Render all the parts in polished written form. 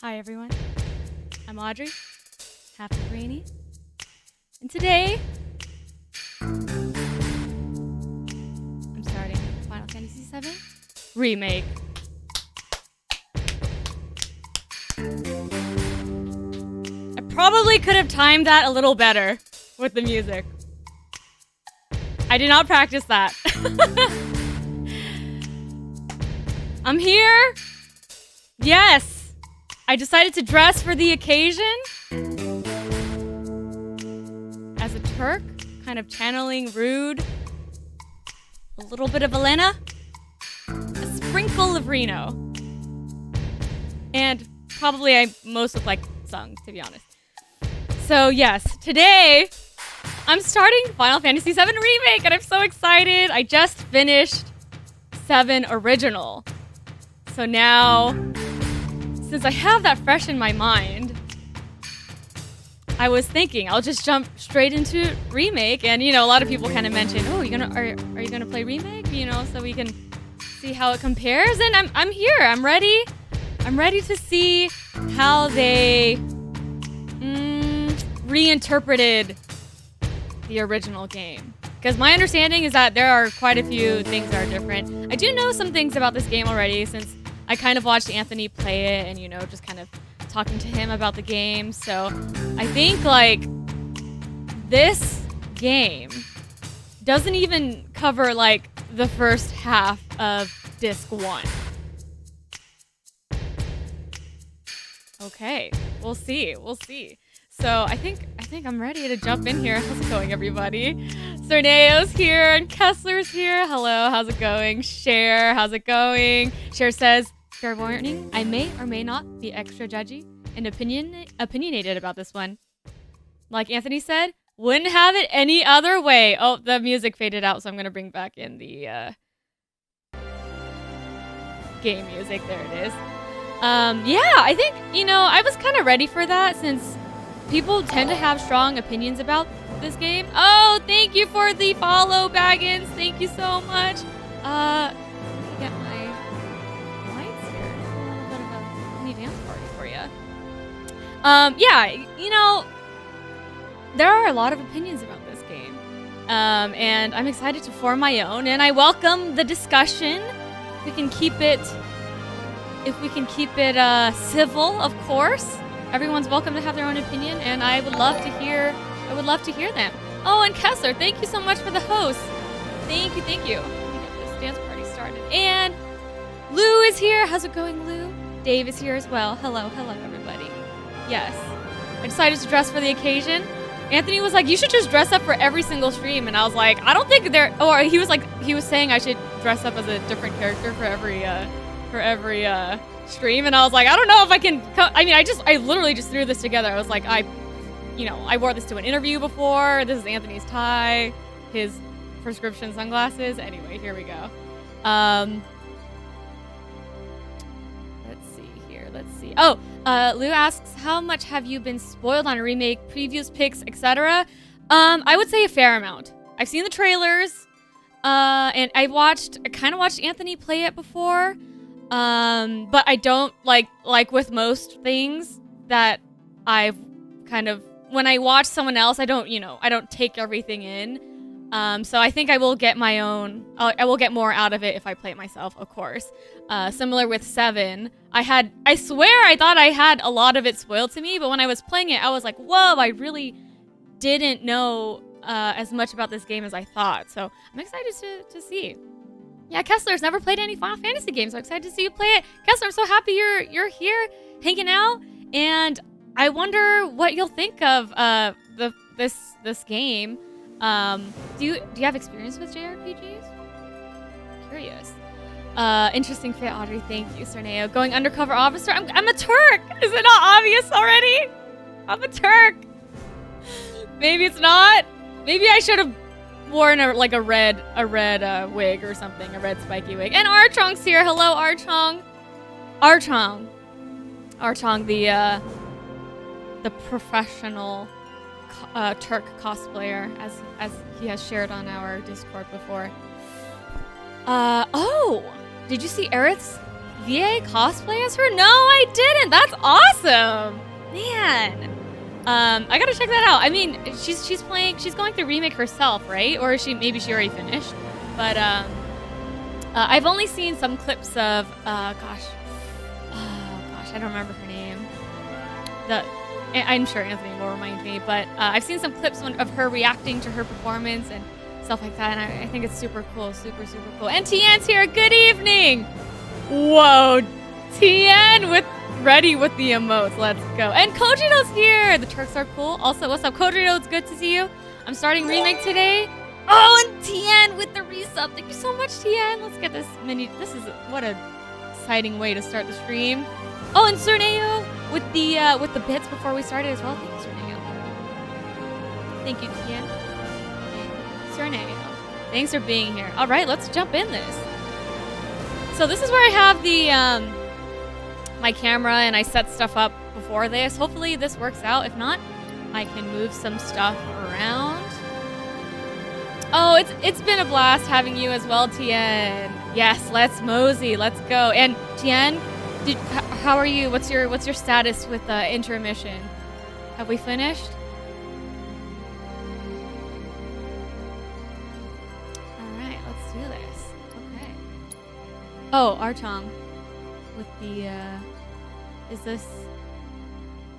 Hi everyone, I'm Audrey, half of Reyony, and today I'm starting Final Fantasy VII Remake. I probably could have timed that a little better with the music. I did not practice that. I'm here. Yes. I decided to dress for the occasion as a Turk, kind of channeling Rude, a little bit of Elena, a sprinkle of Reno, and probably I most look like Sung, to be honest. So yes, today I'm starting Final Fantasy VII Remake, and I'm so excited. I just finished 7 Original. So now, since I have that fresh in my mind, I was thinking I'll just jump straight into Remake. And you know, a lot of people kind of mentioned, "Oh, are you gonna play Remake? You know, so we can see how it compares." And I'm here. I'm ready. I'm ready to see how they reinterpreted the original game. Because my understanding is that there are quite a few things that are different. I do know some things about this game already, since I kind of watched Anthony play it and, you know, just kind of talking to him about the game. So I think, like, this game doesn't even cover, like, the first half of Disc 1. Okay, we'll see. We'll see. So I think I'm ready to jump in here. How's it going, everybody? Cerneo's here and Kessler's here. Hello, how's it going? Cher, how's it going? Cher says, fair warning, I may or may not be extra judgy and opinionated about this one. Like Anthony said, wouldn't have it any other way. Oh, the music faded out, so I'm gonna bring back in the game music. There it is. Yeah, I think, you know, I was kind of ready for that, since people tend to have strong opinions about this game. Oh, thank you for the follow, Baggins. Thank you so much. Get my lights here. A little bit of a mini dance party for you. Yeah, you know, there are a lot of opinions about this game. And I'm excited to form my own, and I welcome the discussion. If we can keep it civil, of course. Everyone's welcome to have their own opinion, and I would love to hear them. Oh, and Kessler, thank you so much for the host. Thank you. Let me get this dance party started. And Lou is here. How's it going, Lou? Dave is here as well. Hello, everybody. Yes. I decided to dress for the occasion. Anthony was like, you should just dress up for every single stream, and I was like, I don't think he was saying I should dress up as a different character for every stream, and I was like, I don't know if I can. I literally just threw this together. I was like, I wore this to an interview before. This is Anthony's tie, his prescription sunglasses. Anyway, here we go. Let's see. Oh, Lou asks, how much have you been spoiled on a remake, previews, pics, etc.? I would say a fair amount. I've seen the trailers, and I kind of watched Anthony play it before. But I don't like with most things that I've kind of, when I watch someone else, I don't take everything in. So I think I will get my own, I will get more out of it if I play it myself, of course. Similar with 7, I swear I thought I had a lot of it spoiled to me, but when I was playing it, I was like, whoa, I really didn't know, as much about this game as I thought. So I'm excited to see. Yeah, Kessler's never played any Final Fantasy games, so I'm excited to see you play it. Kessler, I'm so happy you're here hanging out, and I wonder what you'll think of this game. Do you have experience with JRPGs? Curious. Interesting fit, Audrey. Thank you, Cerneo. Going undercover officer. I'm a Turk. Is it not obvious already? I'm a Turk. Maybe it's not. Maybe I should have worn a red wig or something, a red spiky wig. And Archong's here. Hello, Archong. Archong, the professional Turk cosplayer, as he has shared on our Discord before. Oh, did you see Aerith's VA cosplay as her? No, I didn't. That's awesome, man. I gotta check that out. I mean, she's going through Remake herself, right? Or is she? Maybe she already finished. But I've only seen some clips of gosh, I don't remember her name. I'm sure Anthony will remind me, but I've seen some clips of her reacting to her performance and stuff like that, and I think it's super cool, super cool. And Tien's here. Good evening. Whoa, Tien ready with the emotes. Let's go. And Kojito's here. The Turks are cool. Also, what's up, Kojito? It's good to see you. I'm starting Remake today. Oh, and Tien with the resub. Thank you so much, Tien. Let's get this mini. This is what a exciting way to start the stream. Oh, and Cerneo with the bits before we started as well. Thank you, Cerneo. Thank you, Tien. Cerneo. Thanks for being here. All right, let's jump in this. So this is where I have the my camera and I set stuff up before this. Hopefully this works out. If not, I can move some stuff around. Oh, it's been a blast having you as well, Tien. Yes, let's mosey. Let's go. And Tien, how are you? What's your status with intermission? Have we finished? All right, let's do this. Okay. Oh, Archong with the is this?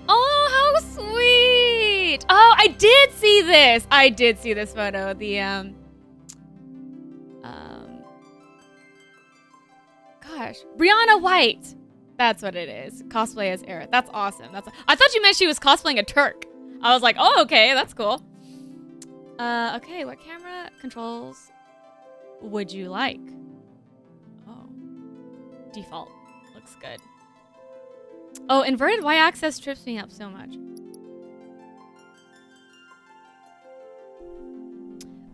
Oh, how sweet! Oh, I did see this. I did see this photo. The gosh, Brianna White. That's what it is. Cosplay as Aerith. That's awesome. I thought you meant she was cosplaying a Turk. I was like, oh, okay, that's cool. Okay, what camera controls would you like? Oh, default looks good. Oh, inverted y-axis trips me up so much.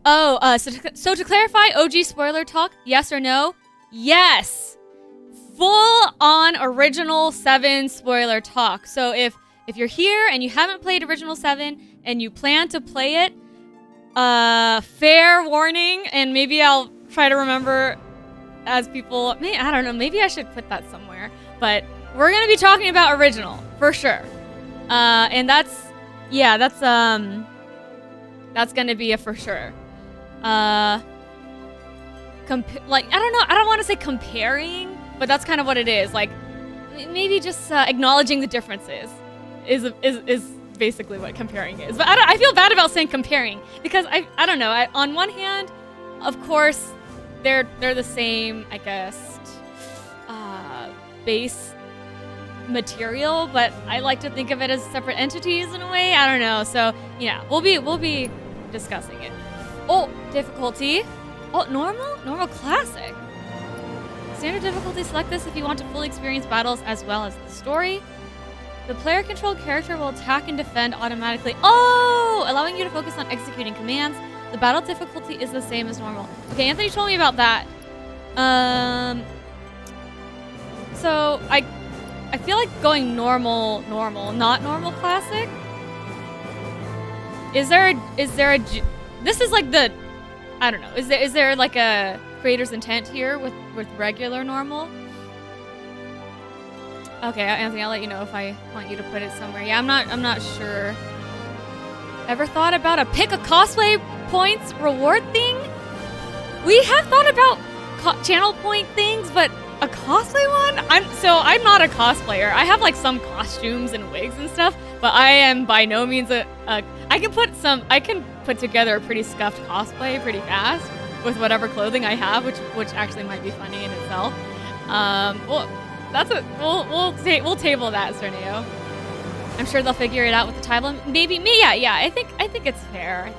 Oh, so to clarify, OG spoiler talk, yes or no? Yes! Full-on Original 7 spoiler talk. So if you're here and you haven't played Original 7 and you plan to play it, fair warning, and maybe I'll try to remember as people... I don't know, maybe I should put that somewhere. But we're going to be talking about Original, for sure. And that's going to be a for sure. I don't know, I don't want to say comparing, but that's kind of what it is. Like, maybe just acknowledging the differences is basically what comparing is. But I feel bad about saying comparing because I don't know. On one hand, of course, they're the same, I guess, base material, but I like to think of it as separate entities in a way. I don't know. So yeah, we'll be discussing it. Oh, difficulty. Oh, normal classic. Standard difficulty, select this if you want to fully experience battles as well as the story. The player-controlled character will attack and defend automatically. Oh, allowing you to focus on executing commands. The battle difficulty is the same as normal. Okay, Anthony told me about that. So I feel like going normal, not normal classic. Is there a this is like the, I don't know. Is there like a creator's intent here with regular normal? Okay, Anthony, I'll let you know if I want you to put it somewhere. Yeah, I'm not sure. Ever thought about a pick a cosplay points reward thing? We have thought about channel point things, but a cosplay one? I'm not a cosplayer. I have like some costumes and wigs and stuff, but I am by no means I can put together a pretty scuffed cosplay pretty fast with whatever clothing I have, which actually might be funny in itself. Well, we'll table that, Cerneo. I'm sure they'll figure it out with the title. Maybe me, yeah. I think it's fair.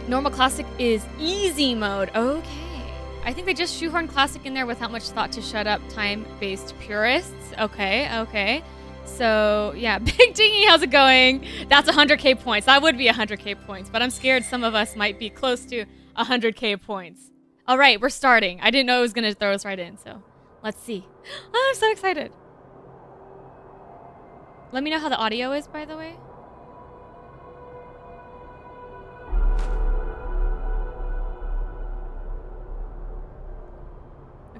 Normal classic is easy mode. Okay. I think they just shoehorned classic in there without much thought to shut up time-based purists. Okay. So, yeah. Big Dingy, how's it going? That's 100k points. That would be 100k points, but I'm scared some of us might be close to 100k points. All right, we're starting. I didn't know it was going to throw us right in, so let's see. Oh, I'm so excited. Let me know how the audio is, by the way.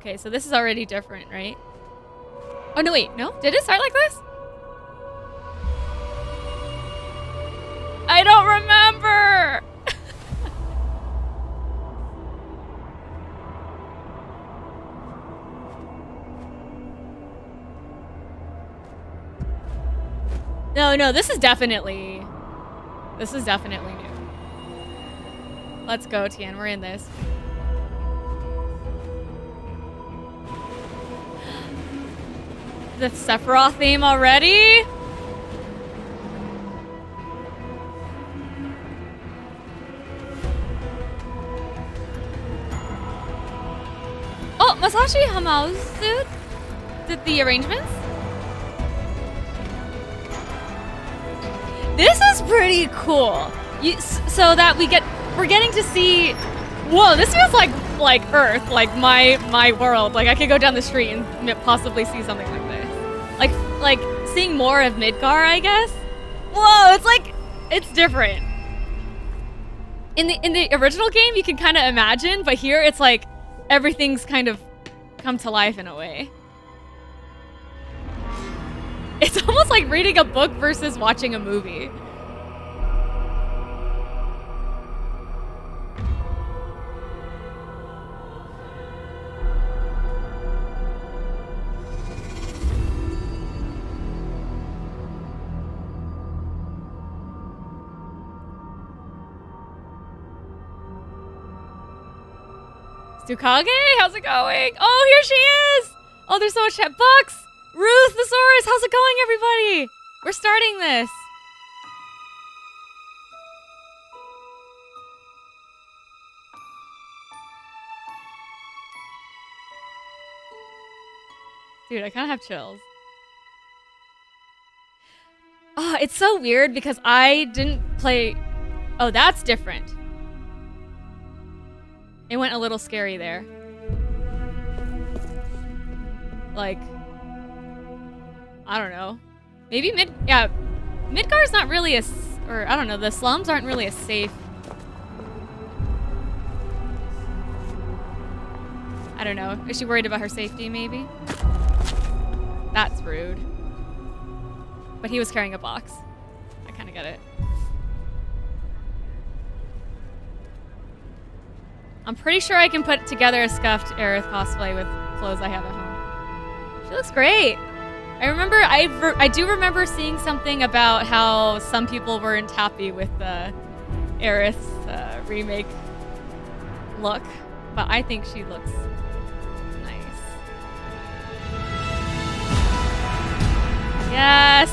Okay, so this is already different, right? Oh, no, wait. No? Did it start like this? I don't remember! No, this is definitely new. Let's go, Tian. We're in this. The Sephiroth theme already? Oh, Masashi Hamauzu did the arrangements? This is pretty cool. So that we're getting to see. Whoa, this feels like Earth, like my world. Like I could go down the street and possibly see something like this. Like seeing more of Midgar, I guess. Whoa, it's different. In the original game, you can kind of imagine, but here it's like everything's kind of come to life in a way. It's almost like reading a book versus watching a movie. Tsukage, how's it going? Oh, here she is! Oh, there's so much chat. Bucks! Ruth, Thesaurus, how's it going, everybody? We're starting this. Dude, I kind of have chills. Oh, it's so weird because I didn't play... Oh, that's different. It went a little scary there. Like... I don't know. Maybe Midgar's not really or I don't know, the slums aren't really as safe. I don't know. Is she worried about her safety, maybe? That's rude. But he was carrying a box. I kind of get it. I'm pretty sure I can put together a scuffed Aerith cosplay with clothes I have at home. She looks great. I do remember seeing something about how some people weren't happy with the Aerith's remake look, but I think she looks nice. Yes!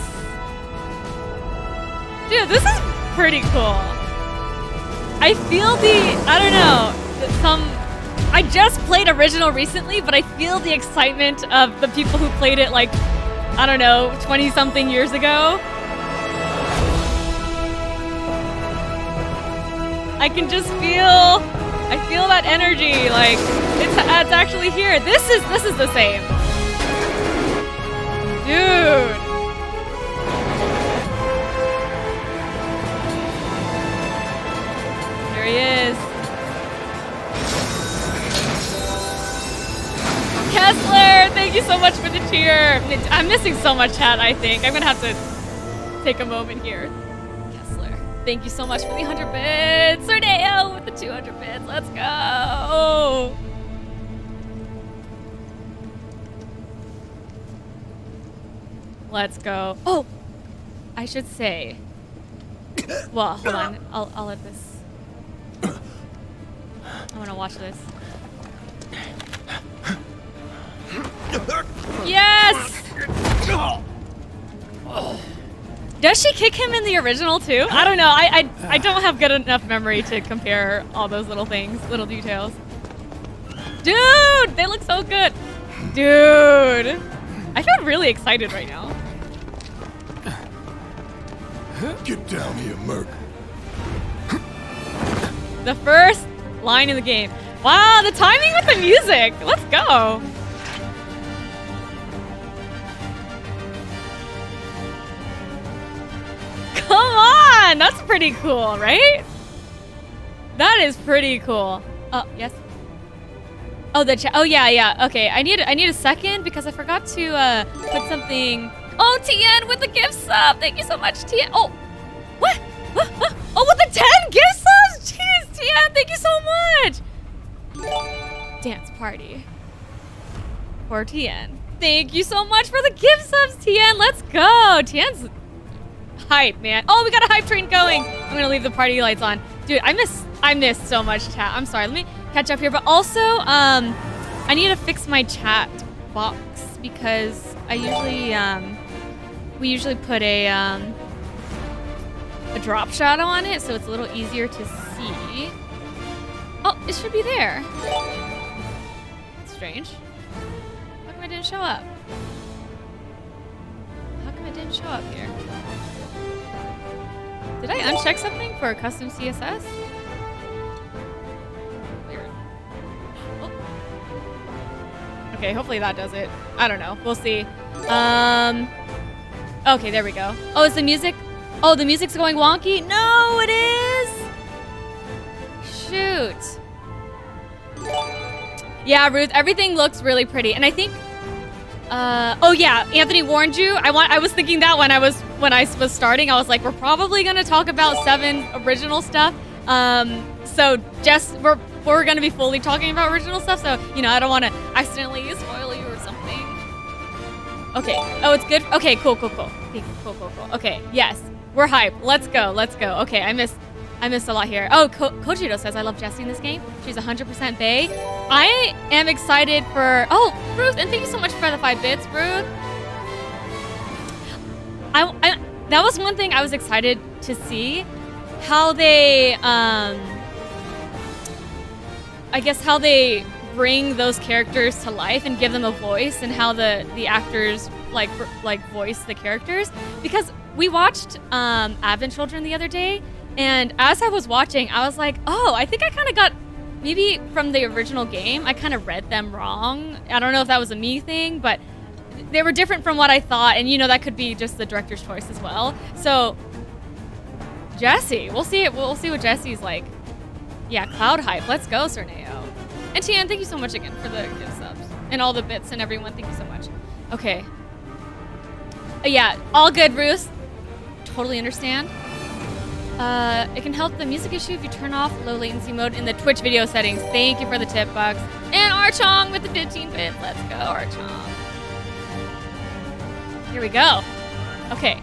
Dude, this is pretty cool. I feel I don't know, I just played original recently, but I feel the excitement of the people who played it like, I don't know, 20-something years ago. I can just feel that energy, like, it's actually here. This is the same. Dude. There he is. Kessler, thank you so much for the cheer. I'm missing so much chat, I think. I'm gonna have to take a moment here. Kessler, thank you so much for the 100 bits. Sordeo with the 200 bits. Let's go. Let's go. Oh, I should say. Well, hold on. I'll let this. I want to watch this. Yes! Does she kick him in the original too? I don't know. I don't have good enough memory to compare all those little things, little details. Dude, they look so good. Dude, I feel really excited right now. Get down here, Merc. The first line in the game. Wow, the timing with the music. Let's go. Come on, that's pretty cool, right? That is pretty cool. Oh, yes. Oh, the chat. Oh, yeah. Okay, I need a second because I forgot to put something. Oh, Tien with the gift sub. Thank you so much, Tien. Oh, what? Oh, with the 10 gift subs? Jeez, Tien, thank you so much. Dance party for Tien. Thank you so much for the gift subs, Tien. Let's go. Tien's hype, man. Oh, we got a hype train going. I'm gonna leave the party lights on. Dude, I missed so much chat. I'm sorry. Let me catch up here. But also, I need to fix my chat box because I usually, we usually put a drop shadow on it, so it's a little easier to see. Oh, it should be there. That's strange. How come it didn't show up? How come it didn't show up here? Did I uncheck something for a custom CSS? Weird. Oh. Okay, hopefully that does it. I don't know. We'll see. Okay, there we go. Oh, is the music? Oh, the music's going wonky? No, it is! Shoot. Yeah, Ruth, everything looks really pretty. And I think, oh yeah, Anthony warned you. I was thinking that when I was starting, I was like, we're probably gonna talk about 7 original stuff. So just, we're gonna be fully talking about original stuff. So, you know, I don't wanna accidentally spoil you or something. Okay, oh, it's good. Okay, cool. Okay, cool. Okay, yes. We're hyped. Let's go. Okay, I missed a lot here. Oh, Kojiro says, I love Jessie in this game. She's 100% bae. I am excited for... Oh, Ruth, and thank you so much for the 5 bits, Ruth. That was one thing I was excited to see. How they... I guess how they bring those characters to life and give them a voice, and how the actors like voice the characters. Because we watched Advent Children the other day, and as I was watching, I was like, oh, I think I kind of got, maybe from the original game, I kind of read them wrong. I don't know if that was a me thing, but they were different from what I thought, and you know, that could be just the director's choice as well. So, Jessie, we'll see what Jessie's like. Yeah, cloud hype. Let's go, Cerneo. And Tian, thank you so much again for the gift subs. And all the bits and everyone, thank you so much. Okay. Yeah, all good, Ruth. Totally understand. It can help the music issue if you turn off low latency mode in the Twitch video settings. Thank you for the tip, Bucks. And Archong with the 15 bits. Let's go, Archong. Here we go. Okay.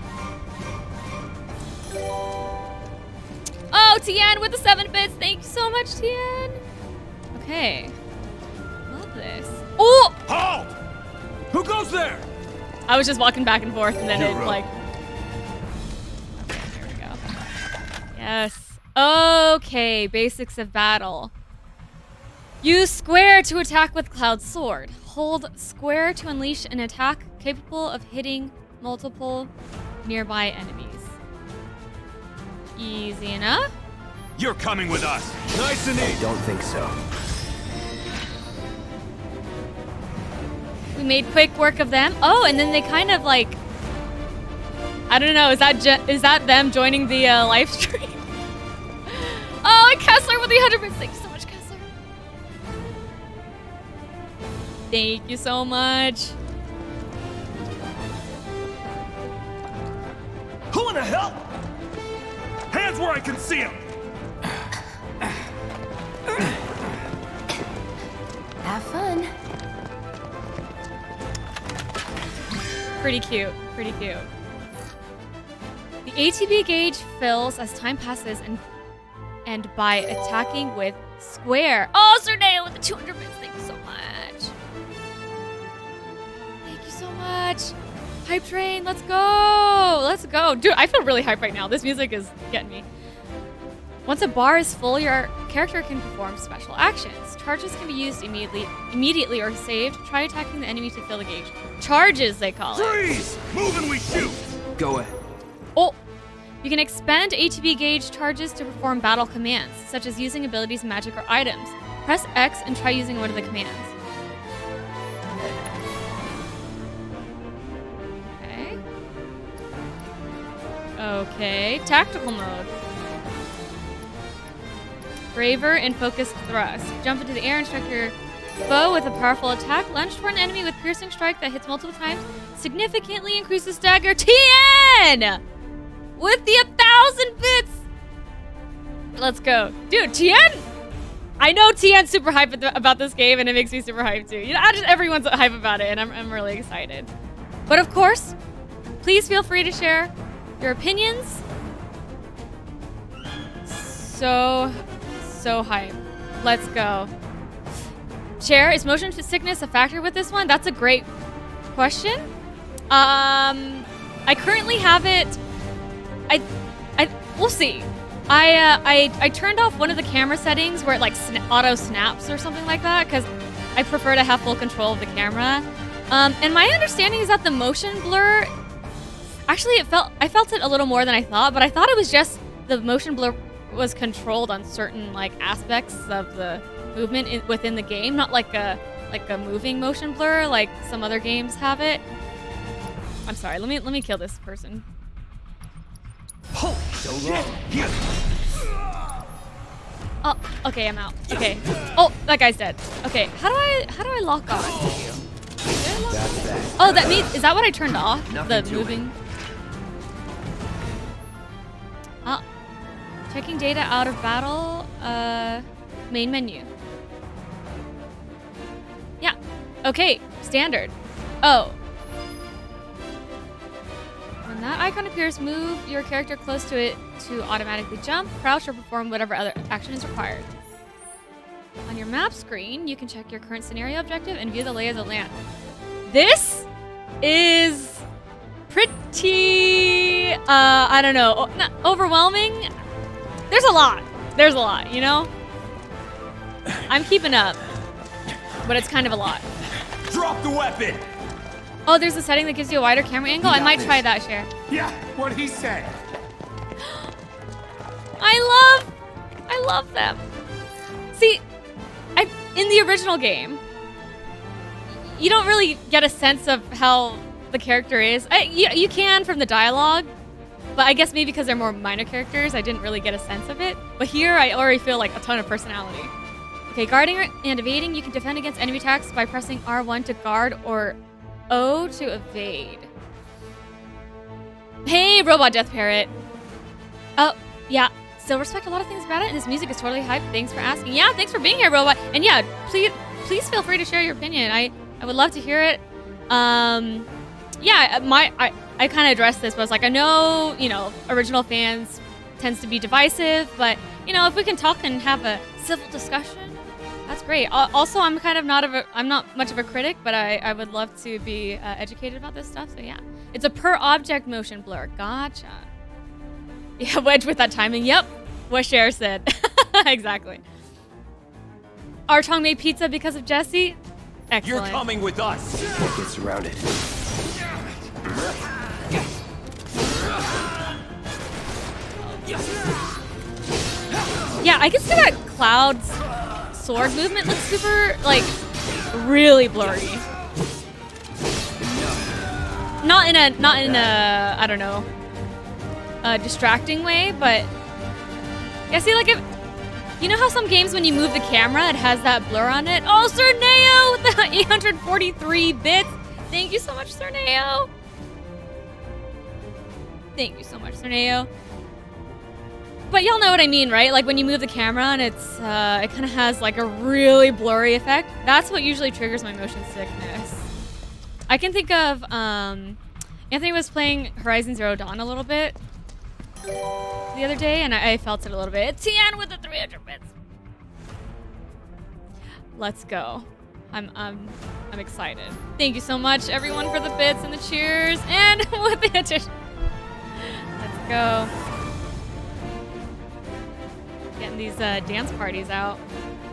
Oh, Tian with the 7 bits. Thank you so much, Tian. Okay. Love this. Oh! Halt! Who goes there? I was just walking back and forth, and then You're it, up. like... Okay, here we go. Yes. Okay, basics of battle. Use square to attack with Cloud Sword. Hold square to unleash an attack capable of hitting multiple nearby enemies. Easy enough. You're coming with us. Nice and easy. Don't think so. We made quick work of them. Oh, and then they kind of like... I don't know, is that them joining the live stream? Oh, and Kessler with the 100 bits. Thank you so much, Kessler. Thank you so much. Who in the hell? Hands where I can see them. Have fun. Pretty cute. Pretty cute. The ATB gauge fills as time passes and by attacking with square. Oh, Cerneo with the 200 bits. Thank you so much. Thank you so much. Hype train, let's go. Let's go. Dude, I feel really hyped right now. This music is getting me. Once a bar is full, your character can perform special actions. Charges can be used immediately or saved. Try attacking the enemy to fill the gauge. Charges, they call it. Freeze! Move and we shoot. Go ahead. Oh! You can expend ATB gauge charges to perform battle commands, such as using abilities, magic, or items. Press X and try using one of the commands. Okay. Okay, tactical mode. Braver and focused thrust. Jump into the air and strike your bow with a powerful attack. Lunge toward an enemy with piercing strike that hits multiple times. Significantly increases stagger. Tien! With the 1,000 bits! Let's go. Dude, Tien? I know Tien's super hype about this game, and it makes me super hyped too. You know, everyone's hype about it, and I'm really excited. But of course, please feel free to share your opinions. So hype. Let's go. Share, is motion sickness a factor with this one? That's a great question. I currently have it. We'll see. I turned off one of the camera settings where it like auto snaps or something like that because I prefer to have full control of the camera. And my understanding is that the motion blur, actually I felt it a little more than I thought, but I thought it was just the motion blur was controlled on certain like aspects of the movement within the game, not like a moving motion blur like some other games have it. I'm sorry. Let me kill this person. Holy shit! Here. Oh, okay, I'm out. Okay. Oh, that guy's dead. Okay, how do I lock on to you? Oh, that means, is that what I turned off? The moving. Checking data out of battle. Main menu. Yeah. Okay. Standard. Oh. When that icon appears, move your character close to it to automatically jump, crouch, or perform whatever other action is required. On your map screen, you can check your current scenario objective and view the lay of the land. This is pretty, I don't know, not overwhelming. There's a lot, you know? I'm keeping up, but it's kind of a lot. Drop the weapon! Oh, there's a setting that gives you a wider camera angle? I might try that, Cher. Yeah, what he said. I love them. See, in the original game, you don't really get a sense of how the character is. You can from the dialogue, but I guess maybe because they're more minor characters, I didn't really get a sense of it. But here, I already feel like a ton of personality. Okay, guarding and evading, you can defend against enemy attacks by pressing R1 to guard or O to evade. Hey, Robot Death Parrot. Oh, yeah. Still respect a lot of things about it, and this music is totally hype. Thanks for asking. Yeah, thanks for being here, Robot. And yeah, please feel free to share your opinion. I would love to hear it. Yeah, I kind of addressed this, but I was like, I know, you know, original fans tends to be divisive, but, you know, if we can talk and have a civil discussion, that's great. Also, I'm kind of I'm not much of a critic, but I would love to be educated about this stuff. So yeah, it's a per object motion blur. Gotcha. Yeah, Wedge with that timing. Yep, what Cher said. Exactly. Archong made pizza because of Jesse. Excellent. You're coming with us. Get surrounded. Yeah, I can see that Cloud's sword movement looks super, like, really blurry. Not in a, I don't know, a distracting way, but yeah, see, like, if, you know how some games when you move the camera, it has that blur on it? Oh, Sir Neo with the 843 bits. Thank you so much, Sir Neo. Thank you so much, Sir Neo. But y'all know what I mean, right? Like when you move the camera and it's, it kind of has like a really blurry effect. That's what usually triggers my motion sickness. I can think of, Anthony was playing Horizon Zero Dawn a little bit the other day, and I felt it a little bit. Tien with the 300 bits. Let's go. I'm excited. Thank you so much, everyone, for the bits and the cheers, and with the addition. Let's go. Getting these dance parties out.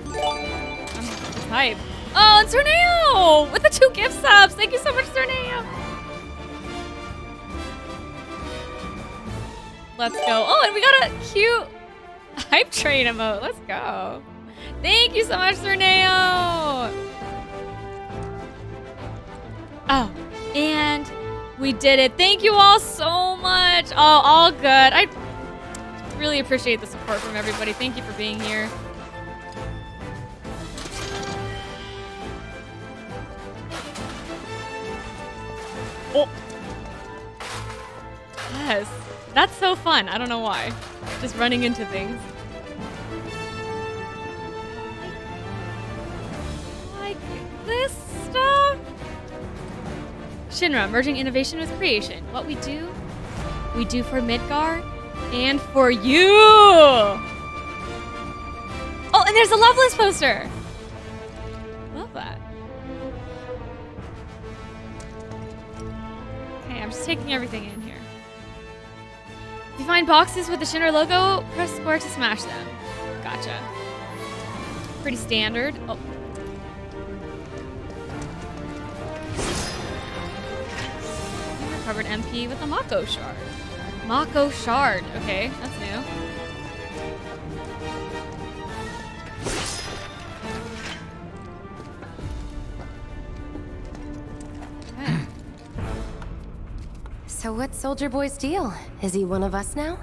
I'm hype. Oh, and Cerneo with the 2 gift subs. Thank you so much, Cerneo. Let's go. Oh, and we got a cute hype train emote. Let's go. Thank you so much, Cerneo. Oh, and we did it. Thank you all so much. Oh, all good. I really appreciate the support from everybody. Thank you for being here. Oh. Yes. That's so fun. I don't know why. Just running into things. Like this stuff. Shinra, merging innovation with creation. What we do for Midgar and for you. Oh, and there's a Loveless poster. Love that. Okay, I'm just taking everything in here. If you find boxes with the Shinra logo, press square to smash them. Gotcha. Pretty standard. Oh. You recovered MP with a Mako shard. Mako shard. Okay, that's new. So what's Soldier Boy's deal? Is he one of us now?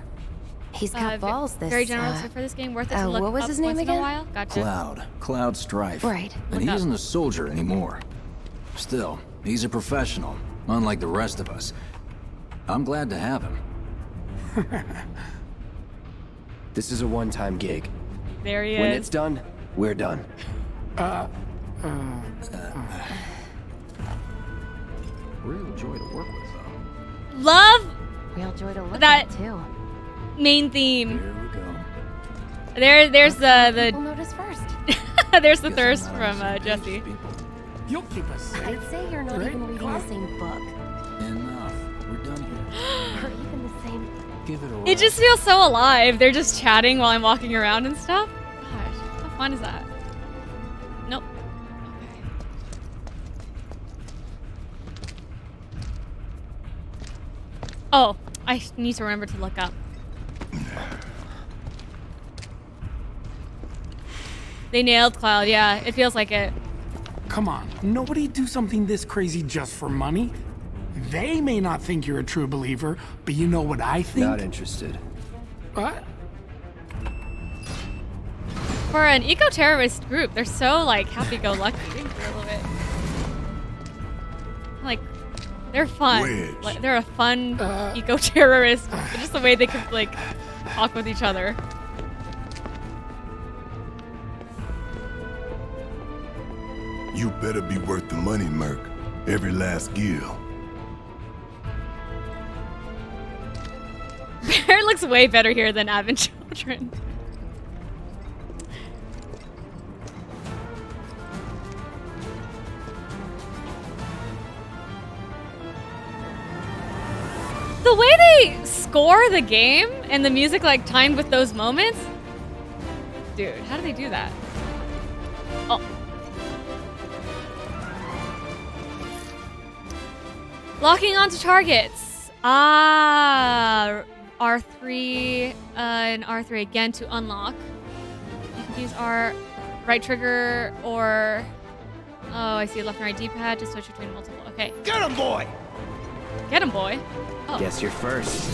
He's got balls this... Very generous for this game. Worth it to look what was up his name once again? in a while. Gotcha. Cloud Strife. Right. And he isn't a soldier anymore. Still, he's a professional, unlike the rest of us. I'm glad to have him. This is a one-time gig. There he is. When it's done, we're done. Real joy to work with, though. Love Real joy to look that at, too. main theme. Here we go. There's the We'll notice first. there's the thirst from Jesse. You'll keep us safe. I'd say you're not Right, even reading Clark? the same book. Enough. We're done here. Or even the same... Give it a It just feels so alive. They're just chatting while I'm walking around and stuff. Gosh, how fun is that? Nope. Okay. Oh, I need to remember to look up. They nailed Cloud. Yeah, it feels like it. Come on, nobody do something this crazy just for money. They may not think you're a true believer, but you know what I think? Not interested. What? For an eco-terrorist group, they're so like happy-go-lucky for a little bit. Like, they're fun. Wedge. Like, they're a fun eco-terrorist. Just the way they could like talk with each other. You better be worth the money, Merc. Every last gill. Bear looks way better here than Avon Children. The way they score the game and the music like timed with those moments. Dude, how do they do that? Oh. Locking onto targets. Ah, R3 and R3 again to unlock. You can use R right trigger or I see left and right D-pad to switch between multiple. Okay. Get him, boy! Get him, boy. Oh, Guess you're first.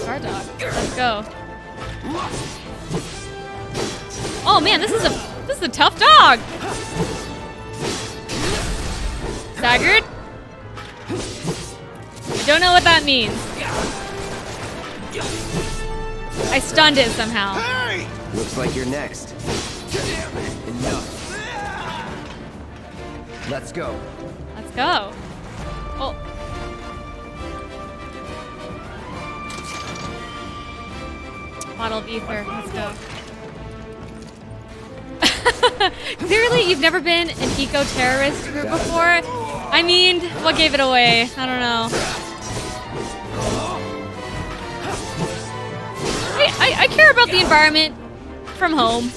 guard dog. Let's go. Oh man, this is a tough dog. Staggered. I don't know what that means. I stunned it somehow. Hey! Looks like you're next. Enough. Let's go. Let's go. Oh. Bottle of ether. Let's go. Clearly, you've never been an eco-terrorist group before. I mean, what gave it away? I don't know. I care about the environment from home.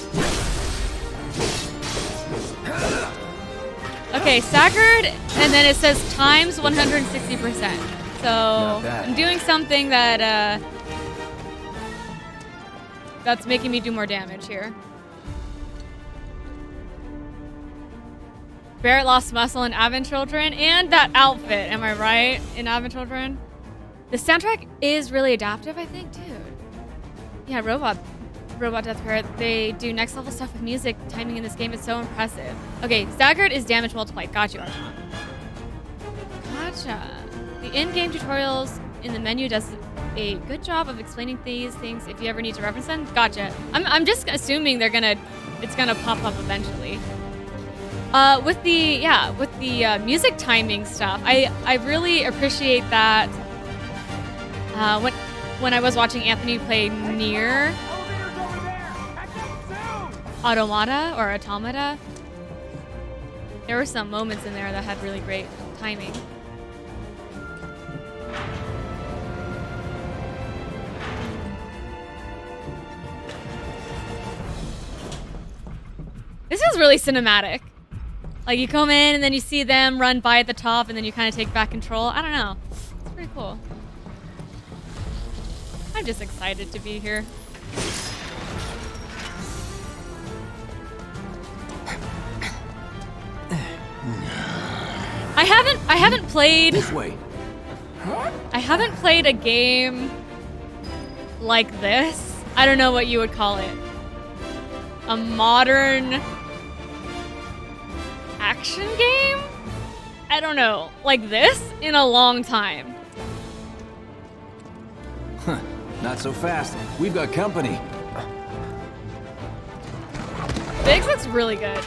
Okay, staggered, and then it says times 160%. So bad. I'm doing something that that's making me do more damage here. Barrett lost muscle in Avon Children, and that outfit, am I right? In Avon Children? The soundtrack is really adaptive, I think, dude. Yeah, Robot Death Parrot, they do next level stuff with music. Timing in this game is so impressive. Okay, staggered is damage multiplied. Got you, Archon. Gotcha. The in-game tutorials in the menu does a good job of explaining these things if you ever need to reference them. Gotcha. I'm just assuming it's gonna pop up eventually. With the music timing stuff, I really appreciate that. When I was watching Anthony play Nier Automata, there were some moments in there that had really great timing. This is really cinematic. Like, you come in and then you see them run by at the top and then you kind of take back control. I don't know. It's pretty cool. I'm just excited to be here. I haven't played This way. I haven't played a game like this. I don't know what you would call it. A modern action game? I don't know. Like this in a long time. Huh. Not so fast. We've got company. Biggs looks really good.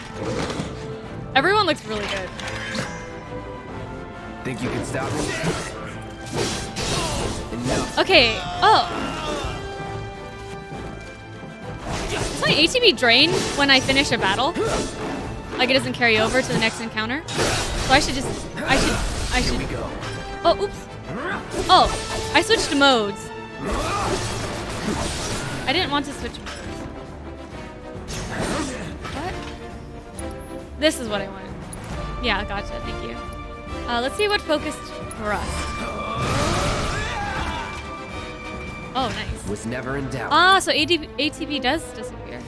Everyone looks really good. Think you can stop me? Enough. Okay. Oh. Does my ATB drain when I finish a battle? Like it doesn't carry over to the next encounter? So I should. Here we go. Oh, oops. Oh, I switched modes. I didn't want to switch modes. What? This is what I wanted. Yeah, gotcha. Thank you. Let's see what focused for us. Oh, nice. Was never in doubt. Ah, so ATB does disappear.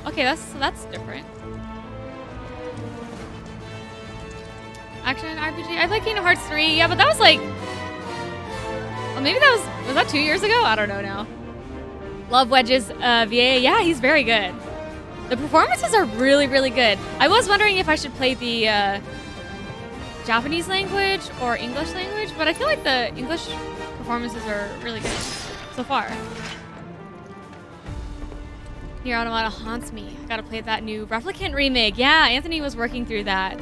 Okay, that's different. Action RPG. I played Kingdom Hearts 3. Yeah, but that was like... Well, maybe that was that 2 years ago? I don't know now. Love Wedge's VA. Yeah, he's very good. The performances are really, really good. I was wondering if I should play the Japanese language or English language, but I feel like the English performances are really good so far. Nier Automata haunts me. I gotta play that new Replicant remake. Yeah, Anthony was working through that.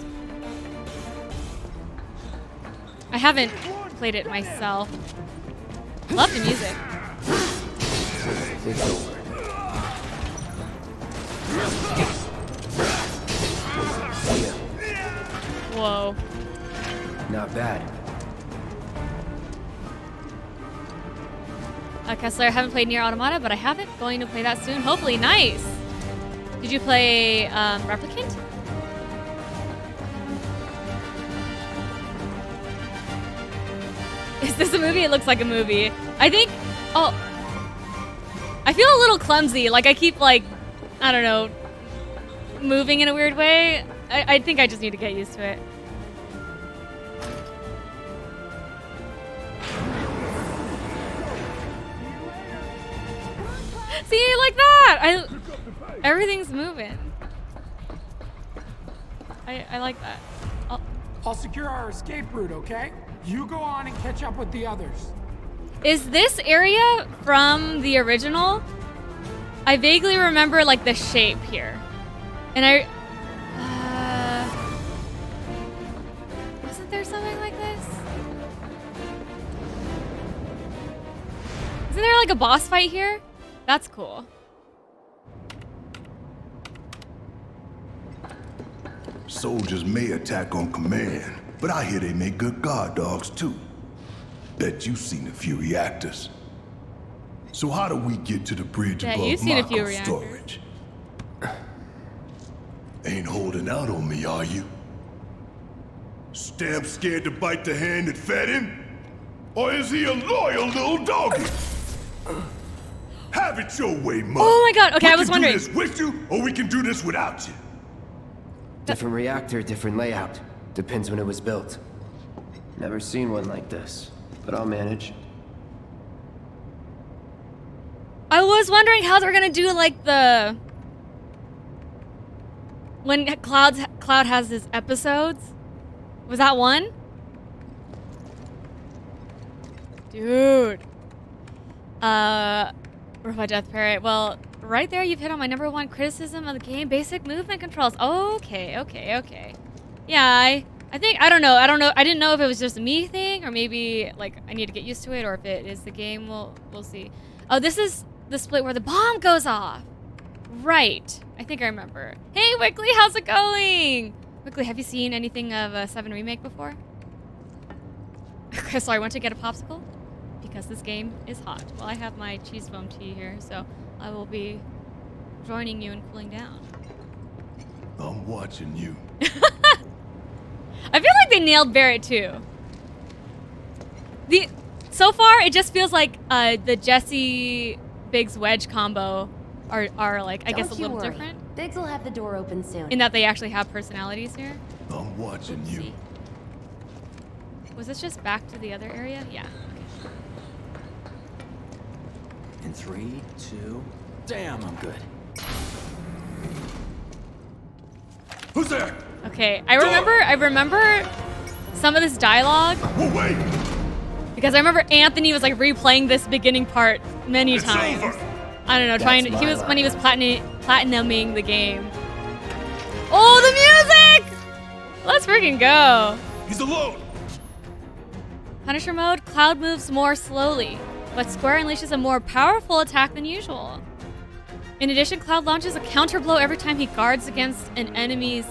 I haven't played it myself. Love the music. It's over. See ya. Whoa. Not bad. Kessler, I haven't played Nier Automata, but I haven't. Going to play that soon. Hopefully. Nice. Did you play Replicant? Is this a movie? It looks like a movie. I think... Oh. I feel a little clumsy. Like, I keep, like... I don't know. Moving in a weird way. I think I just need to get used to it. See, like that! Everything's moving. I like that. I'll secure our escape route, okay? You go on and catch up with the others. Is this area from the original? I vaguely remember like the shape here. And wasn't there something like this? Isn't there like a boss fight here? That's cool. Soldiers may attack on command, but I hear they make good guard dogs too. Bet you've seen a few reactors. So how do we get to the bridge Yeah, above you've seen a few Mako reactors. storage? Ain't holding out on me, are you? Stamp scared to bite the hand that fed him? Or is he a loyal little doggy? Have it your way, Mud. Oh my god, okay, I was wondering. We can do this with you, or we can do this without you. Different reactor, different layout. Depends when it was built. Never seen one like this, but I'll manage. I was wondering how they're gonna do like the... When Cloud has his episodes. Was that one? Dude. Robot Death Parrot. Well, right there you've hit on my #1 criticism of the game. Basic movement controls. Okay. Yeah, I think, I don't know. I didn't know if it was just a me thing or maybe like I need to get used to it or if it is the game. We'll see. Oh, this is the split where the bomb goes off. Right. I think I remember. Hey, Wickley, how's it going? Wickley, have you seen anything of 7 Remake before? Okay, so I went to get a popsicle because this game is hot. Well, I have my cheese foam tea here, so I will be joining you in cooling down. I'm watching you. I feel like they nailed Barrett too. So far, it just feels like the Jesse Biggs Wedge combo are like I guess a little different. Biggs will have the door open soon. In that they actually have personalities here. I'm watching you. Oopsie. Was this just back to the other area? Yeah. In 3, 2. Damn, I'm good. Who's there? Okay, I remember some of this dialogue Whoa, wait! because I remember Anthony was like replaying this beginning part many It's times. over. I don't know, That's he was my when he was platinuming the game. Oh, the music! Let's freaking go. He's alone. Punisher mode, Cloud moves more slowly, but Square unleashes a more powerful attack than usual. In addition, Cloud launches a counter blow every time he guards against an enemy's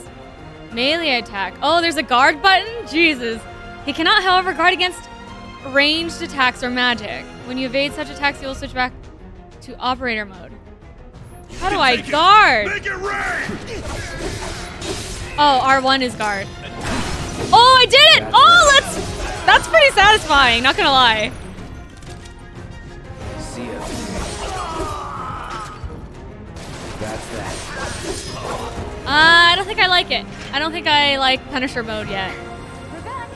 melee attack. Oh, there's a guard button? Jesus. He cannot, however, guard against ranged attacks or magic. When you evade such attacks, you will switch back to operator mode. How do I guard? Make it rain! Oh, R1 is guard. Oh, I did it! Oh, that's pretty satisfying, not gonna lie. See ya. That's that. I don't think I like it. I don't think I like Punisher mode yet. We're back.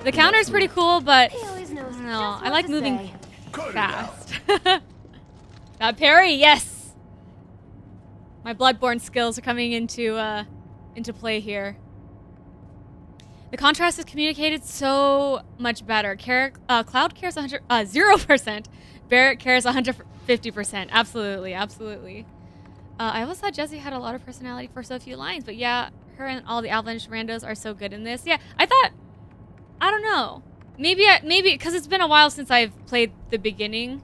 The counter is pretty cool, but He always knows I don't just know. I what like to moving say. Cut it out. fast. That parry, yes. My Bloodborne skills are coming into play here. The contrast is communicated so much better. Cloud cares 0%. Barrett cares 150%. Absolutely, absolutely. I always thought Jessie had a lot of personality for so few lines, but yeah, her and all the Avalanche randos are so good in this. Yeah, I don't know. Maybe because it's been a while since I've played the beginning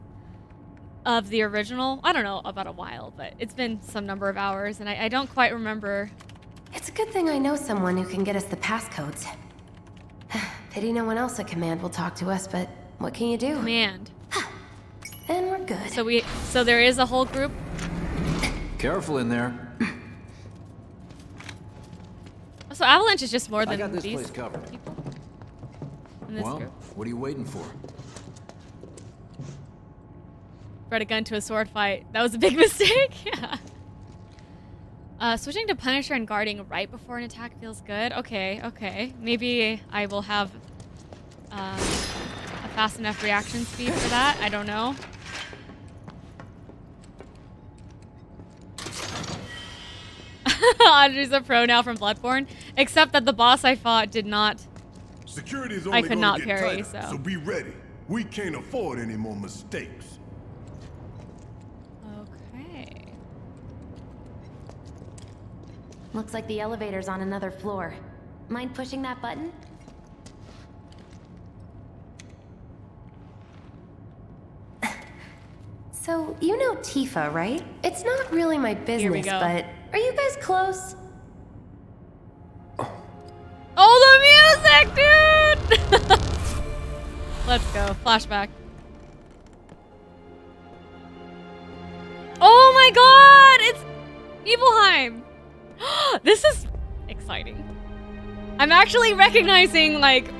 of the original. I don't know about a while, but it's been some number of hours, and I don't quite remember. It's a good thing I know someone who can get us the passcodes. Pity no one else at Command will talk to us, but what can you do? Command. And we're good. So there is a whole group. Careful in there. So Avalanche is just more I than got this these place covered. people in this Well, group. what are you waiting for? Brought a gun to a sword fight. That was a big mistake. Yeah. Switching to Punisher and guarding right before an attack feels good. Okay. Maybe I will have a fast enough reaction speed for that. I don't know. Audrey's a pro now from Bloodborne, except that the boss I fought did not. Security is I only could gonna not get parry, tighter, so. be ready. We can't afford any more mistakes. Okay. Looks like the elevator's on another floor. Mind pushing that button? So, you know Tifa, right? It's not really my business, we go. but are you guys close? Oh, the music, dude! Let's go. Flashback. Oh my god! It's Nibelheim! This is exciting. I'm actually recognizing, like,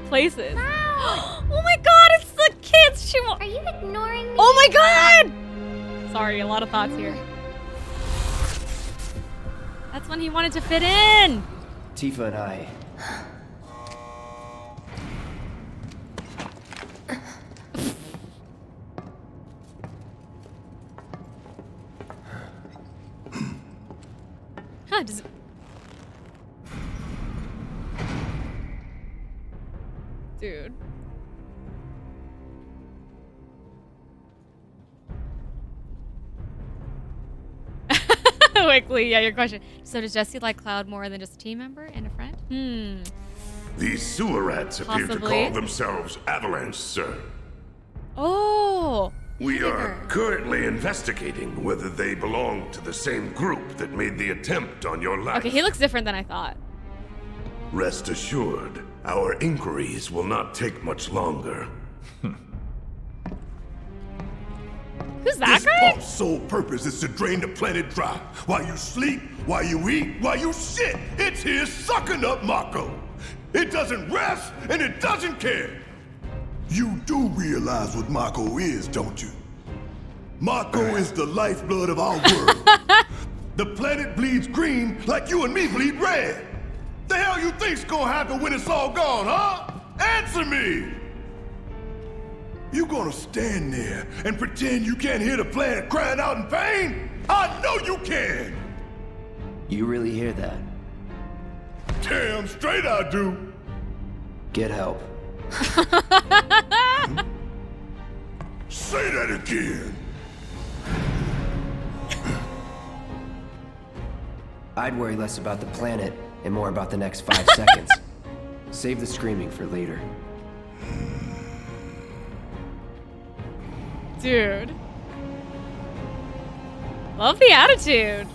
places. Oh my god, it's the kids! Are you ignoring me? Oh my god! Sorry, a lot of thoughts here. That's when he wanted to fit in! Tifa and I. Huh, does it... Dude. quickly. Yeah, your question. So does Jesse like Cloud more than just a team member and a friend? These sewer rats appear to Possibly. call themselves Avalanche, sir. Oh. We are currently investigating whether they belong to the same group that made the attempt on your life. Okay, he looks different than I thought. Rest assured, our inquiries will not take much longer. Who's that This guy? pump's sole purpose is to drain the planet dry. While you sleep, while you eat, while you shit, it's here sucking up Mako. It doesn't rest, and it doesn't care. You do realize what Mako is, don't you? Mako is the lifeblood of our world. The planet bleeds green like you and me bleed red. The hell you think's gonna happen when it's all gone, huh? Answer me! You gonna stand there and pretend you can't hear the planet crying out in pain? I know you can! You really hear that? Damn straight I do. Get help. Say that again. I'd worry less about the planet and more about the next 5 seconds. Save the screaming for later. Dude. Love the attitude.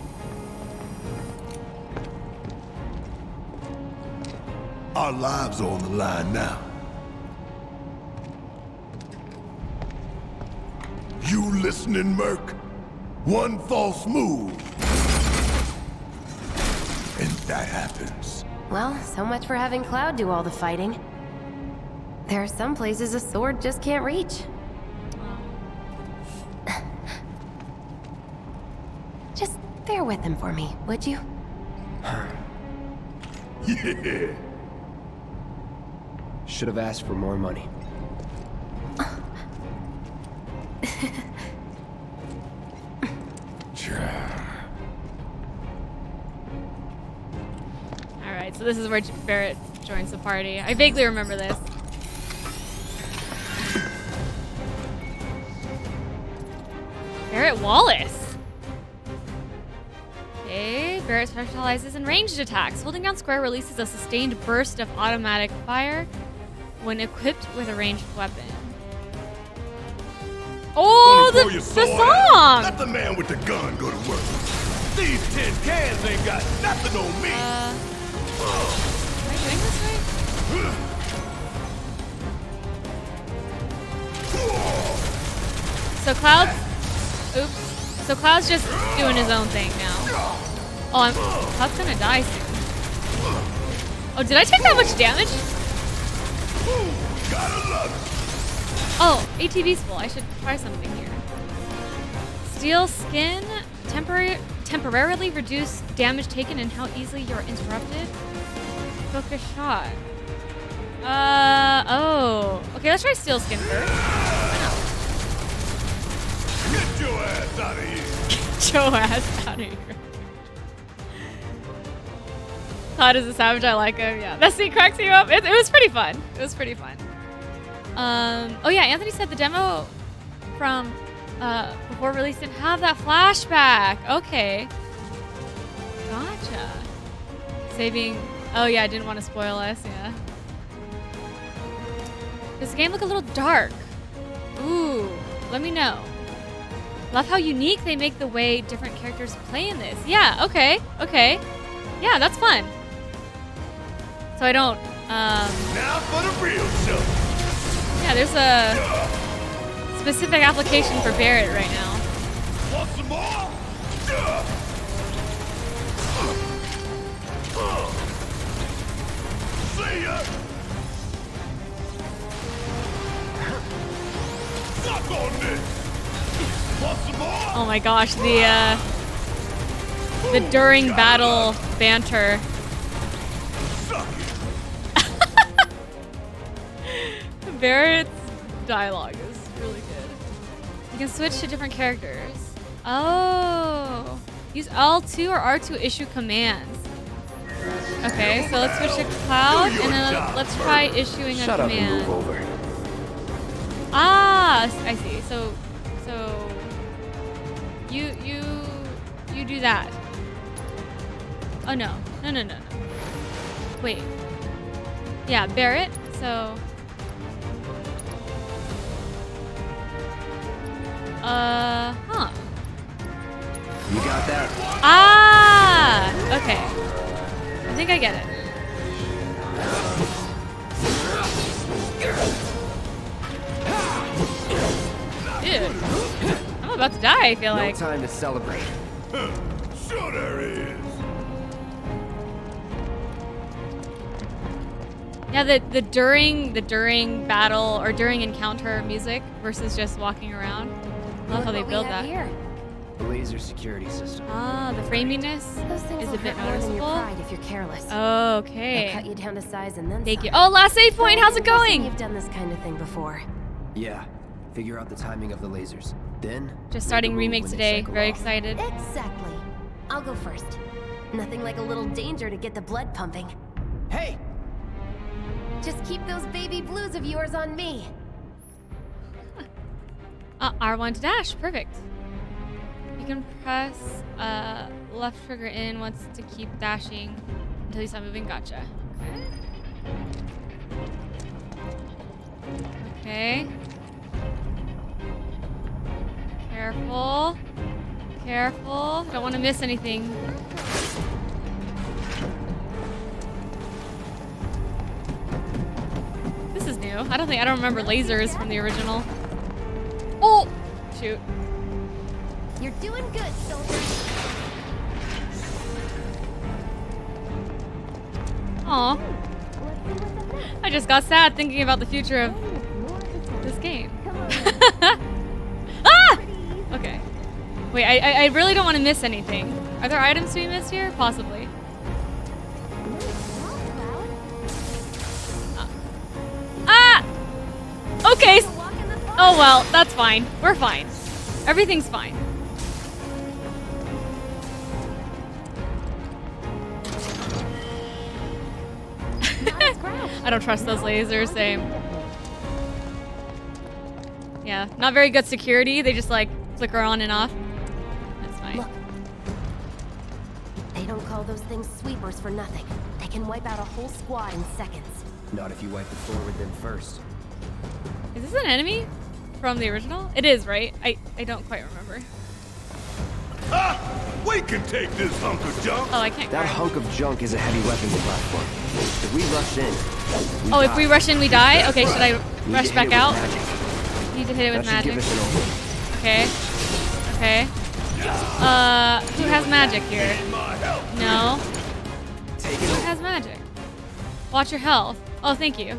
Our lives are on the line now. You listening, Merc? One false move. And that happens. Well, so much for having Cloud do all the fighting. There are some places a sword just can't reach. Just bear with him for me, would you? Yeah. Should have asked for more money. Alright, so this is where Barrett joins the party. I vaguely remember this. Barrett Wallace. Okay, Barrett specializes in ranged attacks. Holding down square releases a sustained burst of automatic fire when equipped with a ranged weapon. Oh, Gonna throw the your sword at him. song! Let the man with the gun go to work. These tin cans ain't got nothing on me. Am I doing this right? So Cloud's... Oops. So Cloud's just doing his own thing now. Oh, Cloud's gonna die soon. Oh, did I take that much damage? Gotta love it. Oh, ATV's full. I should try something here. Steel skin. Temporarily reduce damage taken and how easily you're interrupted. Focus shot. Oh. Okay, let's try steel skin first. Get your ass out of here. Get your ass out of here. Todd is a savage. I like him. Yeah, that scene cracks you up. It was pretty fun. It was pretty fun. Oh yeah, Anthony said the demo from before release didn't have that flashback. Okay. Gotcha. Saving. Oh yeah, I didn't want to spoil us. Yeah. Does the game look a little dark? Ooh, let me know. Love how unique they make the way different characters play in this. Yeah, okay, okay. Yeah, that's fun. So I don't, Now for the real show. yeah, there's a specific application for Barrett right now. Want some more? See ya. Suck on this. Want some more? Oh my gosh, the during battle banter. Suck it. Barrett's dialogue is really good. You can switch to different characters. Oh, use L2 or R to issue commands. Okay, so let's switch to Cloud, and then let's try issuing a Shut up and command. move over. Ah, I see. So you do that. Oh no. No. Wait. Yeah, Barrett. So. Huh. You got that? Ah! Okay. I think I get it. Dude. I'm about to die, I feel No like. time to celebrate. Sure there is. Yeah, the during battle or during encounter music versus just walking around. Love how they Look what build we have that. here. The laser security system. Ah, the framiness Those things is will a bit hurt more than your noticeable. pride if you're careless. They'll Okay. cut you down to size and then Thank you. some. Oh, last save point. How's it I'm guessing going? You've done this kind of thing before. Yeah. Figure out the timing of the lasers. Then Just starting make a move remake when they today. cycle Very off. excited. Exactly. I'll go first. Nothing like a little danger to get the blood pumping. Hey! Just keep those baby blues of yours on me. R1 to dash. Perfect. You can press left trigger in once to keep dashing until you stop moving. Gotcha. Okay. Careful. Careful. Don't want to miss anything. This is new. I don't remember lasers from the original. Oh! Shoot. You're doing good, soldier. Aw. I just got sad thinking about the future of this game. Ah! Okay. Wait, I really don't want to miss anything. Are there items to be missed here? Possibly. Ah! Okay. Oh well, that's fine. We're fine. Everything's fine. I don't trust those lasers, same. Yeah, not very good security. They just like flicker on and off. That's fine. Look. They don't call those things sweepers for nothing. They can wipe out a whole squad in seconds. Not if you wipe the floor with them first. Is this an enemy from the original? It is, right? I don't quite remember. Ah! We can take this hunk of junk. Oh, I can't That grab. hunk of junk is a heavy weapons platform. If we rush in, we Oh, if die. we rush in, we die? Okay, should I Need rush to back hit it with out? magic. Need to hit it with That should magic. give us an opening. Okay. Okay. Who has magic here? No. Take Who it. has magic? Watch your health. Oh, thank you.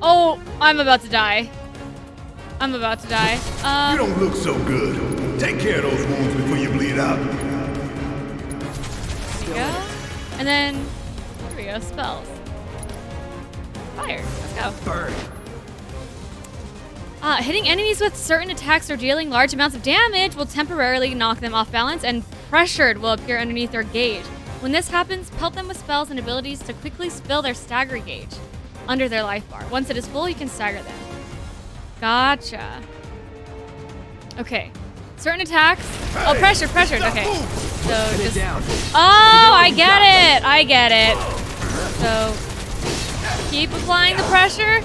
Oh, I'm about to die. I'm about to die. You don't look so good. Take care of those wounds before you bleed out. There we go. And then, here we go, spells. Fire. Let's go. Burn. Hitting enemies with certain attacks or dealing large amounts of damage will temporarily knock them off balance, and pressured will appear underneath their gauge. When this happens, pelt them with spells and abilities to quickly fill their stagger gauge under their life bar. Once it is full, you can stagger them. Gotcha. Okay. Certain attacks. Oh, pressured. Okay. So Put it just. down. Oh, I get it. So keep applying the pressure.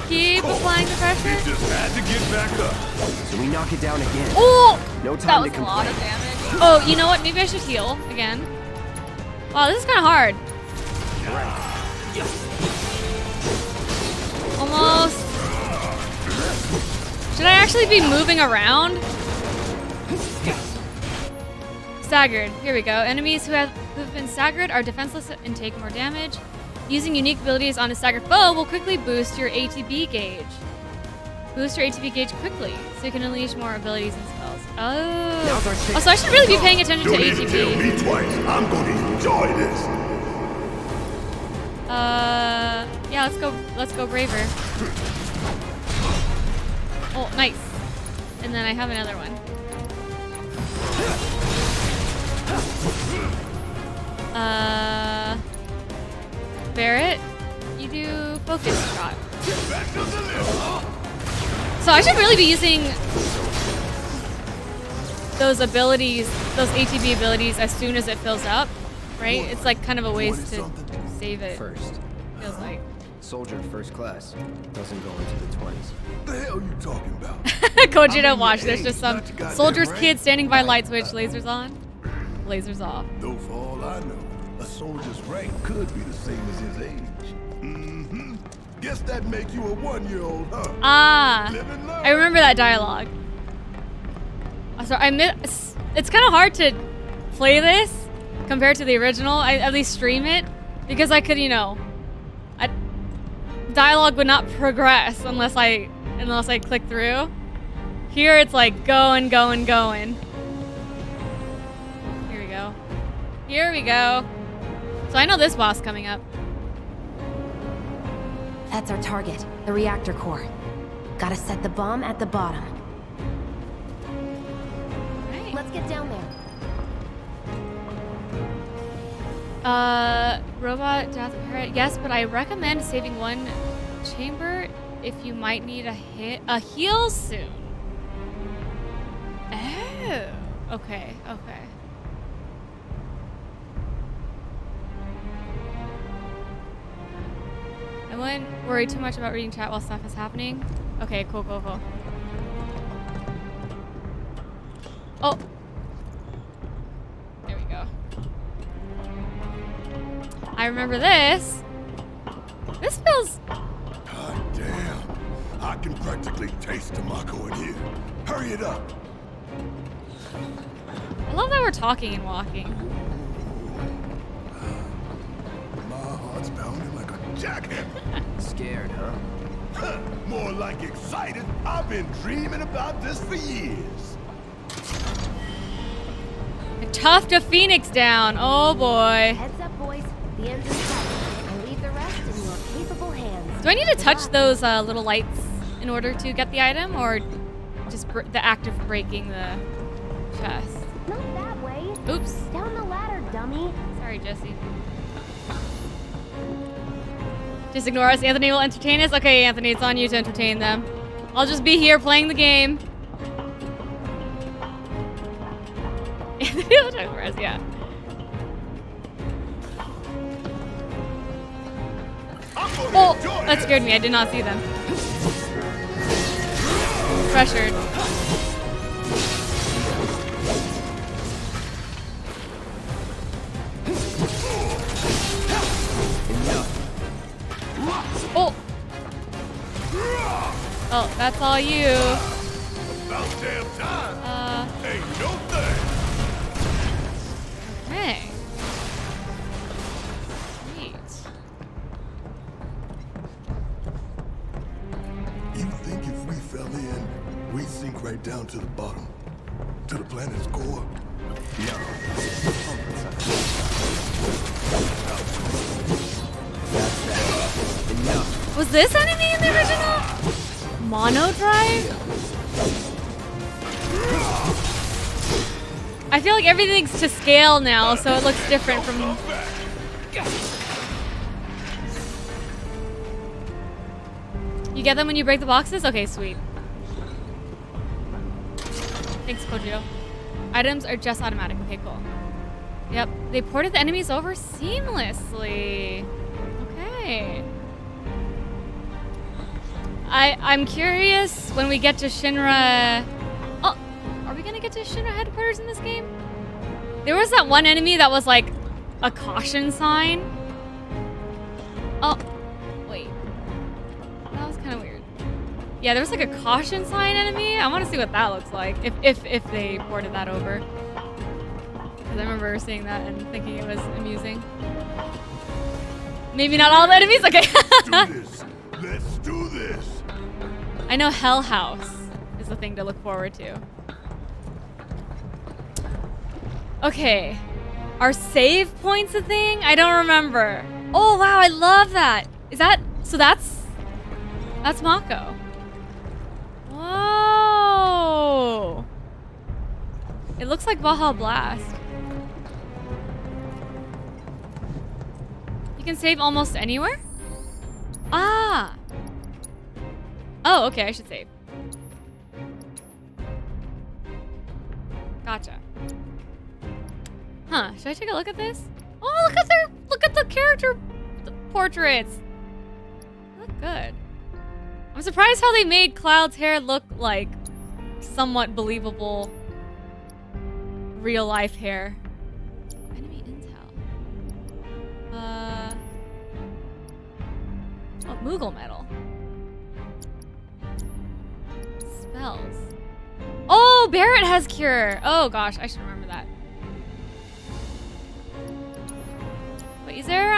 Keep applying the pressure. Just had to get back up. So we knock it down again. Oh, No that time was to a lot of complain. damage. Oh, you know what? Maybe I should heal again. Wow, this is kind of hard. Almost. Should I actually be moving around? Staggered. Here we go. Enemies who've been staggered are defenseless and take more damage. Using unique abilities on a staggered foe will quickly boost your ATB gauge. Boost your ATB gauge quickly, so you can unleash more abilities and spells. Now's our Oh, chance. so I should really be paying attention to Don't need to tell ATB. me twice. I'm going to enjoy this. Yeah, let's go braver. Oh, nice. And then I have another one. Barrett, you do focus shot. So I should really be using those abilities, those ATB abilities as soon as it fills up. right? It's like kind of a waste to 20-something? save it. First, Feels like. soldier first class doesn't go into the 20s. The hell you talking about? Koji, don't I'm watch. your There's age, just some not your goddamn soldier's rank. kid standing by light switch. Lasers on, lasers off. Though for all I know, a soldier's rank could be the same as his age. Mm-hmm. Guess that make you a 1-year-old, huh? Ah, Live and learn. I remember that dialogue. So I miss. It's kind of hard to play this compared to the original. I at least stream it because I could, you know, dialogue would not progress unless I click through. Here it's like going. Here we go. Here we go. So I know this boss coming up. That's our target, the reactor core. Gotta set the bomb at the bottom. Right. Let's get down there. Robot Death Parrot. Yes, but I recommend saving one chamber if you might need a heal soon. Oh. Okay. I wouldn't worry too much about reading chat while stuff is happening. Okay, cool. Oh. There we go. I remember this. This feels... God damn. I can practically taste Tamako in here. Hurry it up. I love that we're talking and walking. My heart's pounding like a jackhammer. Scared, huh? More like excited. I've been dreaming about this for years. Tough to Phoenix down. Oh boy. Heads up, boys. The engine's ready. I leave the rest in your capable hands. Do I need to touch those little lights in order to get the item, or just the act of breaking the chest? Not that way. Oops. Down the ladder, dummy. Sorry, Jesse. Just ignore us. Anthony will entertain us. Okay, Anthony, it's on you to entertain them. I'll just be here playing the game. Anthony will talk for us, yeah. Oh, that scared me. I did not see them. Pressured. Oh. Oh, that's all you. About damn time. Ain't no thing. Okay. Sweet. You think if we fell in, we'd sink right down to the bottom? To the planet's core? No. Enough. Was this enemy in the original? Mono Drive? I feel like everything's to scale now, so it looks different from... You get them when you break the boxes? Okay, sweet. Thanks, Kojo. Items are just automatic. Okay, cool. Yep, they ported the enemies over seamlessly. Okay. I'm curious when we get to Shinra... Oh, are we gonna get to Shinra headquarters in this game? There was that one enemy that was like a caution sign. Oh, wait. That was kind of weird. Yeah, there was like a caution sign enemy. I want to see what that looks like if they ported that over. Because I remember seeing that and thinking it was amusing. Maybe not all the enemies. Okay. Do this. Let's do this. I know Hell House is the thing to look forward to. Okay. Are save points a thing? I don't remember. Oh wow, I love that. Is that so that's Mako. Whoa. It looks like Baja Blast. You can save almost anywhere? Ah. Oh, okay, I should save. Gotcha. Huh, should I take a look at this? Oh, look at the character portraits. They look good. I'm surprised how they made Cloud's hair look like somewhat believable real life hair. Enemy intel. Oh, Moogle metal. Spells. Oh, Barrett has cure. Oh gosh, I should remember that. Wait, is there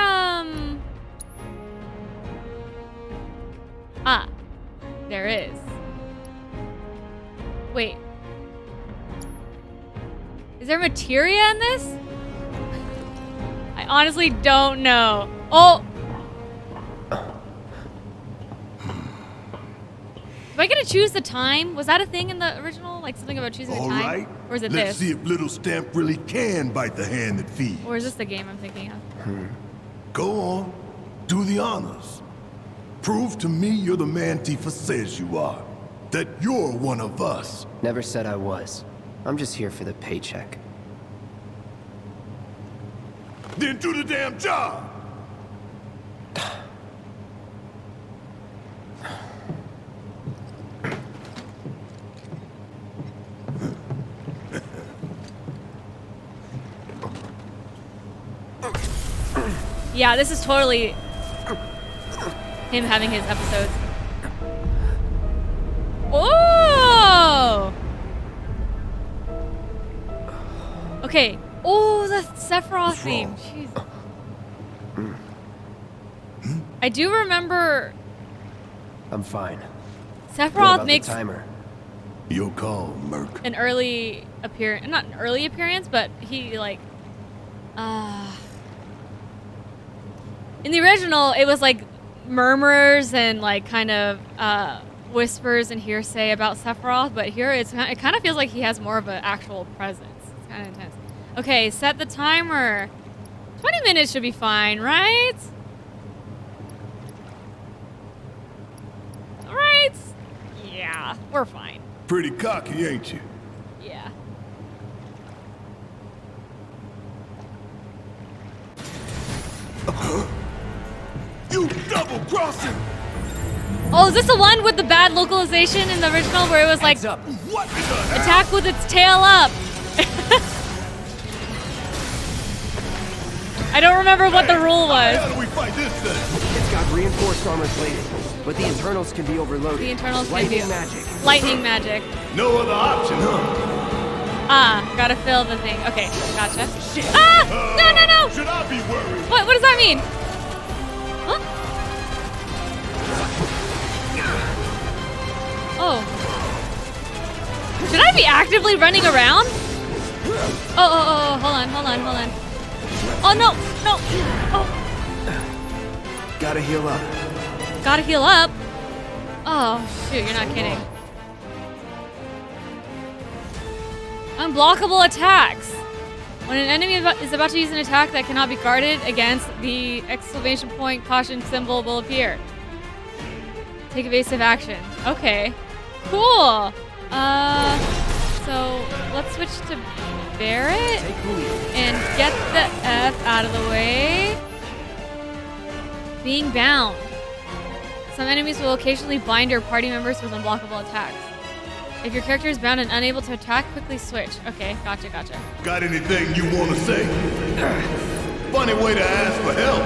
Ah, there is. Wait. Is there materia in this? I honestly don't know. Oh! Do I get to choose the time? Was that a thing in the original? Like something about choosing the All time? right. Or is it Let's this? see if little Stamp really can bite the hand that feeds. Or is this the game I'm thinking of? Go on. Do the honors. Prove to me you're the man Tifa says you are. That you're one of us. Never said I was. I'm just here for the paycheck. Then do the damn job. Yeah, this is totally him having his episodes. Oh! Okay. Oh, the Sephiroth theme. Jeez. I do remember I'm fine. What Sephiroth about makes the timer? Your call, Merc. an early appearance. Not an early appearance, but he like in the original, it was like murmurs and like kind of whispers and hearsay about Sephiroth, but here it kind of feels like he has more of an actual presence. It's kind of intense. Okay, set the timer. 20 minutes should be fine, right? Right? Yeah, we're fine. Pretty cocky, ain't you? Yeah. You double-crossing! Oh, is this the one with the bad localization in the original where it was like Heads up. What in the hell? attack with its tail up? I don't remember what the rule was. How do we fight this thing? It's got reinforced armor plating, but the internals can be overloaded. The internals can Lightning be- magic. Lightning magic. No other option, huh? Ah, gotta fill the thing. Okay, gotcha. Ah! No, no, no! Should I be worried? What does that mean? Huh? Oh. Should I be actively running around? Oh, hold on. Oh, no. Oh, Gotta heal up. gotta heal up. Oh, shoot, you're not kidding. Unblockable attacks. When an enemy is about to use an attack that cannot be guarded against, the exclamation point caution symbol will appear. Take evasive action. Okay. Cool. So let's switch to Barrett Take the lead. and get the F out of the way. Being bound. Some enemies will occasionally bind your party members with unblockable attacks. If your character is bound and unable to attack, quickly switch. Okay, gotcha. Got anything you want to say? Funny way to ask for help.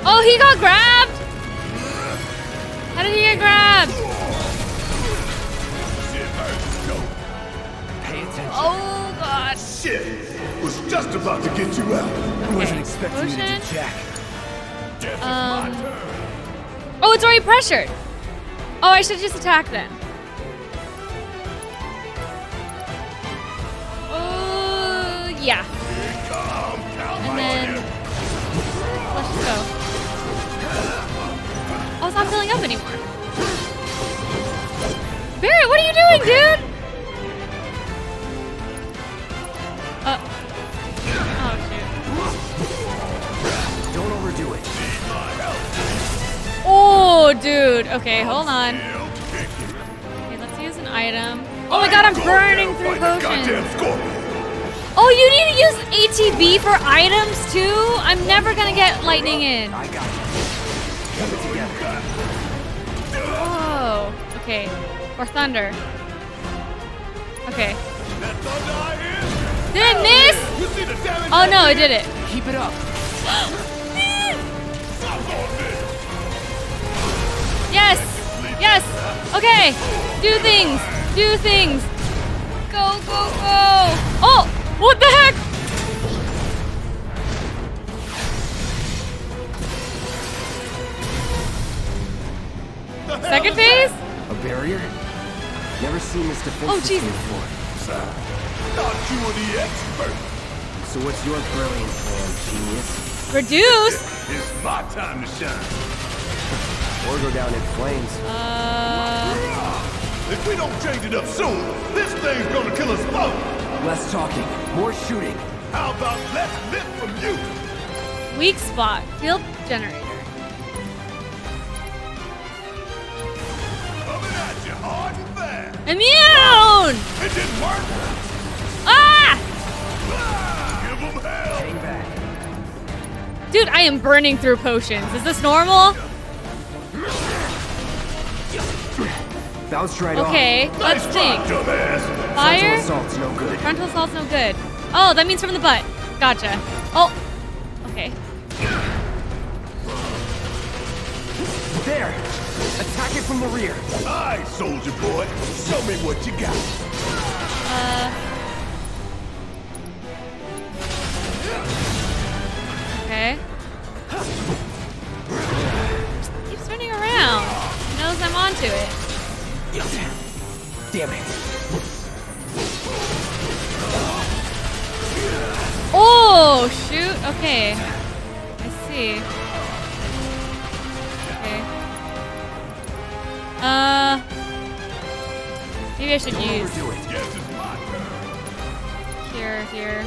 Oh, he got grabbed! How did he get grabbed? Shit hurts, Joe. Pay attention. Oh, God. Shit. Was just about to get you out. I wasn't expecting you to Potion. do jack. Guess it's my turn. Oh, it's already pressured. Oh, I should just attack then. Oh, yeah. Come, count And my then shit. let's just go. Oh, it's not filling up anymore. Barrett, what are you doing, dude? Oh, shoot. Don't overdo it. Oh, dude. Okay, hold on. Okay, let's use an item. Oh my god, I'm burning through Fight that potions. goddamn scorpion. Oh, you need to use ATB for items too? I'm never gonna get lightning in. I got you. Keep it together. Oh, okay. Or thunder. Okay. That thunder I hear? Did it miss? You see the damage? Oh no, it did it. Keep it up. Suck on this. Yes! Yes! Okay! Do things! Do things! Go, go, go! Oh! What the heck? Second phase? A barrier? Never seen this defense Oh, system Jesus. before. Thought you were the expert. So what's your brilliant plan, genius? Reduce? It's my time to shine. Or go down in flames. If we don't change it up soon, this thing's gonna kill us both. Less talking, more shooting. How about less lip from you? Weak spot. Field generator. Coming at you hard and fast. Immune! It didn't work. Ah! Give them hell. Hang back. Dude, I am burning through potions. Is this normal? Bounced right Okay, let's Nice think. try, dumbass. off. Fire? Frontal assault's no good. Frontal assault's no good. Oh, that means from the butt. Gotcha. Oh. Okay. There! Attack it from the rear. Aye, soldier boy. Show me what you got. Okay. Keep spinning around. He knows I'm onto it. Damn it. Oh, shoot. Okay. I see. Okay. Maybe I should Don't use overdo it. Yes, it's my turn. here.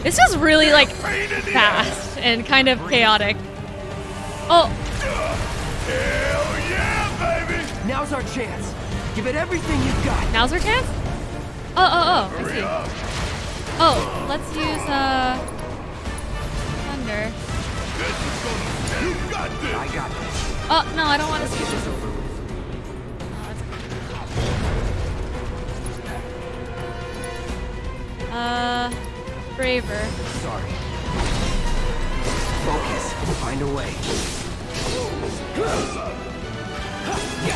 This is really like Pain in the ass. fast and kind of chaotic. Oh, Hell yeah, baby. Now's our chance. Give it everything you've got. now's our chance? Oh, I Hurry see. up. Oh, let's use thunder. This is gonna. You got this. I got this. Oh, no, I don't want to Let's see get this. this over with. Braver. Sorry. Focus. Find a way.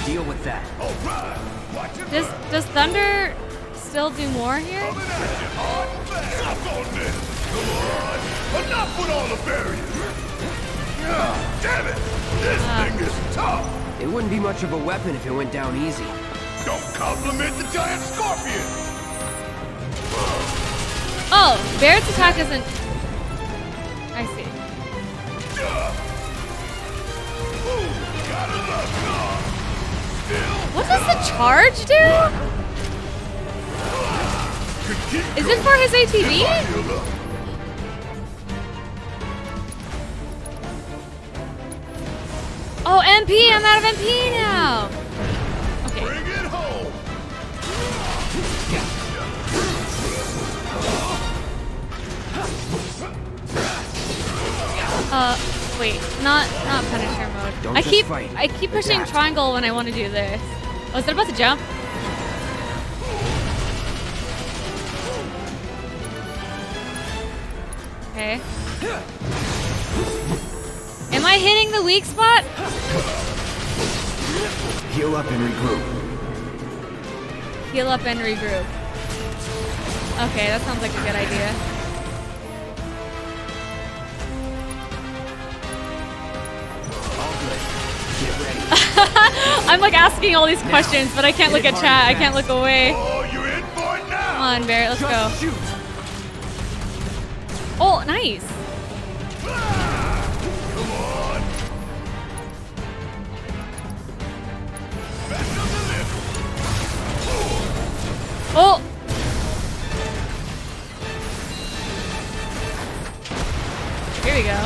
Deal with that. All right. Watch it. Does thunder still do more here? Coming at you hard and fast. Suck on this. Come on. Enough with all the barriers. Damn it. This thing is tough. It wouldn't be much of a weapon if it went down easy. Don't compliment the giant scorpion. Oh, Barrett's attack isn't. I see. Ooh, gotta love God. Still. What does the charge do? Could keep Is it for his ATV? heal up. Oh, MP! I'm out of MP now. Okay. Bring it home. Wait, not Punisher mode. Don't I just keep fight. pushing Adapt. triangle when I want to do this. Oh, is it about to jump? Okay. Am I hitting the weak spot? Heal up and regroup. Heal up and regroup. Okay, that sounds like a good idea. All good. Get ready. I'm like asking all these questions, but I can't look at chat. I can't look away. Oh, you're in for it now. Come on, Barrett, let's go. Just shoot. Oh, nice. Come on. Back up the lift. Oh. Here we go.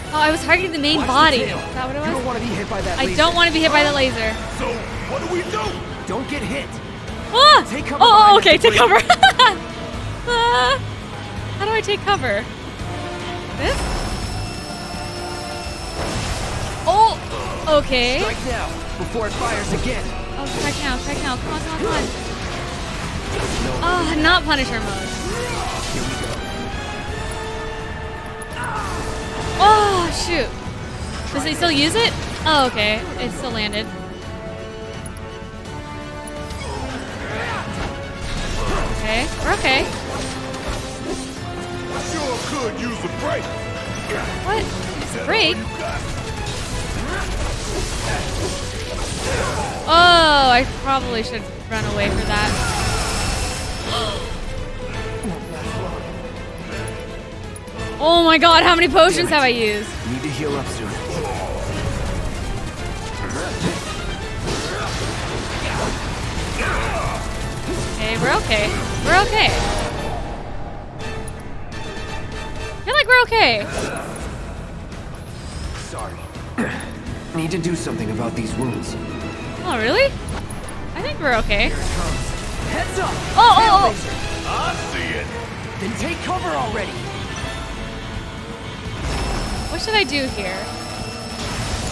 Oh, I was targeting the main Watch body. the Is tail. that what it You don't was? want to be hit by that I laser. don't want to be hit by the laser. So, what do we do? Don't get hit. Ah! Take cover Oh, behind okay, the take debris. cover. Ah, how do I take cover? This? Oh, okay. Strike now before it fires again. Oh, strike now, strike now. Come on, come on, come on. Oh, not Punisher mode. Here we go. Oh, shoot. Does he still use it? Oh, okay. It still landed. Okay, we're okay. Sure could use a break. What? It's a break? Oh, I probably should run away for that. Oh my god, how many potions have I used? Need to heal up soon. Okay, we're okay. We're okay. I feel like we're okay. Sorry. Need to do something about these wounds. Oh, really? I think we're okay. Heads up! Oh, Tail oh, I see it. laser. Then take cover already. what should I do here?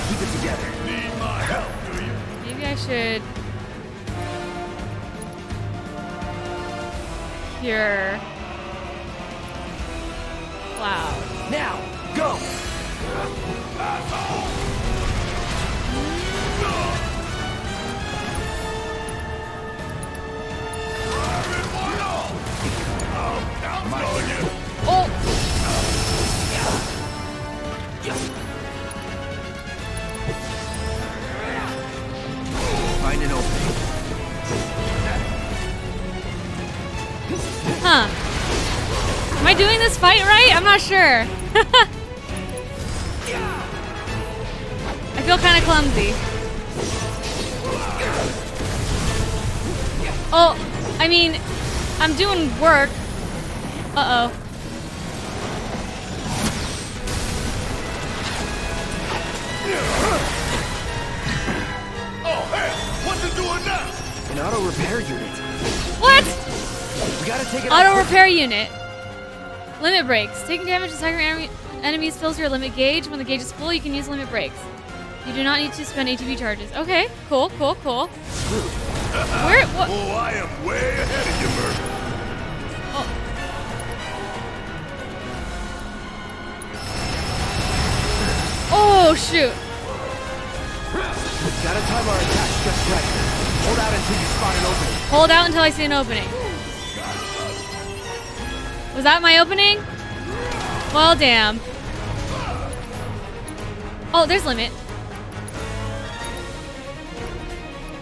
Keep it together. Need my help, do you? Maybe I should... Cure... Cloud. Now, go! Oh! Find an opening. Huh. Am I doing this fight right? I'm not sure. I feel kind of clumsy. Oh, I mean, I'm doing work. Uh-oh. Oh, hey, what's it doing now? An auto repair unit. What? We gotta take it Auto out. repair unit. Limit breaks. Taking damage to target enemies fills your limit gauge. When the gauge is full, you can use limit breaks. You do not need to spend ATB charges. Okay, cool, cool, cool. Where? What? Oh, I am way ahead of you, Murphy. Oh. Oh, shoot. Gotta time our attack just right. Hold out until you spot an opening. Hold out until I see an opening. Was that my opening? Well, damn. Oh, there's limit.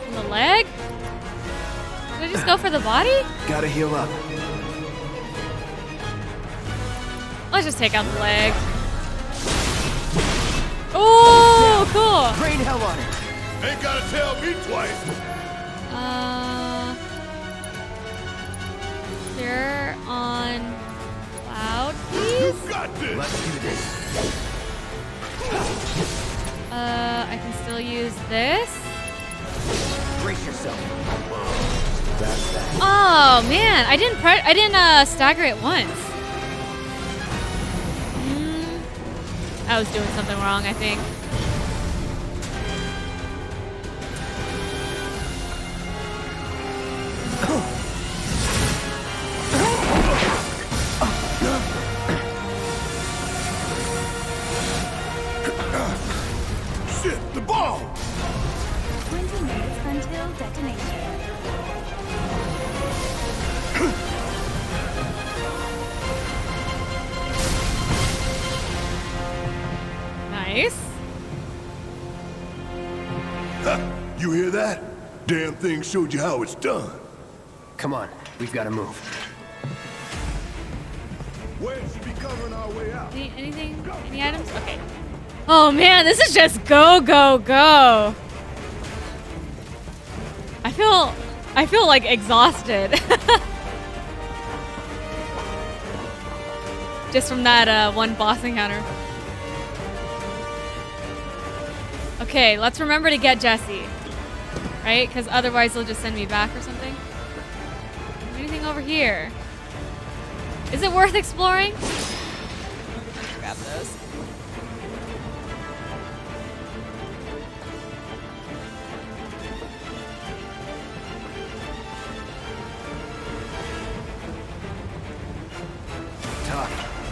And the leg? Did I just go for the body? Gotta heal up. Let's just take out the leg. Oh, cool. Rain hell on it. Ain't gotta tell me twice. Here on Cloud, You please. got this. Let's do this. I can still use this. Brace yourself. That's that. Oh man, I didn't stagger it once. I was doing something wrong, I think. Shit, the ball. 20 minutes until detonation. Nice. Huh, you hear that? Damn thing showed you how it's done. Come on, we've gotta move. Where should be covering our way out? Anything? Any items? Okay. Oh man, this is just go, go, go. I feel like exhausted. Just from that one boss encounter. Okay, let's remember to get Jesse. Right? Because otherwise they'll just send me back or something. Anything over here? Is it worth exploring? Let's grab those.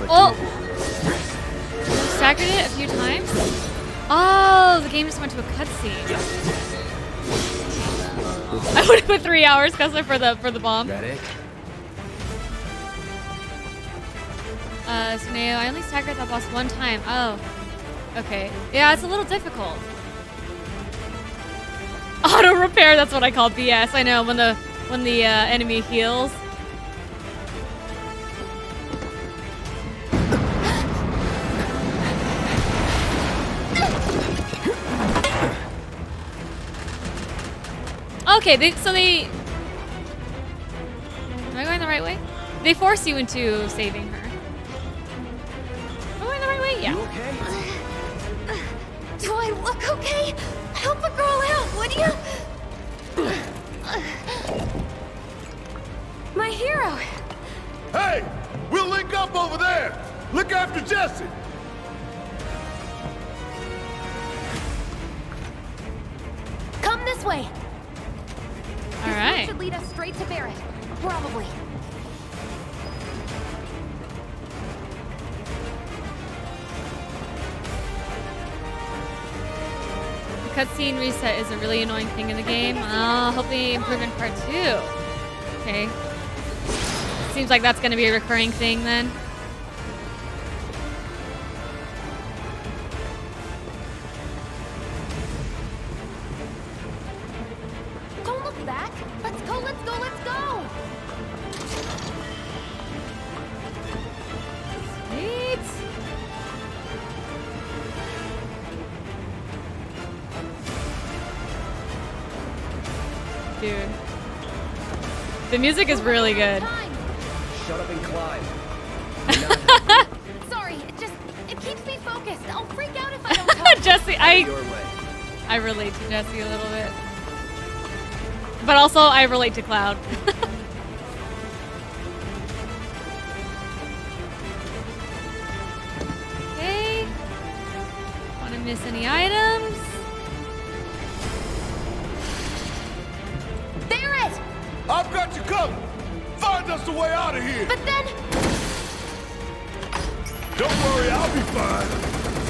Oh! Staggered it a few times? Oh, the game just went to a cutscene. I would have put 3 hours, Cussler, for the bomb. That it? Suneo, I only staggered that boss one time. Oh. Okay. Yeah, it's a little difficult. Auto repair, that's what I call BS. I know, when the enemy heals. Okay, am I going the right way? They force you into saving her. Am I going the right way? Yeah. You okay? Do I look okay? Help a girl out, would you? My hero. Hey! We'll link up over there! Look after Jesse! Come this way. All right. Should lead us straight to Barrett. Probably. The cutscene reset is a really annoying thing in the game. Hopefully improve in part 2. Okay. Seems like that's going to be a recurring thing then. Don't look back. Let's go, let's go, let's go. Sweet. Dude. The music is really good. Shut up and climb. Sorry, it keeps me focused. I'll freak out if I don't talk. Jesse, Your way. I relate to Jesse a little bit. But also I relate to Cloud. Okay. Want to miss any items? Barrett! I've got you covered! Find us a way out of here! But then... Don't worry, I'll be fine.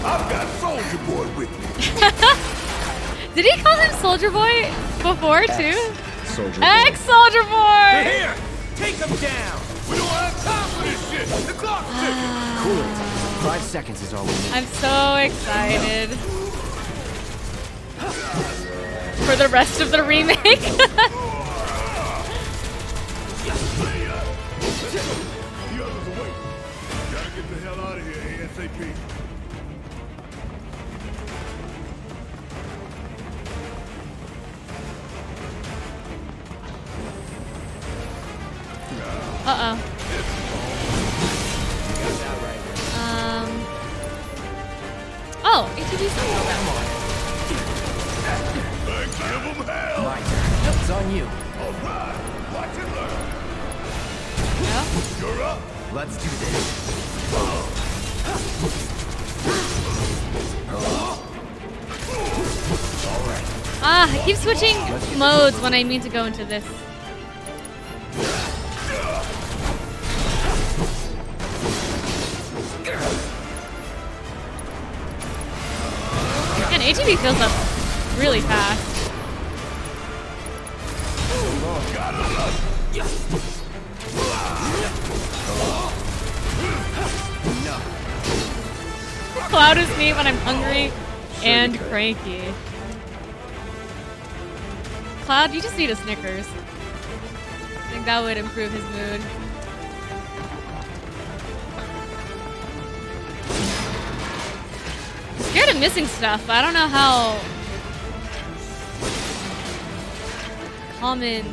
I've got Soldier Boy with me. Did he call him Soldier Boy before too? Soldier Ex-Soldier Boy! Here! Take them down! We don't have time for this shit! The clock's ticking! Cool it. 5 seconds is all we need. I'm so excited for the rest of the remake. The others away. Gotta get the hell out of here, ASAP. Uh-oh. Oh, ATV's not Give them hell! My turn. It's on you. All right, watch and learn. No? You're up. Let's do this. All right. Ah, I keep switching modes when I mean to go into this. Man, ATV fills up really fast. Cloud is me when I'm hungry and cranky. Cloud, you just need a Snickers. I think that would improve his mood. I'm scared of missing stuff, but I don't know how common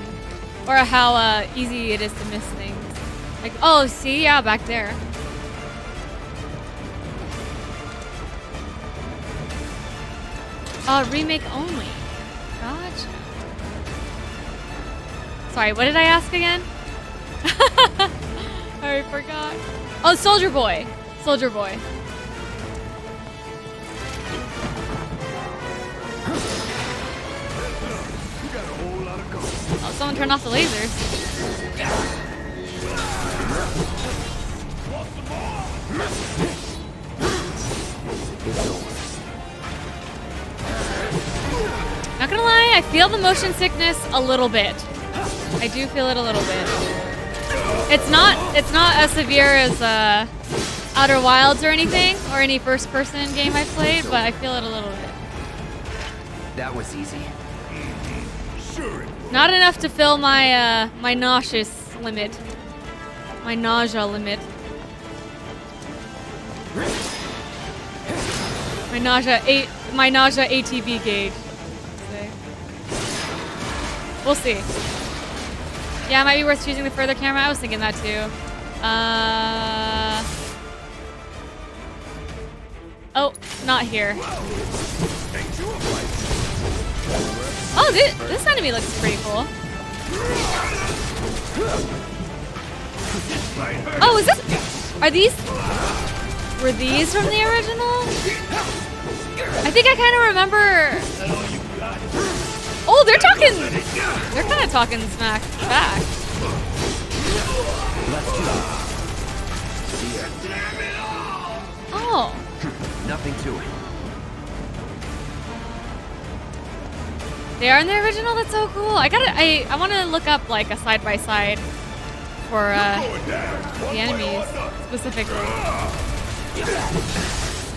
or how easy it is to miss things. Like, oh, see, yeah, back there. Remake only. Gotcha. Sorry, what did I ask again? I forgot. Oh, Soldier Boy. Soldier Boy. Oh, someone turned off the lasers. Not gonna lie, I feel the motion sickness a little bit. I do feel it a little bit. It's not as severe as Outer Wilds or anything, or any first-person game I've played, but I feel it a little bit. That was easy. Sure. Not enough to fill my my nauseous limit. My nausea limit. My nausea ATV gauge. We'll see. Yeah, it might be worth choosing the further camera. I was thinking that too. Oh, not here. Oh, this enemy looks pretty cool. Oh, is this? Were these from the original? I think I kind of remember. Oh, they're kind of talking smack back. Oh. Nothing to it. They are in the original? That's so cool. I want to look up like a side by side for the enemies specifically.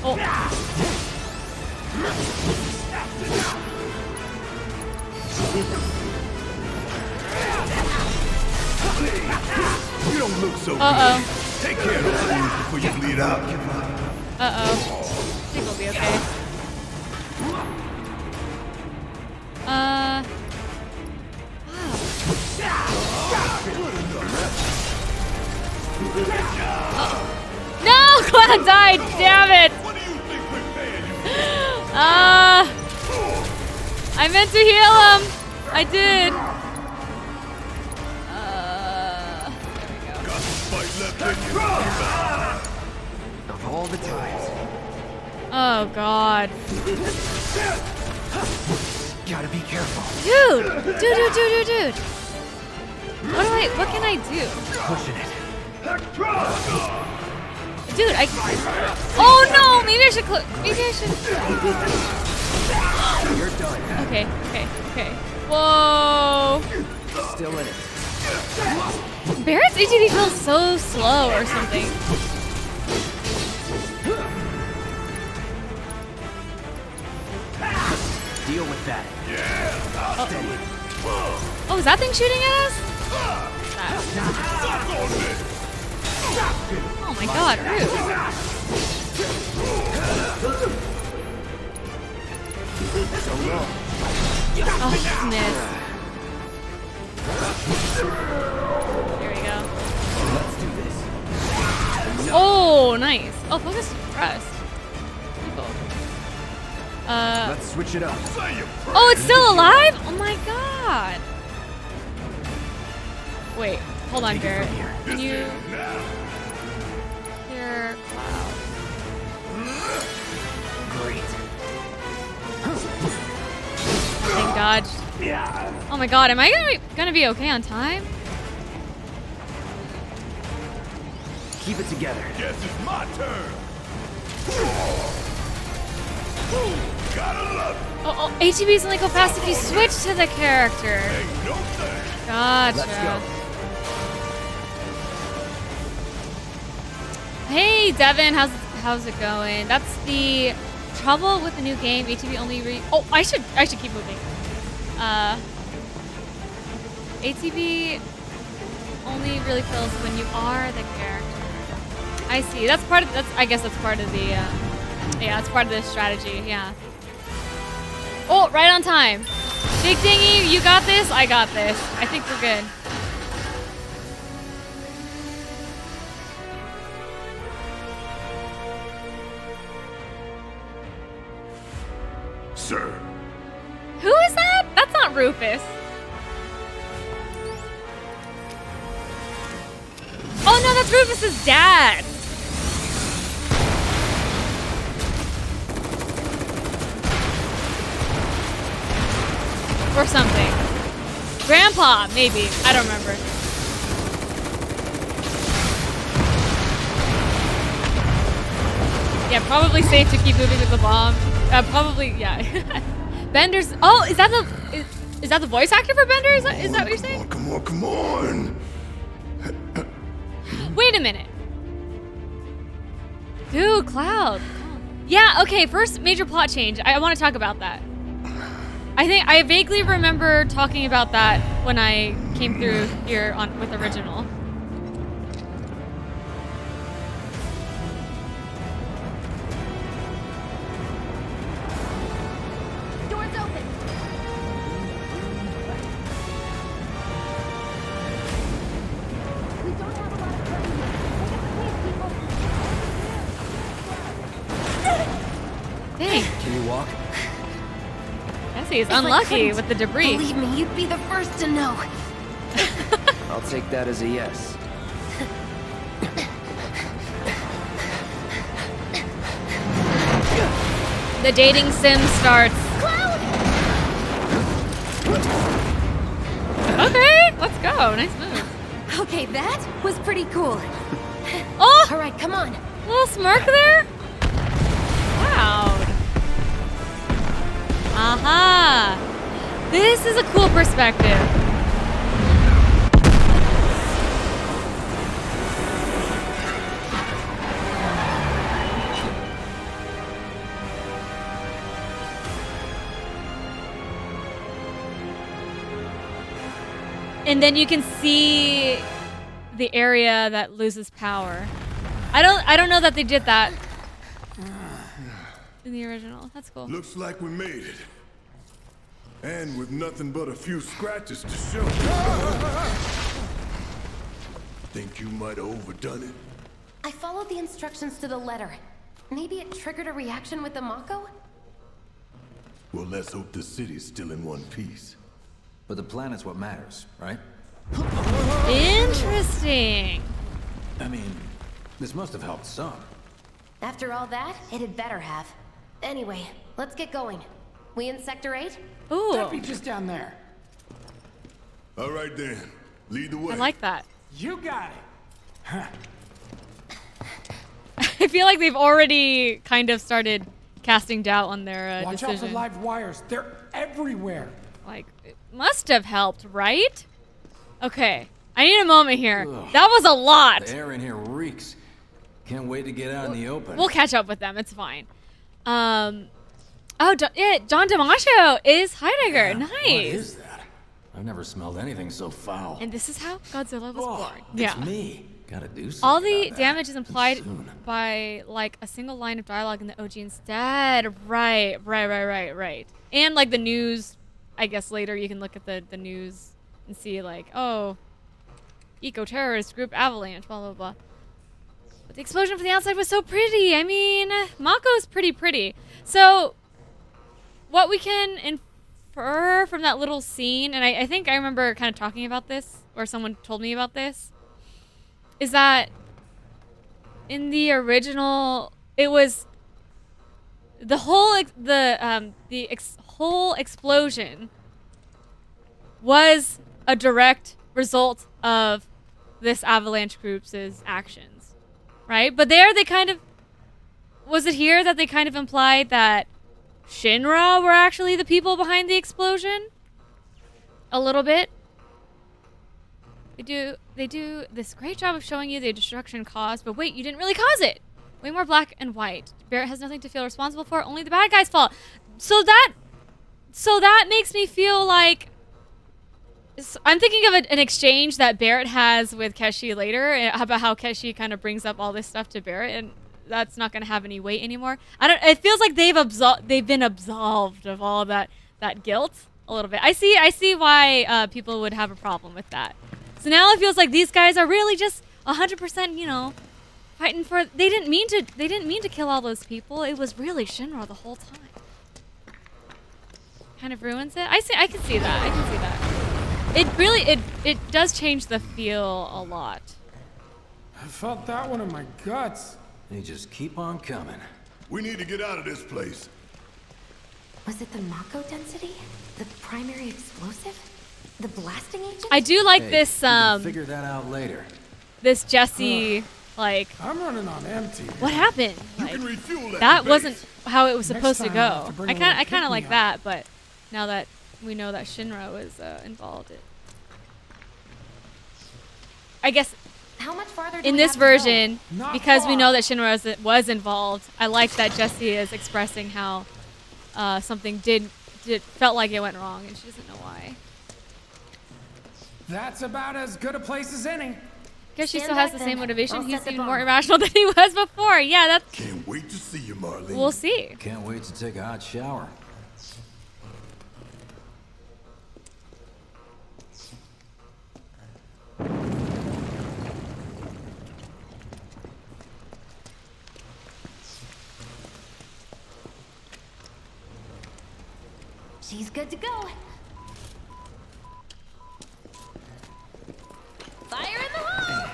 Oh. You don't look so Uh-oh. good. Take care of those wounds before you bleed out. Uh-oh. I think we'll be okay. Wow. No! Cloud died! Damn it! What do you think we're paying you? I meant to heal him! I did! There we go. Got some fight left in you. Of all the times. Oh, God. Gotta be careful. Dude! What can I do? Pushing it. Dude, oh no! Maybe I should You're done. Okay. Whoa! Still in it. Barrett's ATV feels so slow or something. Deal with that. Steady. Oh, is that thing shooting at us? Oh my God, rude. Oh, missed. There we go. Let's do this. Oh, nice. Oh, focus rest. Cool. Let's switch it up. Oh, it's still alive? Oh my God. Wait, hold on, Barrett. Can you clear cloud? Great. Thank God. Oh my God, am I gonna be okay on time? Keep it together. Guess it's my turn. Gotta love it. Oh, ATVs only go fast if you switch to the character. Ain't no thing. Gotcha. Let's go. Hey, Devin, how's it going? That's the trouble with the new game. ATV only oh, I should keep moving. ATV only really feels when you are the character. I see. I guess that's part of the yeah, that's part of the strategy. Yeah. Oh, right on time. Big Dingy, you got this. I got this. I think we're good. sir. Who is that? That's not Rufus. Oh no, that's Rufus's dad. Or something. Grandpa, maybe. I don't remember. Yeah, probably safe to keep moving with the bomb. Probably, yeah. Bender's. Oh, is that the voice actor for Bender? Is that what you're saying? Come on. Wait a minute. Dude, Cloud. Yeah, okay, first major plot change. I want to talk about that. I think I vaguely remember talking about that when I came through here with original. Doors open. We don't have a lot of time here. Take it, please, people. Dang. Can you walk? He's unlucky with the debris. Believe me, you'd be the first to know. I'll take that as a yes. The dating sim starts. Okay, let's go. Nice move. Okay, that was pretty cool. Oh, All right, come on. little smirk there. Wow. Aha! This is a cool perspective. And then you can see the area that loses power. I don't know that they did that in the original. That's cool. Looks like we made it. And with nothing but a few scratches to show. Think you might have overdone it? I followed the instructions to the letter. Maybe it triggered a reaction with the Mako? Well, let's hope the city's still in one piece. But the planet's what matters, right? Interesting. I mean, this must have helped some. After all that, it had better have. Anyway, let's get going. We in Sector 8? Ooh, That'd be just down there. All right then, lead the way. I like that. You got it. I feel like they've already kind of started casting doubt on their Watch out for decision. live wires. They're everywhere. Like, it must have helped, right? Okay, I need a moment here. Ugh. That was a lot. The air in here reeks. Can't wait to get out in the open. We'll catch up with them. It's fine. Oh, John DiMaggio is Heidegger. Nice. What is that? I've never smelled anything so foul. And this is how Godzilla was Oh, born. it's Yeah. me. Gotta do something. All the about damage that. is implied Soon. by like a single line of dialogue in the OG instead. Right. And like the news, I guess later you can look at the news and see like, oh, eco-terrorist group avalanche, blah, blah, blah. But the explosion from the outside was so pretty. I mean, Mako's pretty pretty. So what we can infer from that little scene, and I think I remember kind of talking about this, or someone told me about this, is that in the original, it was the whole whole explosion was a direct result of this avalanche group's actions, right? But there they kind of, was it here that they kind of implied that Shinra were actually the people behind the explosion? A little bit. They do this great job of showing you the destruction caused, but wait, you didn't really cause it. Way more black and white. Barrett has nothing to feel responsible for, only the bad guy's fault. So that makes me feel like, I'm thinking of an exchange that Barrett has with Keshi later about how Keshi kind of brings up all this stuff to Barrett, and that's not going to have any weight anymore. It feels like they've been absolved of all that guilt a little bit. I see why people would have a problem with that. So now it feels like these guys are really just 100%, you know, fighting for. They didn't mean to kill all those people. It was really Shinra the whole time. kind of ruins it. I can see that. I can see that. It really it does change the feel a lot. I felt that one in my guts. They just keep on coming. We need to get out of this place. Was it the Mako density? The primary explosive? The blasting agent? I do like Hey, this we can figure that out later. this Jesse like I'm running on empty. what happened? You Like, can refuel that base. wasn't how it was Next supposed to time I'll have go. to bring I a kind little of like pick-me-up. that, but now that we know that Shinra was involved, I guess How much farther do in we this have to go? version, Not because we far. know that Shinra was involved, I like that Jessie is expressing how something felt like it went wrong, and she doesn't know why. That's about as good a place as any. Guess she Stand still has back the same then. motivation. I'll He's set the even bomb. more irrational than he was before. Yeah, that's. Can't wait to see you, Marlene. We'll see. Can't wait to take a hot shower. She's good to go. Fire in the hole!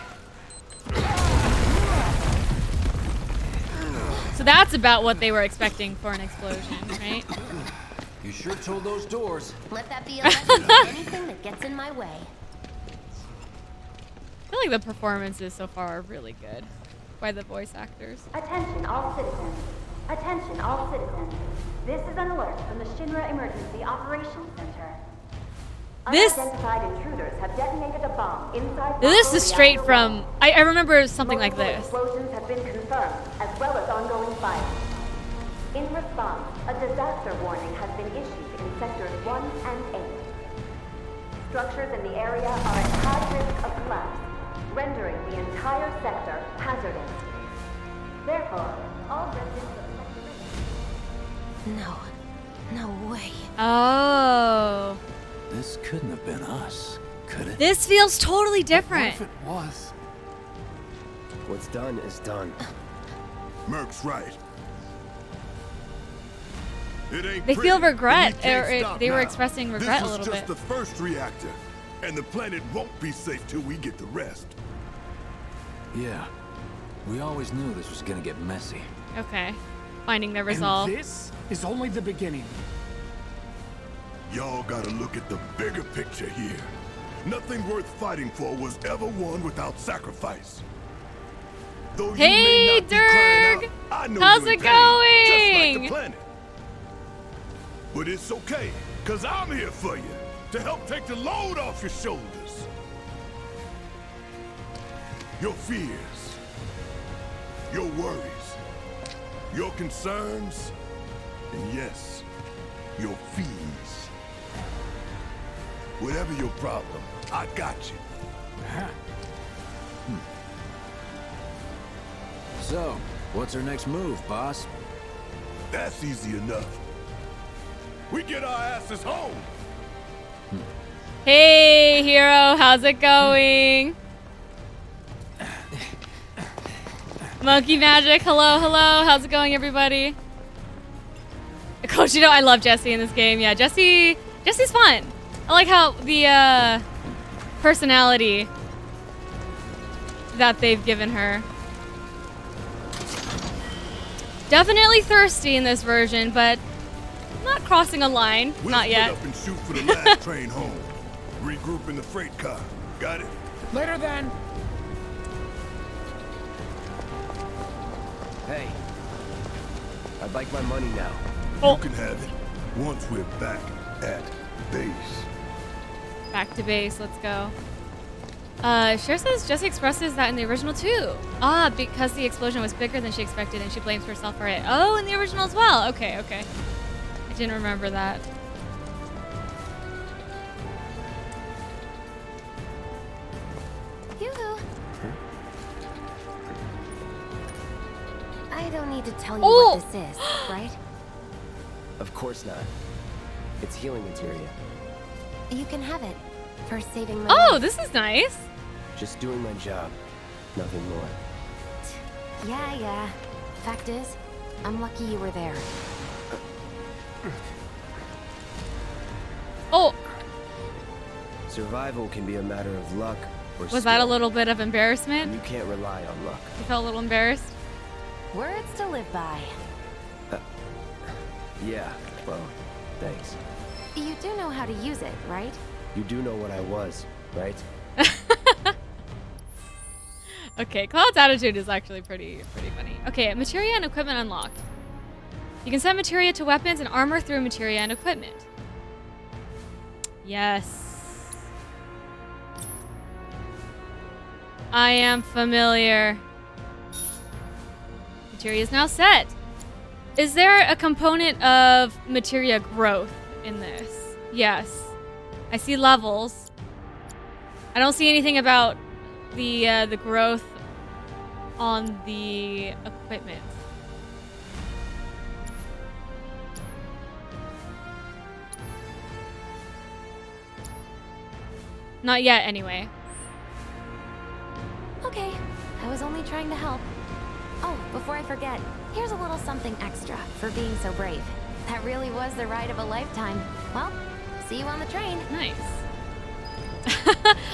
So that's about what they were expecting for an explosion, right? You sure told those doors. Let that be a lesson for anything that gets in my way. I feel like the performances so far are really good by the voice actors. Attention all citizens. Attention all citizens. This is an alert from the Shinra Emergency Operations Center. This- Unidentified intruders have detonated a bomb inside. This Mako is straight reactor from. one. I remember something like Multiple this. Explosions have been confirmed, as well as ongoing fire. In response, a disaster warning has been issued in sectors 1 and 8. Structures in the area are at high risk of collapse, rendering the entire sector hazardous. Therefore, all residents of No. No way. Oh. This couldn't have been us, could it? This feels totally What different. if it was? What's done is done. Merc's right. It ain't They feel pretty, regret, and he can't or stop they were now. expressing regret a This little was just bit. the first reactor, and the planet won't be safe till we get the rest. Yeah. We always knew this was gonna get messy. Okay. Finding their resolve. And this is only the beginning. Y'all gotta look at the bigger picture here. Nothing worth fighting for was ever won without sacrifice. Though you Hey, may not be crying Dirk! out, I know How's you're in it pain, just like going? the planet. But it's okay, cause I'm here for you to help take the load off your shoulders. Your fears, your worries, your concerns, and yes, your fees. Whatever your problem, I got you. So, what's our next move, boss? That's easy enough. We get our asses home. Hey, hero, how's it going? Monkey Magic, hello, hello. How's it going, everybody? Coach, you know I love Jessie in this game. Yeah, Jessie's fun. I like how the personality that they've given her. Definitely thirsty in this version, but not crossing a line. We'll Not split yet. up and shoot for the last train home. Regroup in the freight car. Got it? Later then. Hey. I'd like my money now. Oh. You can have it once we're back at base. Back to base, let's go. Cher says Jessie expresses that in the original too. Ah, because the explosion was bigger than she expected and she blames herself for it. Oh, in the original as well. Okay, okay. I didn't remember that. Yoo-hoo. I don't need to tell you Oh. what this is, right? Of course not. It's healing materia. You can have it for saving my Oh, life. this is nice. Just doing my job. Nothing more. Yeah. Fact is, I'm lucky you were there. Oh, Survival can be a matter of luck or was that a skill, little bit of and embarrassment? you can't rely on luck. You felt a little embarrassed? Words to live by. Yeah, well, thanks. You do know how to use it, right? You do know what I was, right? Okay, Cloud's attitude is actually pretty funny. Okay, materia and equipment unlocked. You can set materia to weapons and armor through materia and equipment. Yes. I am familiar. Materia is now set. Is there a component of materia growth in this? Yes. I see levels. I don't see anything about the growth on the equipment. Not yet, anyway. Okay, I was only trying to help. Oh, before I forget, here's a little something extra for being so brave. That really was the ride of a lifetime. Well, see you on the train. Nice.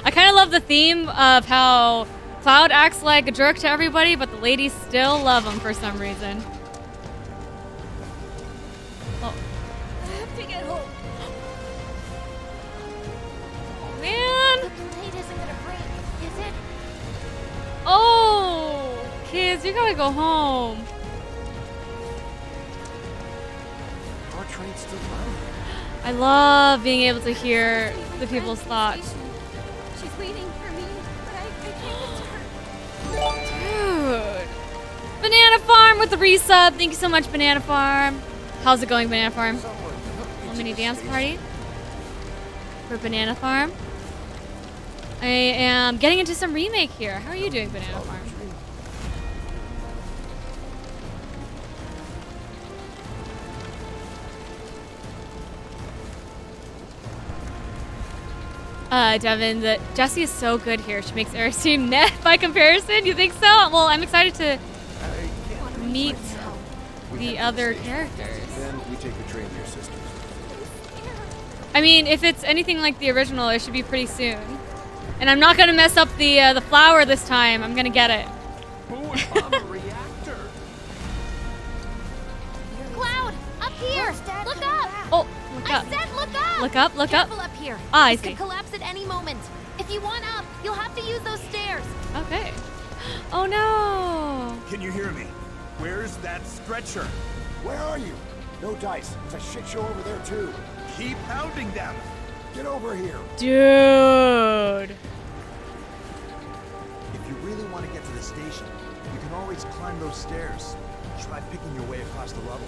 I kind of love the theme of how Cloud acts like a jerk to everybody, but the ladies still love him for some reason. Oh. I have to get home. Oh, man. The plate isn't gonna break, is it? Oh, kids, you gotta go home. Our train's still running. I love being able to hear the people's thoughts. She's waiting for me, but I can't get to her. Dude. Banana Farm with the resub. Thank you so much, Banana Farm. How's it going, Banana Farm? A mini dance party for Banana Farm. I am getting into some remake here. How are you doing, Banana Farm? Devin, Jessie is so good here. She makes Eric's team net by comparison. You think so? Well, I'm excited to meet the other characters. Then we take the train to your sister's. I mean, if it's anything like the original, it should be pretty soon. And I'm not gonna mess up the flower this time. I'm gonna get it. Reactor. Cloud, up here! Look up! Oh, look I up. said look up! Look up, look up. Careful up here. Ah, I This see. could collapse at any moment. If you want up, you'll have to use those stairs. Okay. Oh no. Can you hear me? Where's that stretcher? Where are you? No dice. It's a shit show over there too. Keep pounding them. Get over here. Dude. If you really want to get to the station, you can always climb those stairs. Try picking your way across the level.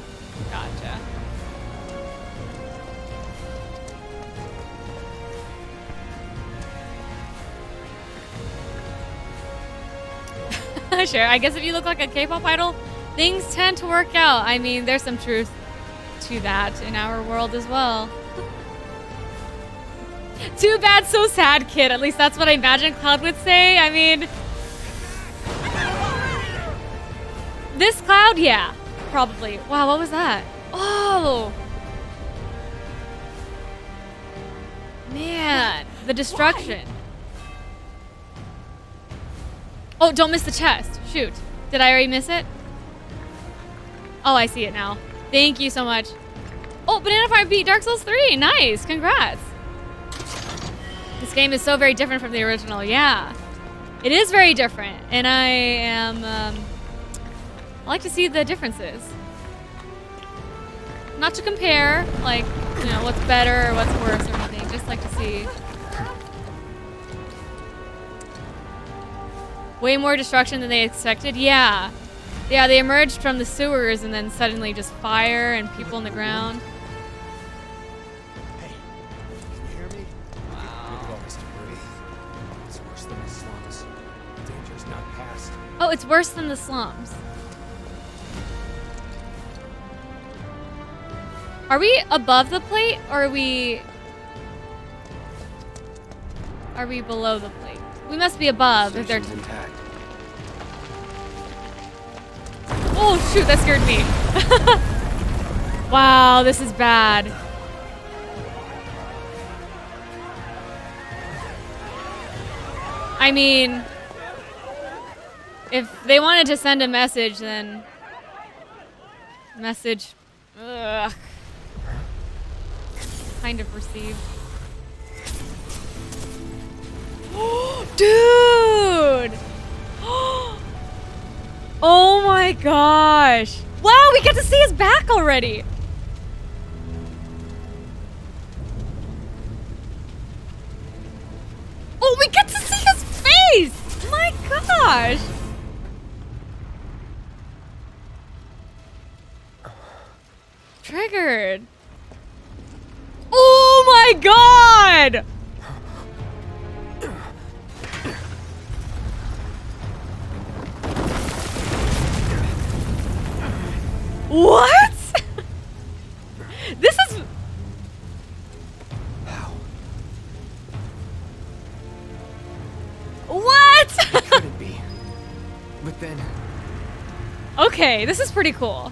Gotcha. Sure, I guess if you look like a K-pop idol, things tend to work out. I mean, there's some truth to that in our world as well. Too bad, so sad, kid. At least that's what I imagine Cloud would say. I mean, this Cloud, yeah, probably. Wow, what was that? Oh, man, the destruction. Oh, don't miss the chest. Shoot. Did I already miss it? Oh, I see it now. Thank you so much. Oh, Banana Farm beat Dark Souls 3. Nice. Congrats. This game is so very different from the original. Yeah. It is very different. And I am... I like to see the differences. Not to compare, like, you know, what's better or what's worse or anything. Just like to see... Way more destruction than they expected. Yeah. Yeah, they emerged from the sewers and then suddenly just fire and people in the ground. Hey, can you hear me? Wow. Look at all this debris. It's worse than the slums. Danger's not past. Oh, it's worse than the slums. Are we above the plate or are we below the plate? We must be above if they're intact. Oh shoot, that scared me. Wow, this is bad. I mean, if they wanted to send a message, then message, ugh, kind of received. Dude! Oh my gosh! Wow, we get to see his back already! Oh, we get to see his face! My gosh! Triggered. Oh my god! What? This is... How? What? Couldn't be. But then... Okay, this is pretty cool.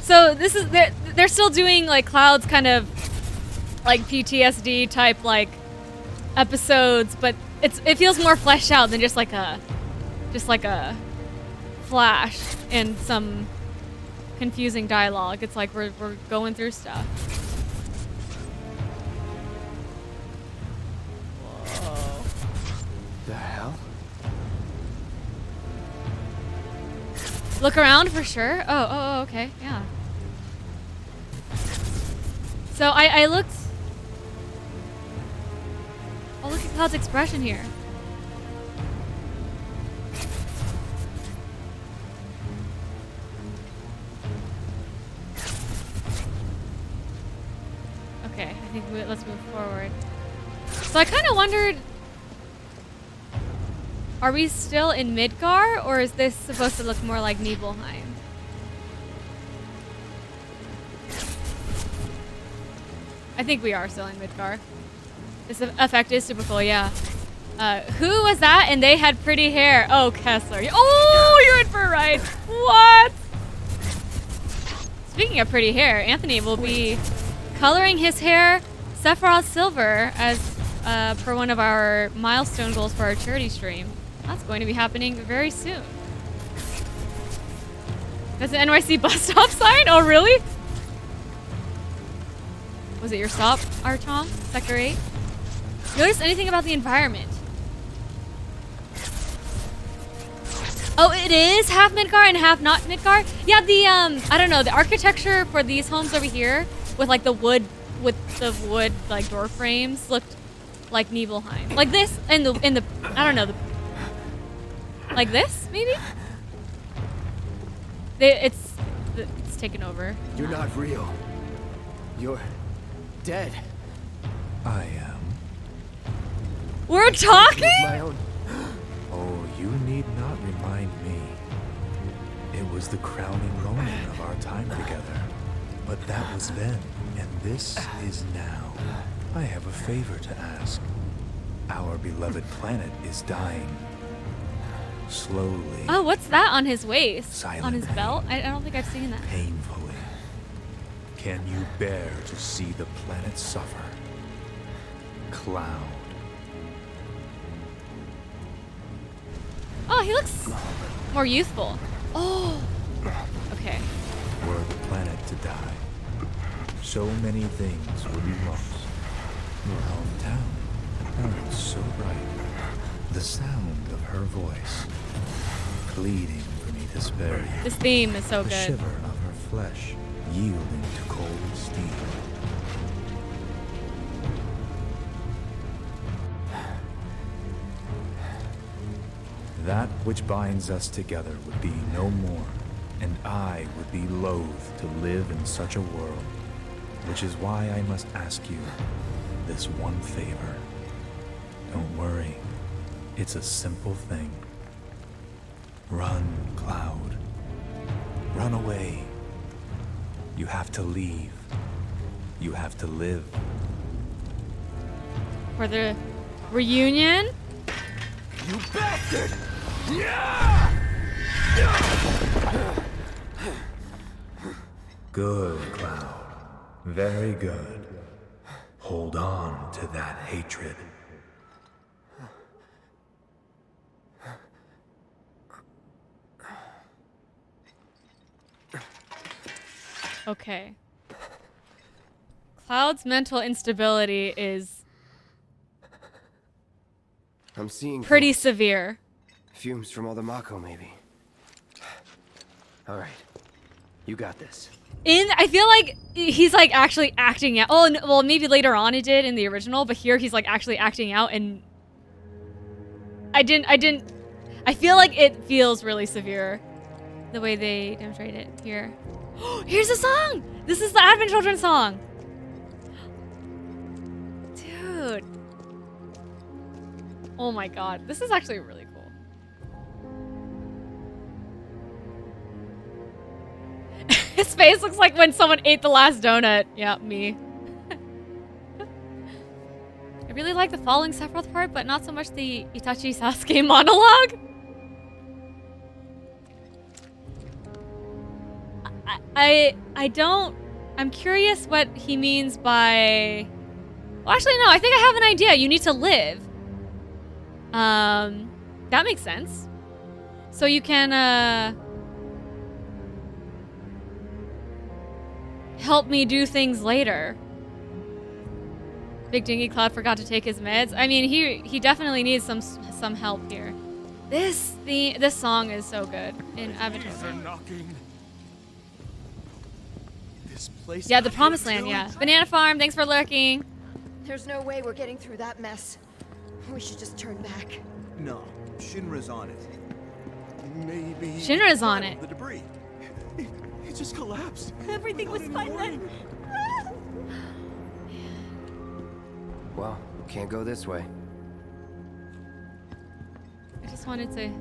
So this is... They're still doing like Cloud's kind of like PTSD type like episodes, but it feels more fleshed out than just like a flash and some confusing dialogue. It's like we're going through stuff. Whoa. The hell? Look around for sure. Oh, okay, yeah. So I looked. Oh, look at Cloud's expression here. Okay, I think let's move forward. So I kind of wondered, are we still in Midgar, or is this supposed to look more like Nibelheim? I think we are still in Midgar. This effect is super cool, yeah. Who was that? And they had pretty hair. Oh, Kessler. Oh, you're in for a ride. What? Speaking of pretty hair, Anthony will be coloring his hair Sephiroth Silver as for one of our milestone goals for our charity stream. That's going to be happening very soon. That's an NYC bus stop sign? Oh, really? Was it your stop, Artom? Sector 8? Notice anything about the environment? Oh, it is half Midgar and half not Midgar? Yeah, the, I don't know, the architecture for these homes over here with like the wood, like door frames looked like Nibelheim. Like this, in the, I don't know, like this, maybe? It's taken over. You're not real. You're dead. I am. We're talking? My own... Oh, you need not remind me. It was the crowning moment of our time together. But that was then, and this is now. I have a favor to ask. Our beloved planet is dying. Slowly. Oh, what's that on his waist? Silently. On his belt? I don't think I've seen that. Painfully. Can you bear to see the planet suffer? Cloud. Oh, he looks more youthful. Oh. Okay. Were the planet to die, so many things would be lost. Your hometown burned so bright. The sound of her voice, pleading for me to spare you. This theme is so the good. shiver of her flesh yielding to cold steel. That which binds us together would be no more, and I would be loath to live in such a world, which is why I must ask you this one favor. Don't worry, it's a simple thing. Run, Cloud. Run away. You have to leave. You have to live. For the reunion? You bastard! Good, Cloud. Very good. Hold on to that hatred. Okay. Cloud's mental instability is I'm seeing pretty things. severe. Fumes from all the Mako, maybe. All right. You got this. I feel like he's like actually acting out. Oh, no, well, maybe later on it did in the original, but here he's like actually acting out, and I feel like it feels really severe the way they demonstrate it here. Here's a song! This is the Advent Children song! Dude. Oh my god. This is actually really cool. His face looks like when someone ate the last donut. Yeah, me. I really like the following Sephiroth part, but not so much the Itachi Sasuke monologue. I don't... I'm curious what he means by... Well, actually, no. I think I have an idea. You need to live. That makes sense. So you can, help me do things later. Big Dingy Cloud forgot to take his meds. I mean, he definitely needs some help here. This song is so good in Avatar. This place. Yeah, the Promised Land. Yeah, Banana Farm. Thanks for lurking. There's no way we're getting through that mess. We should just turn back. No, Shinra's on it. Maybe. Shinra's on it. The debris. It just collapsed. Everything was fine then. Well, can't go this way. I just wanted to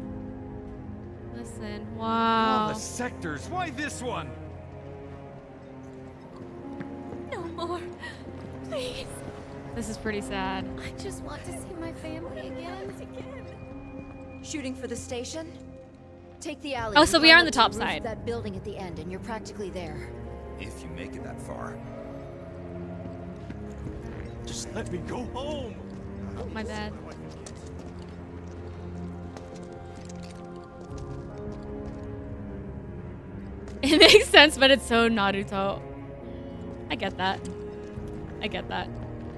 listen. All Wow. the sectors. Why this one? No more. Please. This is pretty sad. I just want to see my family again. Shooting for the station? Take the alley. Oh, so and we are climb on the up top the roof of side. that building at the end, and you're practically there. If you make it that far. Just let me go home. Oh, my bad. It makes sense, but it's so Naruto. I get that. I get that.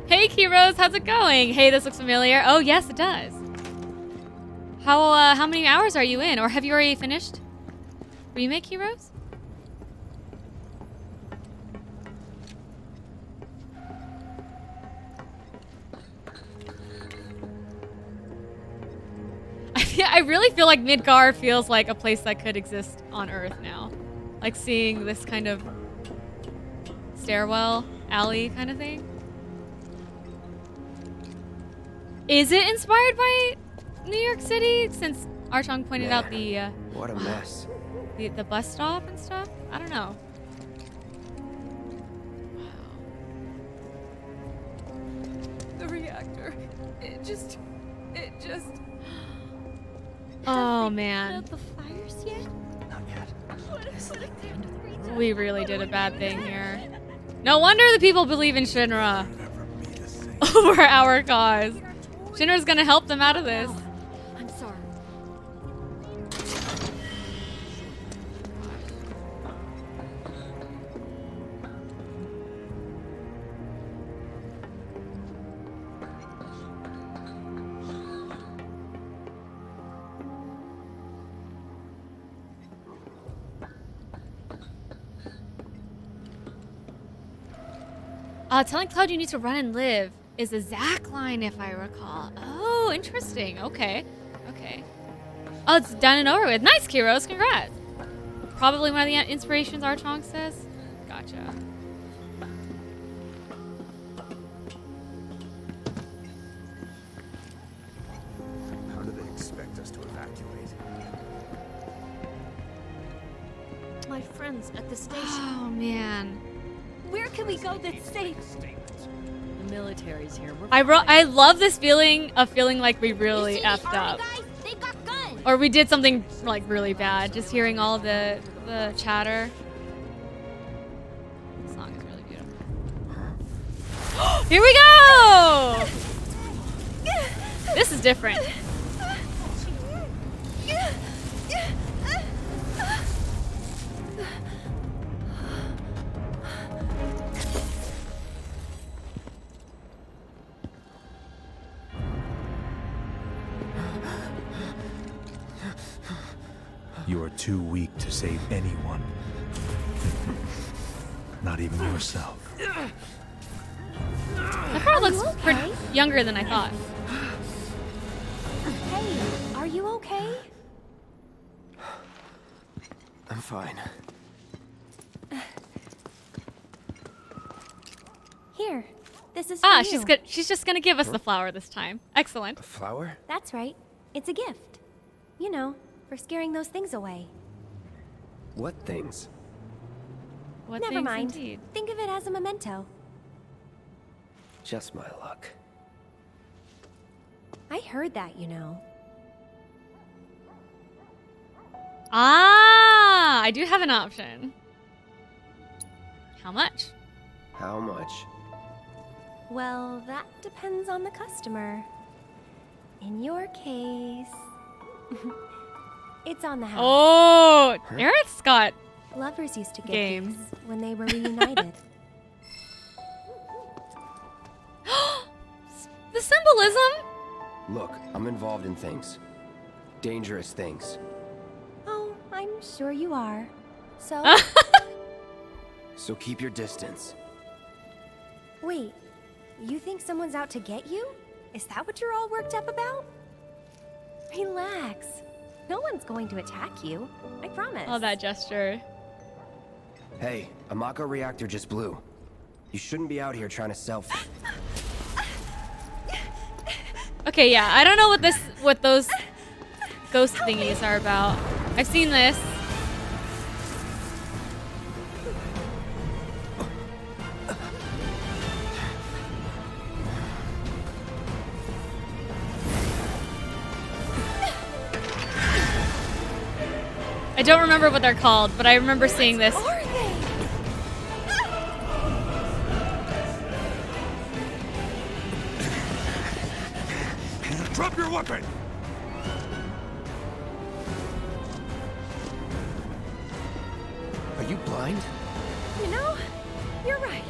Hey, Kiros, how's it going? Hey, this looks familiar. Oh, yes, it does. How many hours are you in? Or have you already finished Remake, Kiros? I really feel like Midgar feels like a place that could exist on Earth now. Like seeing this kind of stairwell, alley kind of thing. Is it inspired by New York City? Since Archon pointed out the What a mess. the bus stop and stuff. I don't know. The reactor. It just. Oh man, Have the fires yet? Not yet. What if there to 3 we really did a bad thing here. No wonder the people believe in Shinra over our cause. Shinra's gonna help them out of this. I'm sorry. Telling Cloud you need to run and live is a Zack line, if I recall. Oh, interesting. Okay. Okay. Oh, it's done and over with. Nice, Kiros. Congrats. Probably one of the inspirations Archon says. Gotcha. How do they expect us to evacuate? My friends at the station. Oh, man. Where can we go that's safe? The military's here. I love this feeling of feeling like we really effed up. Guys, they got guns. Or we did something like really bad. Just hearing all the chatter. The song is really beautiful. Here we go! This is different. You are too weak to save anyone. Not even yourself. That girl looks pretty younger than I thought. Hey, are you okay? I'm fine. Here, this is for you. She's just gonna give us the flower this time. Excellent. A flower? That's right. It's a gift. You know, for scaring those things away. What things? What Never things mind. indeed? Think of it as a memento. Just my luck. I heard that, you know. Ah, I do have an option. How much? How much? Well, that depends on the customer. In your case, it's on the house. Oh, Eric's got Lovers used to get games gifts when they were reunited. The symbolism. Look, I'm involved in things. Dangerous things. Oh, I'm sure you are. So, So keep your distance. wait, you think someone's out to get you? Is that what you're all worked up about? Relax. No one's going to attack you. I promise. Oh, that gesture. Hey, a Mako reactor just blew. You shouldn't be out here trying to selfie. Okay, yeah, I don't know what those ghost thingies are about. I've seen this. I don't remember what they're called, but I remember seeing this. Are they? Drop your weapon! Are you blind? You know, you're right.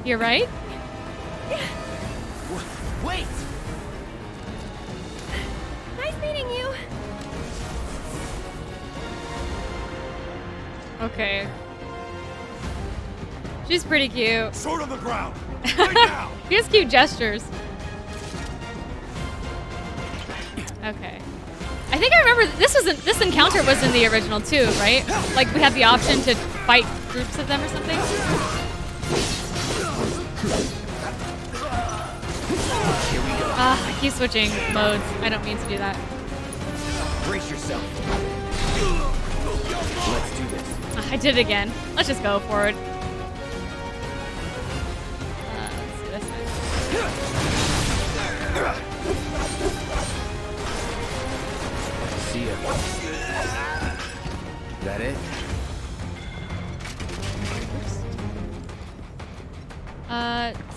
You're right? Wait! Nice meeting you. Okay. She's pretty cute. Sword on the ground! Right now! She has cute gestures. Okay. I think I remember this encounter was in the original too, right? Like we had the option to fight groups of them or something. I keep switching modes. I don't mean to do that. Brace yourself. Let's do this. I did it again. Let's just go for it. Let's do this one. See ya. That it?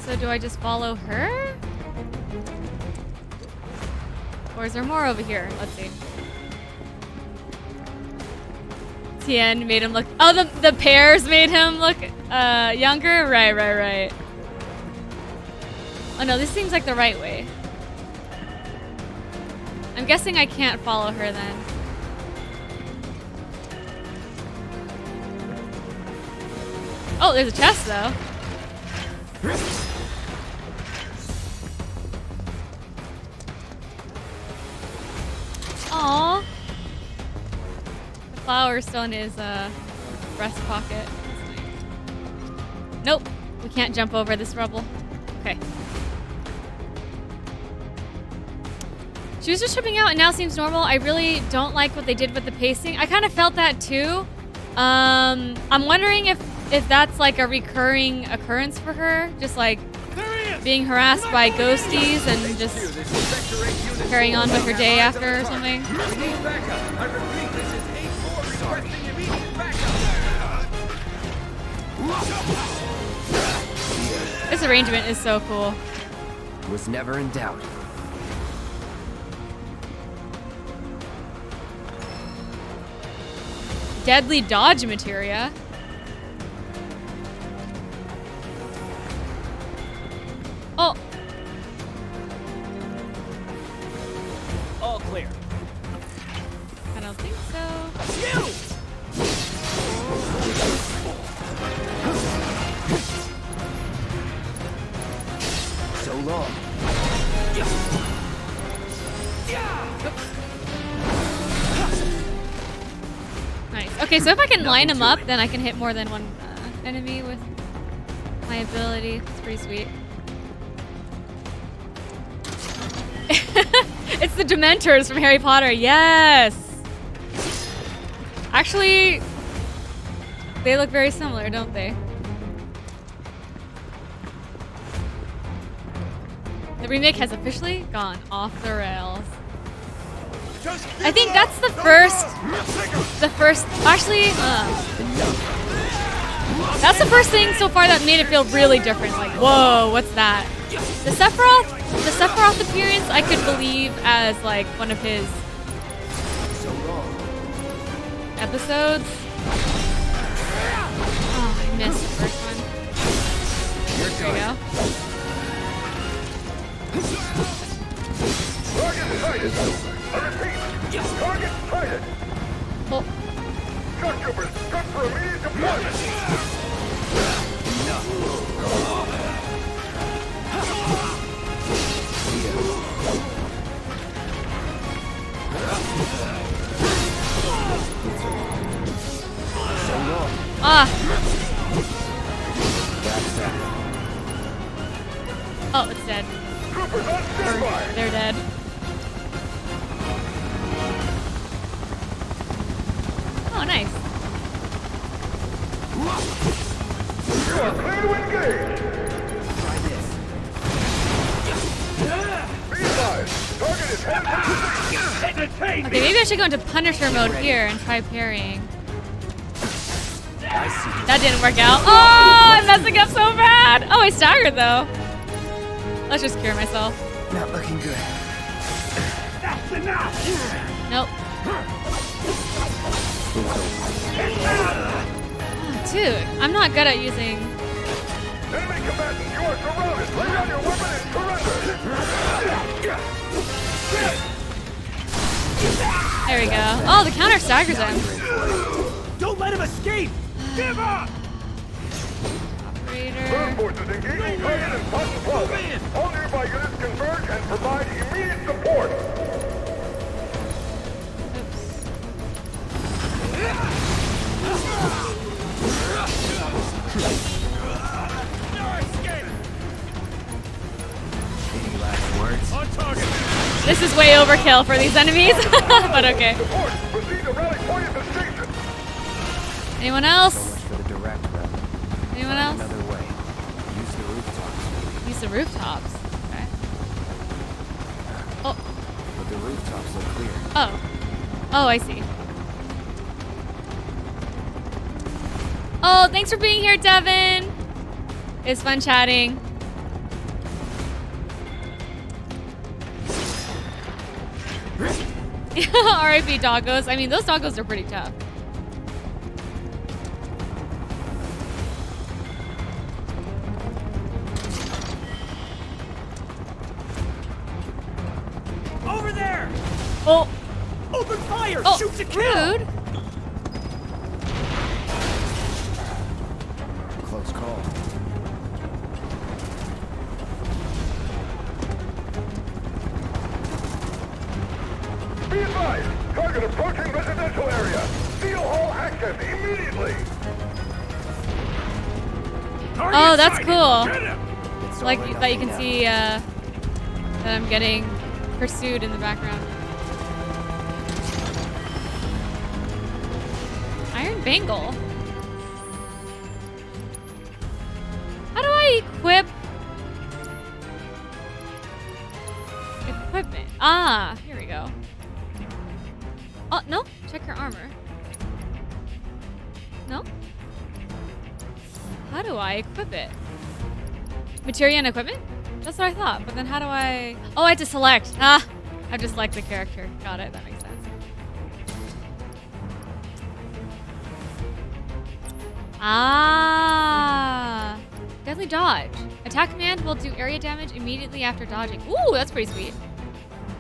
So do I just follow her? Or is there more over here? Let's see. Tien made him look... Oh, the pears made him look younger? Right. Oh no, this seems like the right way. I'm guessing I can't follow her then. Oh, there's a chest though. Aww. The flower's still in his breast pocket. That's nice. Nope. We can't jump over this rubble. Okay. She was just tripping out and now seems normal. I really don't like what they did with the pacing. I kind of felt that too. I'm wondering if that's like a recurring occurrence for her. Just like being harassed by ghosties and just carrying on with her day after or something. This arrangement is so cool. Was never in doubt. Deadly dodge materia. Oh. All clear. Okay, so if I can line them up, then I can hit more than one enemy with my ability. It's pretty sweet. It's the Dementors from Harry Potter. Yes! Actually, they look very similar, don't they? The remake has officially gone off the rails. I think that's the first, actually, that's the first thing so far that made it feel really different. Like, whoa, what's that? The Sephiroth appearance I could believe as like one of his episodes. Oh, I missed the first one. There you go. Target sighted. I repeat. Target sighted. Oh. Shock troopers, cut for immediate deployment. Ah. Oh, it's dead. They're dead. Oh, nice. You are clear to engage. Try this. Be advised. Target is headed for the Okay, maybe I should go into Punisher mode here and try parrying. That didn't work out. Oh, I'm messing up so bad. Oh, I staggered though. Let's just cure myself. Not looking good. That's enough. Nope. Oh, dude, I'm not good at using. Enemy combatants, you are surrounded. Lay down your weapon and surrender. There we go. Oh, the counter staggers him. Don't let him escape! Give up! Operator. Third forces engaging target in Cotton Plaza. All nearby units converge and provide immediate support. Any last words? On target! This is way overkill for these enemies, but okay. Support. Proceed to rally point at the station. Anyone So else? much for the direct route. Anyone Find else? another way. Use the rooftops. Use the rooftops. Okay. Oh. But the rooftops look clear. Oh. Oh, I see. Oh, thanks for being here, Devin. It's fun chatting. R.I.P. doggos. I mean, those doggos are pretty tough. Over there! Oh. Open fire! Oh, Shoot to kill! rude. Close call. Be advised. Target approaching residential area. Seal hall access immediately. Oh, that's cool. It's Like all or that you nothing can now. see that I'm getting pursued in the background. Iron Bangle. How do I equip equipment? Ah, here we go. Oh, no. Check your armor. No? How do I equip it? Materia and equipment? That's what I thought, but then how do I... Oh, I have to select. Ah, I have to select the character. Got it, that makes sense. Ah, deadly dodge. Attack command will do area damage immediately after dodging. Ooh, that's pretty sweet.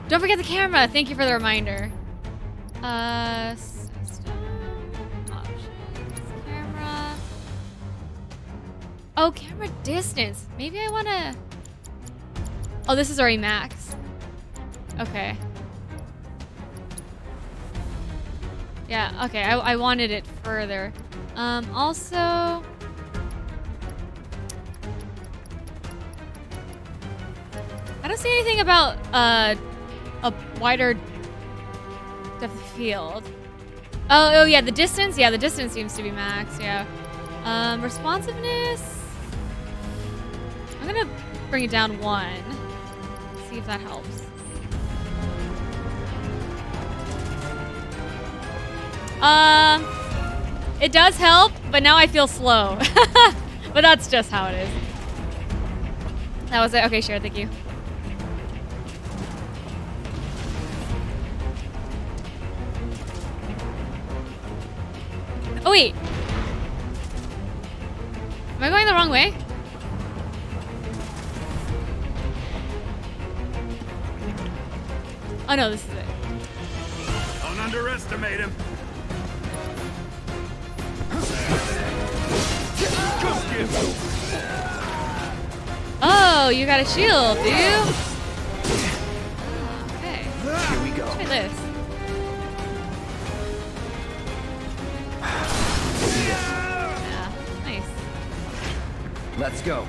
Don't forget the camera. Thank you for the reminder. System options, camera. Oh, camera distance. Maybe I wanna. Oh, this is already max. Okay. Yeah, okay, I wanted it further. Also... I don't see anything about a wider depth of field. Oh yeah, the distance? Yeah, the distance seems to be max, yeah. Responsiveness? I'm gonna bring it down 1. See if that helps. It does help, but now I feel slow. But that's just how it is. That was it. Okay, sure, thank you. Oh wait. Am I going the wrong way? Oh no, this is it. Don't underestimate him. Oh, you got a shield, do you? Oh, okay. Here we go. Try this. Yeah, nice. Let's go.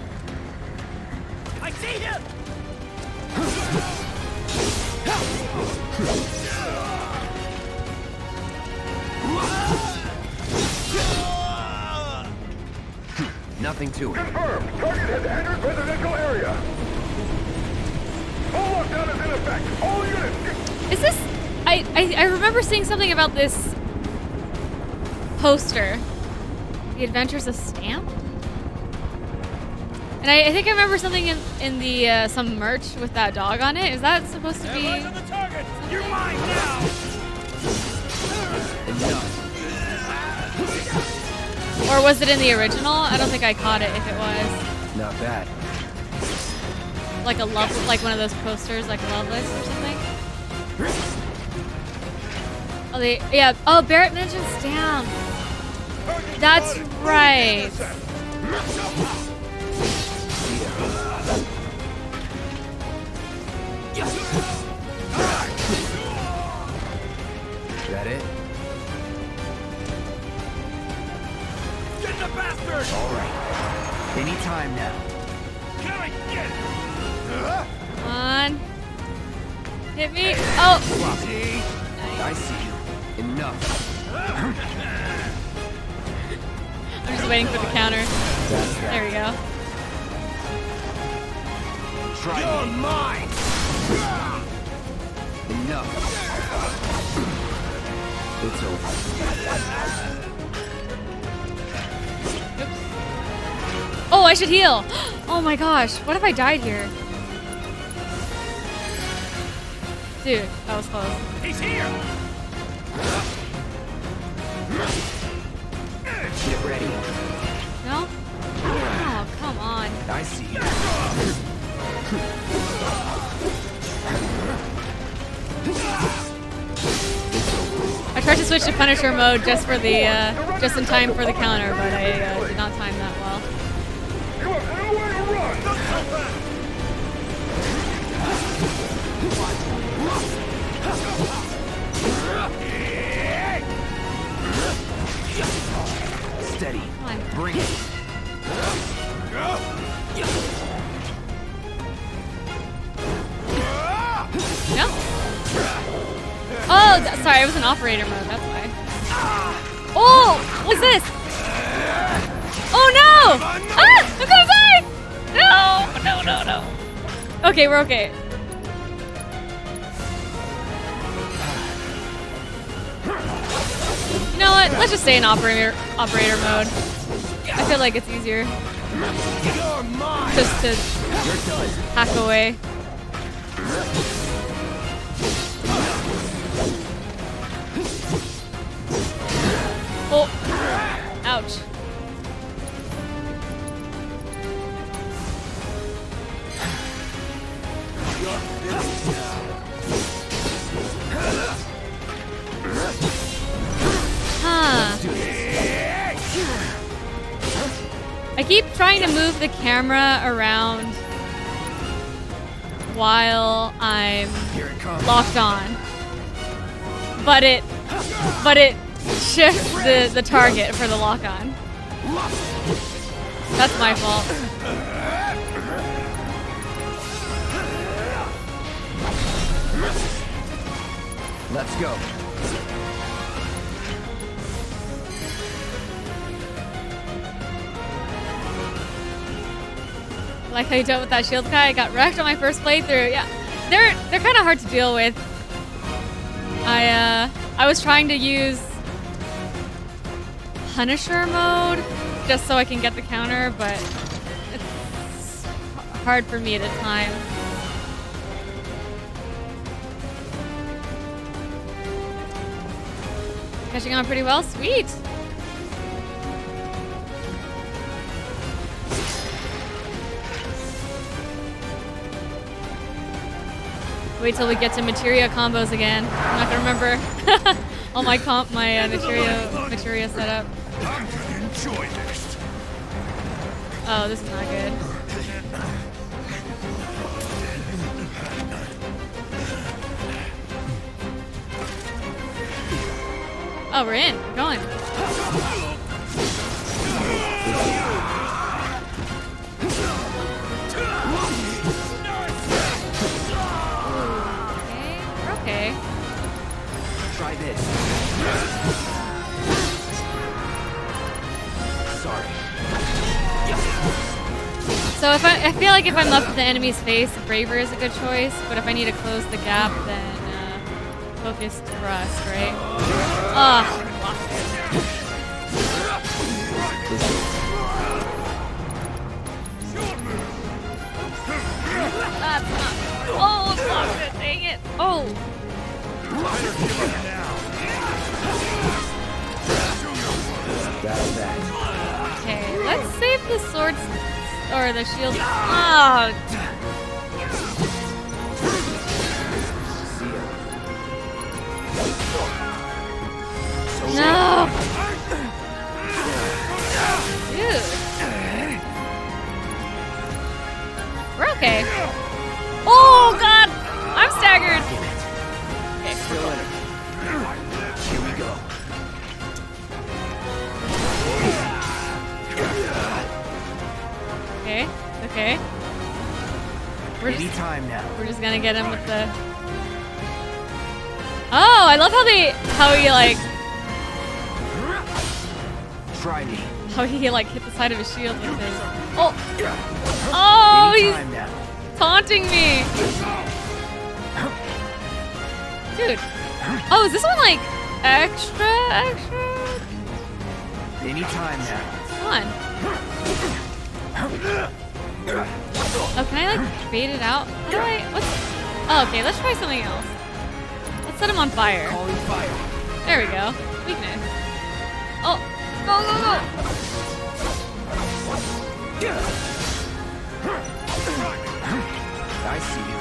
I see him! Nothing to it. Confirmed. Target has entered residential area. All lockdown is in effect. All units. Is this... I remember seeing something about this poster. The Adventures of Stamp? And I think I remember something in the some merch with that dog on it. Is that supposed to be... Eyes on the target! You're mine now! Enough. Or was it in the original? I don't think I caught it if it was. Not bad. Like a love, like one of those posters, like Love List or something. Oh, yeah. Oh, Barrett mentioned Stamp. That's right. That it? Get the bastard! All right. Anytime now. Can I get it? Come on. Hit me. Oh. Floppy. I see you. Enough. I'm just waiting for the counter. There we go. Try You're me. mine! Enough. It's over. Oh, I should heal. Oh my gosh. What if I died here? Dude, that was close. He's here! Get ready. No? Oh, come on. I see you. I tried to switch to Punisher mode just for the, just in time for the counter, but I did not time that well. You have nowhere to run. Steady. Come on. Bring it. No? Oh, sorry, I was in operator mode, that's why. Oh, what's this? Oh no! Ah, I'm gonna die! No. Okay, we're okay. You know what? Let's just stay in operator mode. I feel like it's easier. Just to hack away. Oh, ouch. I keep trying to move the camera around while I'm locked on, but it shift the target for the lock-on. That's my fault. Let's go. Like how you dealt with that shield guy. I got wrecked on my first playthrough. Yeah, they're kind of hard to deal with. I was trying to use Punisher mode just so I can get the counter, but it's hard for me at the time. Catching on pretty well. Sweet. Wait till we get to materia combos again. I'm not gonna remember all my materia setup. I'm gonna enjoy this. Oh, this is not good. Oh, we're in. We're going. Okay. Try this. Sorry. So if I feel like if I'm left with the enemy's face, Braver is a good choice. But if I need to close the gap, then Focused Thrust, right? Oh, blocked it. That's not. Oh, blocked it. Dang it. Oh. Okay, let's save the swords or the shield. Oh. No. Dude. We're okay. Oh God, I'm staggered. Okay, we're going. Here we go. Okay, okay. We're just gonna get him with the. Oh, I love how he like. Try me. How he like hit the side of his shield with his. Oh. Oh, he's taunting me. Dude. Oh, is this one like extra? Anytime now. Come on. Oh, can I like bait it out? How do I? What's? Oh, okay. Let's try something else. Let's set him on fire. Calling fire. There we go. Weakness. Oh, go, go, go. I see you.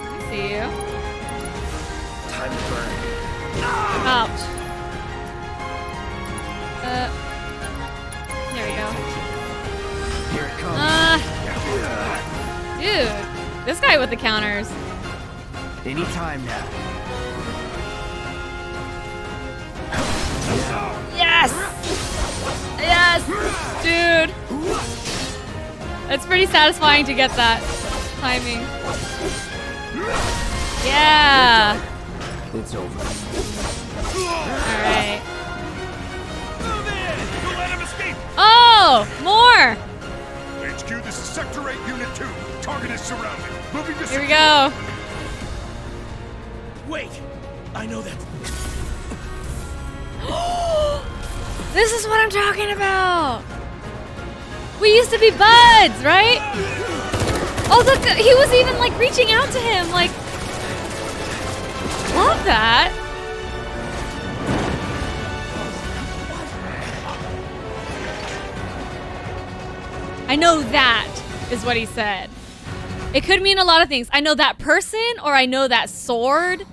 I see you. Time to burn. Ouch. There we go. Here it comes. Dude, this guy with the counters. Anytime now. Yes! Yes! Dude! It's pretty satisfying to get that timing. Yeah! It's over. Alright. Move in! Don't let him escape! Oh! More! HQ, this is Sector 8, Unit 2. Target is surrounded. Moving to Here we go. Wait! I know that. This is what I'm talking about! We used to be buds, right? Oh, look, he was even like reaching out to him, like... Love that! I know that is what he said. It could mean a lot of things. I know that person, or I know that sword,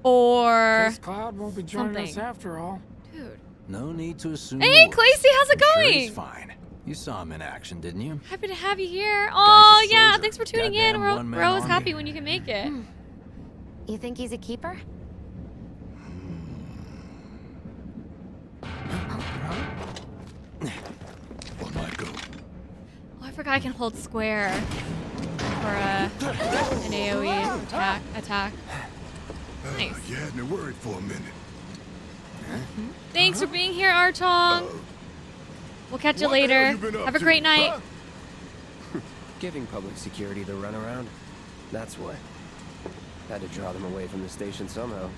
or This Cloud won't be joining something. us after all. Dude. No need to assume. Hey, more. Clacy, how's it I'm sure going? he's fine. You saw him in action, didn't you? Happy to have you here. Oh, Guy's a yeah, soldier. thanks for tuning Goddamn in. We're one-man always army. happy when you can make it. You think he's a keeper? forgot I can hold square for an AoE attack. Nice. You had me worried for a minute. Thanks for being here, Archong. We'll catch you later. Have a great night. Giving public security the runaround. That's what. Had to draw them away from the station somehow.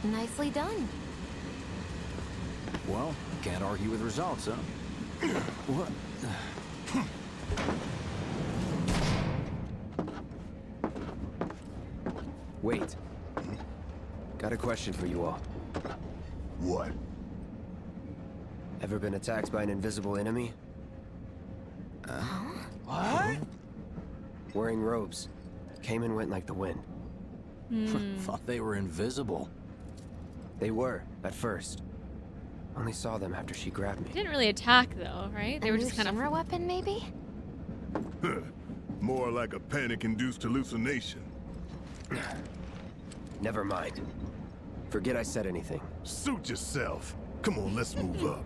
Nicely done. Well, can't argue with results, huh? What? Wait. Got a question for you all. What? Ever been attacked by an invisible enemy? What? Wearing robes. Came and went like the wind. Thought they were invisible. They were, at first. Only saw them after she grabbed me. Didn't really attack though, right? They were just kind of Shinra weapon, maybe? More like a panic-induced hallucination. Never mind. Forget I said anything. Suit yourself. Come on, let's move up.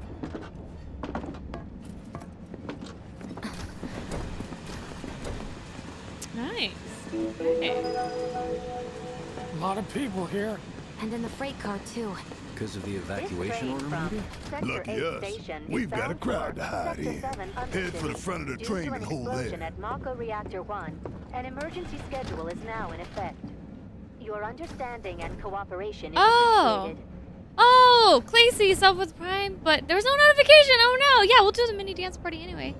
nice. Okay. A lot of people here. And in the freight car, too. Because of the evacuation order, maybe? Lucky us. We've got a crowd to hide in. Head for the front of the train and hold there. At Mako Reactor 1, an emergency schedule is now in effect. Your understanding and cooperation is appreciated. Oh, Clacy sub with Prime, but there was no notification. Oh no. Yeah, we'll do the mini dance party anyway.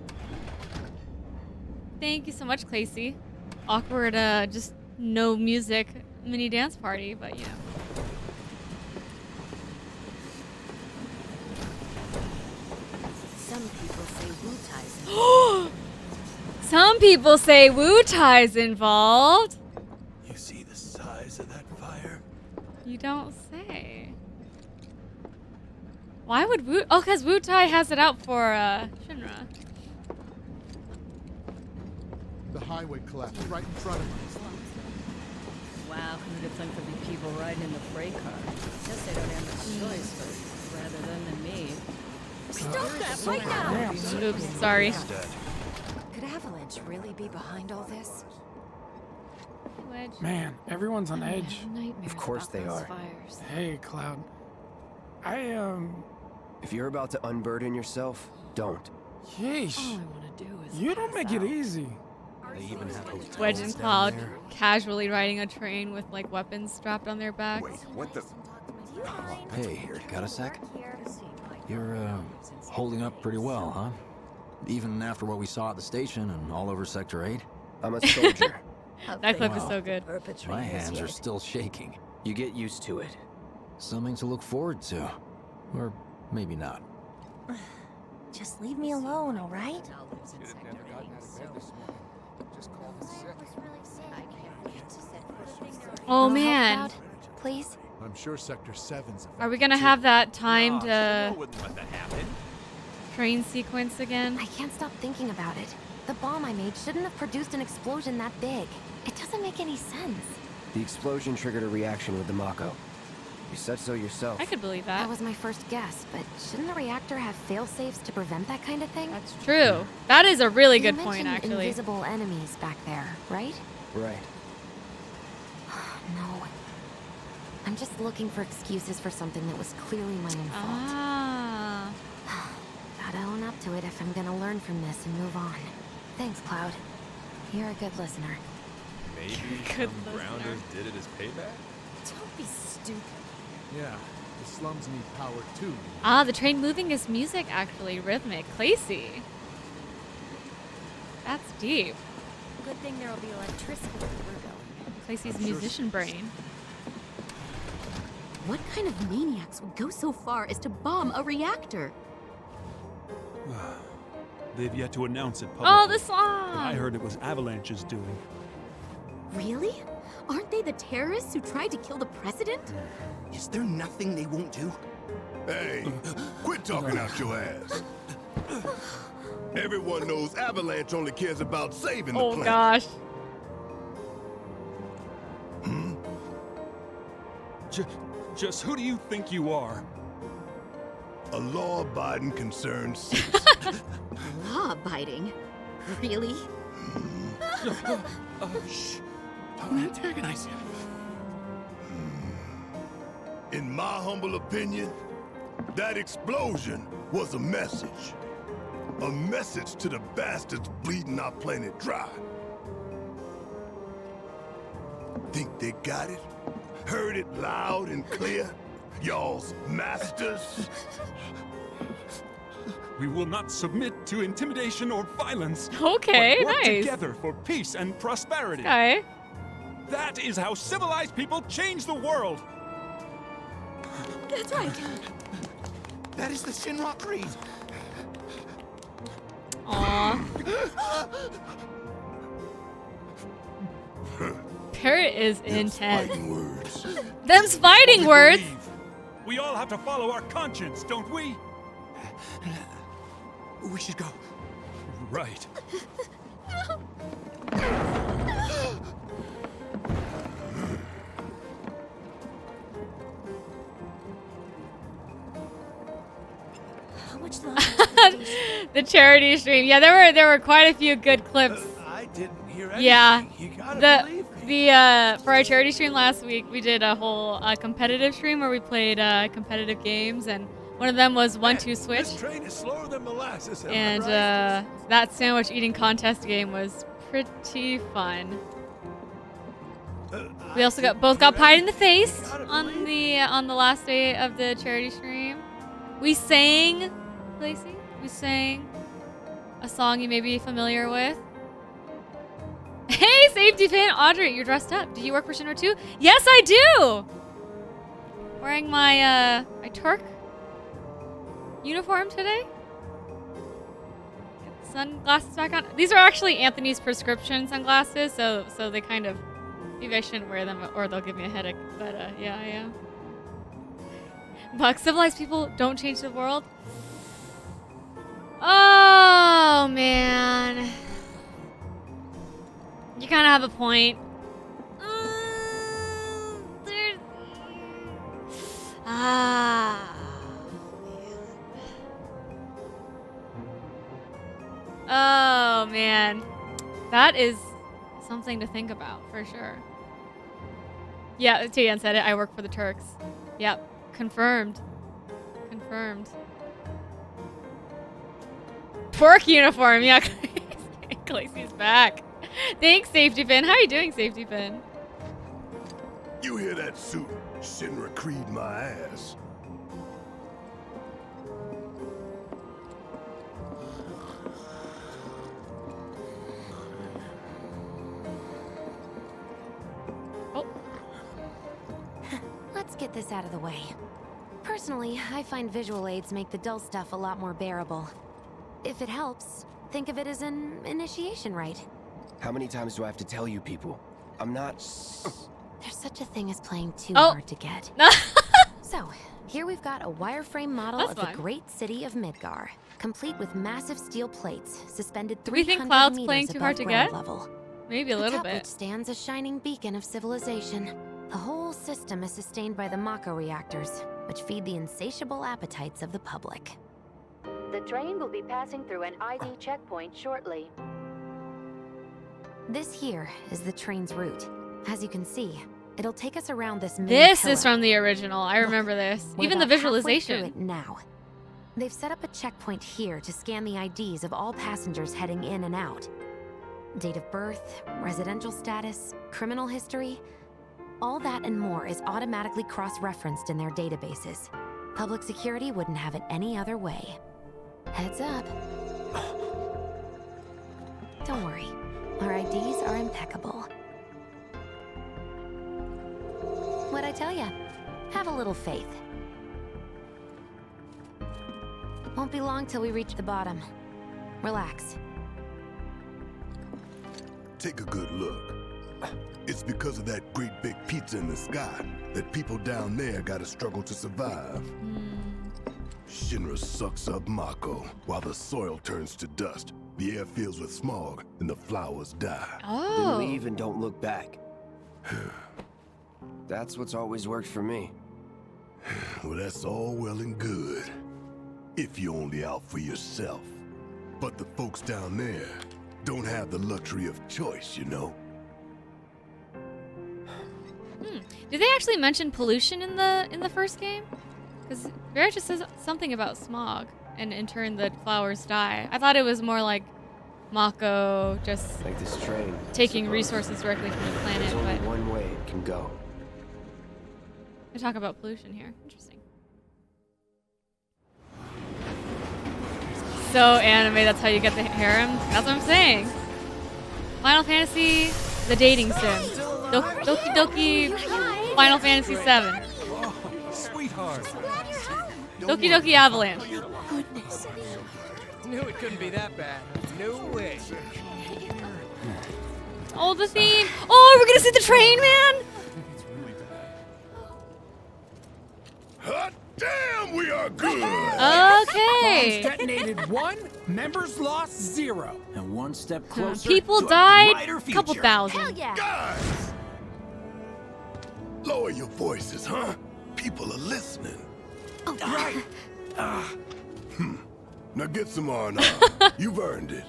Thank you so much, Clacy. Awkward, just no music mini dance party, but you know. Some people say Wu-Tai's Some people say Wu-Tai's involved. You see the size of that fire? You don't say. Why would Wu? Oh, because Wu-Tai has it out for Shinra. The highway collapsed right in front of us. Wow, who'd have thunk there'd be people riding in the freight car? Guess they don't have a choice, but rather than me. Stop that right now! Oops, sorry. Could Avalanche really be behind all this? Man, everyone's on edge. Of course they are. Hey, Cloud. If you're about to unburden yourself, don't. Yeesh. All I want to do is You don't make it easy. They even have hotels Wedge and down Cloud there. casually riding a train with like weapons strapped on their backs. Wait, what the? Hey, here, got a sec? You're, holding up pretty well, huh? Even after what we saw at the station and all over Sector 8? I'm a soldier. That clip is so good. My hands are still shaking. You get used to it. Something to look forward to. Or maybe not. Just leave me alone, all right? Oh Help, man. Cloud? Please? I'm sure Sector 7's. Are we gonna have that timed train sequence again? I can't stop thinking about it. The bomb I made shouldn't have produced an explosion that big. It doesn't make any sense. The explosion triggered a reaction with the Mako. You said so yourself. I could believe That that. was my first guess, but shouldn't the reactor have fail-safes to prevent that kind of thing? That's true. That is a really You good point, mentioned actually. invisible enemies back there, right? Right. No. I'm just looking for excuses for something that was clearly my own fault. Ah. Gotta own up to it if I'm gonna learn from this and move on. Thanks, Cloud. You're a good listener. Maybe Good some grounders did it as payback? Don't be stupid. Yeah, the slums need power too. Ah, the train moving is music, actually. Rhythmic. Clacy. That's deep. Good thing there'll be electricity where we're going. Clacy's musician brain. What kind of maniacs would go so far as to bomb a reactor? They've yet to announce it publicly. Oh, the But I song! heard it was Avalanche's doing. Really? Aren't they the terrorists who tried to kill the president? Is there nothing they won't do? Hey, quit talking out your ass. Everyone knows Avalanche only cares about saving the Oh planet. gosh. Just who do you think you are? A law-abiding concerned citizen. Law-abiding? Really? Shh. Don't antagonize him. In my humble opinion, that explosion was a message. A message to the bastards bleeding our planet dry. Think they got it? Heard it loud and clear? Y'all's masters? We will not submit to intimidation or violence. Okay, but work nice. together for peace and prosperity. Okay. That is how civilized people change the world. That's right. That is the Shinra Creed. Aww. Parrot is intense. Them's fighting words. We all have to follow our conscience, don't we? We should go. Right. How much longer? The charity stream. Yeah, there were quite a few good clips. I didn't hear anything. Yeah. You gotta believe me. For our charity stream last week, we did a whole competitive stream where we played competitive games, and one of them was 1-2 Switch. This train is slower than molasses. And that sandwich eating contest game was pretty fun. We also both got pied in the face on the last day of the charity stream. We sang, Lacey. We sang a song you may be familiar with. Hey, safety pin, Audrey, you're dressed up. Do you work for Shinra too? Yes, I do. Wearing my my Turk uniform today. Get the sunglasses back on. These are actually Anthony's prescription sunglasses, so they kind of, maybe I shouldn't wear them or they'll give me a headache. But yeah, I am. But civilized people don't change the world. Oh man, you kind of have a point. Oh man, that is something to think about for sure. Yeah, Tian said it. I work for the Turks. Yep, confirmed. Confirmed. Pork uniform, yeah. Clayce's back. Thanks, Safety Pin. How are you doing, Safety Pin? You hear that suit? Shinra Creed my ass. Oh. Let's get this out of the way. Personally, I find visual aids make the dull stuff a lot more bearable. If it helps, think of it as an initiation rite. How many times do I have to tell you people? I'm not... There's such a thing as playing too Oh. hard to get. So, here we've got a wireframe model That's of fine. the great city of Midgar, complete with massive steel plates suspended Do we 300 think Cloud's meters playing too hard above to ground get? level. Maybe a little Atop which bit. stands a shining beacon of civilization. The whole system is sustained by the Mako reactors, which feed the insatiable appetites of the public. The train will be passing through an ID checkpoint shortly. This here is the train's route. As you can see, it'll take us around this main This is pillar. from the original. I remember this. We're Even the about halfway through visualization. it now. They've set up a checkpoint here to scan the IDs of all passengers heading in and out. Date of birth, residential status, criminal history, all that and more is automatically cross-referenced in their databases. Public security wouldn't have it any other way. Heads up. Don't worry, our IDs are impeccable. What'd I tell ya? Have a little faith. Won't be long till we reach the bottom. Relax. Take a good look. It's because of that great big pizza in the sky that people down there gotta struggle to survive. Shinra sucks up Mako while the soil turns to dust, the air fills with smog, and the flowers die. Oh. Then leave and don't look back. That's what's always worked for me. Well, that's all well and good. If you're only out for yourself. But the folks down there, don't have the luxury of choice, you know? Did they actually mention pollution in the first game? Because Vera just says something about smog, and in turn the flowers die. I thought it was more like Mako just Like this train. taking resources directly from the planet, There's only but one way it can go. they talk about pollution here. Interesting. So anime, that's how you get the harem? That's what I'm saying. Final Fantasy, the dating sim. Doki Doki Final Fantasy 7. Oh, sweetheart. Doki Doki Avalanche. Goodness. Knew it couldn't be that bad. No way. Oh, the theme. Oh, we're gonna see the train, man. Hot damn, we are good! Okay. Bombs detonated 1, members lost 0. And one step closer. People to a died, brighter a couple future. thousand. Hell yeah. Guys! Lower your voices, huh? People are listening. Oh, right. Now get some R&R. You've earned it.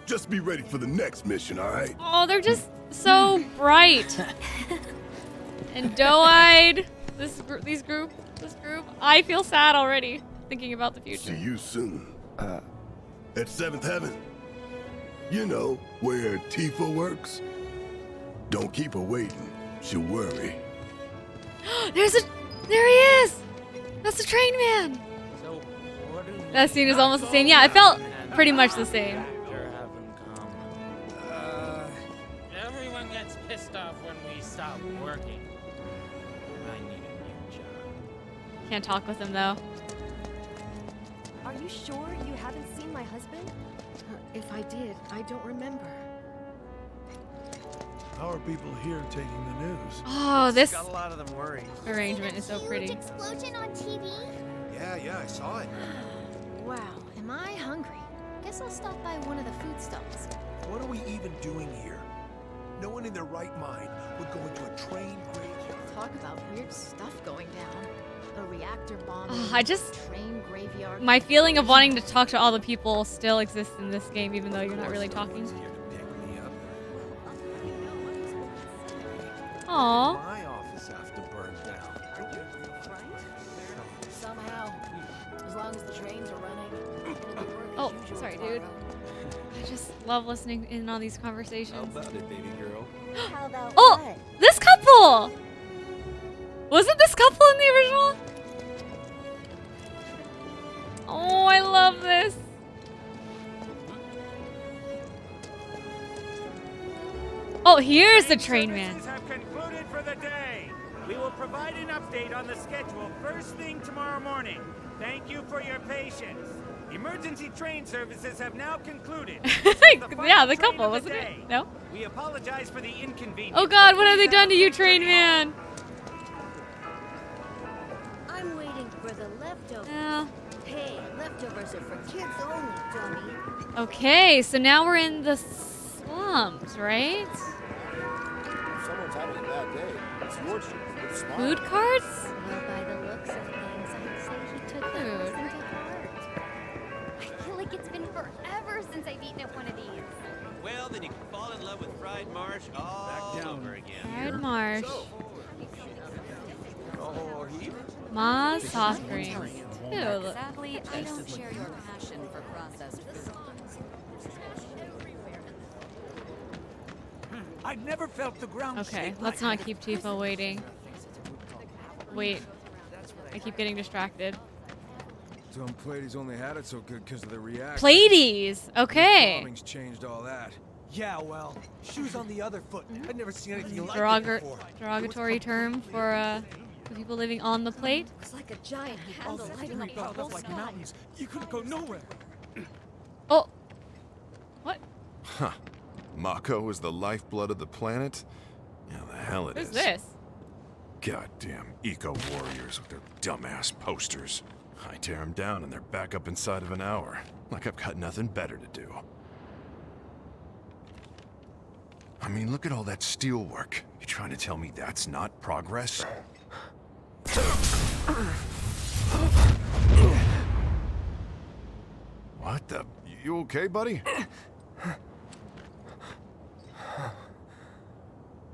Just be ready for the next mission, all right? Oh, they're just so bright and doe-eyed. This group. I feel sad already thinking about the future. See you soon. At 7th Heaven. You know, where Tifa works. Don't keep her waiting. She'll worry. There he is. That's the train man. So, what do you That scene is almost the same. Yeah, it felt pretty much the same. Everyone gets pissed off when we stop working. I need a new job. Can't talk with him though. Are you sure you haven't seen my husband? If I did, I don't remember. How are people here taking the news? Oh, this Got a lot of them worried. arrangement is so pretty. Explosion on TV? Yeah, I saw it. Wow, am I hungry? Guess I'll stop by one of the food stalls. What are we even doing here? No one in their right mind would go into a train graveyard. Talk about weird stuff going down. A reactor bomb. Train graveyard. My feeling of wanting to talk to all the people still exists in this game, even though you're not really talking. Aww. My office have to burn down. Somehow, as long as the trains are running. Oh, sorry, dude. I just love listening in on these conversations. How about it, baby girl? How about Oh, this couple! Wasn't this couple in the original? Oh, I love this. Oh, here's the train man. Have concluded for the day. We will provide an update on the schedule first thing tomorrow morning. Thank you for your patience. Emergency train services have now concluded. Yeah, the couple, wasn't it? No? We apologize for the inconvenience. Oh god, what have they done to you, train man? I'm waiting for the leftovers. Yeah. Hey, leftovers are for kids only, dummy. Okay, so now we're in the slums, right? If someone's having a bad day, it's your turn. It's mine. Food carts? Well, by the looks of things, I'd say he took the Food. lesson to heart. I feel like it's been forever since I've eaten at one of these. Well, then you can fall in love with fried marsh all over again. Fried marsh. Oh, Ma's soft drinks. Ew. Sadly, I don't share your passion for processed food. I've never felt the ground Okay, shake let's like not keep Tifa waiting. Wait. I keep getting distracted. Tom Plady's only had it so good because of the reaction. Pleiades! Okay. Bombings changed all that. Yeah, well, shoes on the other foot. I'd never seen anything like it Derogatory, before. derogatory term for the people living on the plate. Looks like a giant All candle the lighting street up the built whole up like sky. mountains. You couldn't go nowhere. Oh. What? Huh. Mako is the lifeblood of the planet? Yeah, the hell it is. Who's this? Goddamn eco-warriors with their dumbass posters. I tear them down and they're back up inside of an hour. Like I've got nothing better to do. I mean, look at all that steel work. You trying to tell me that's not progress? What the? You okay, buddy?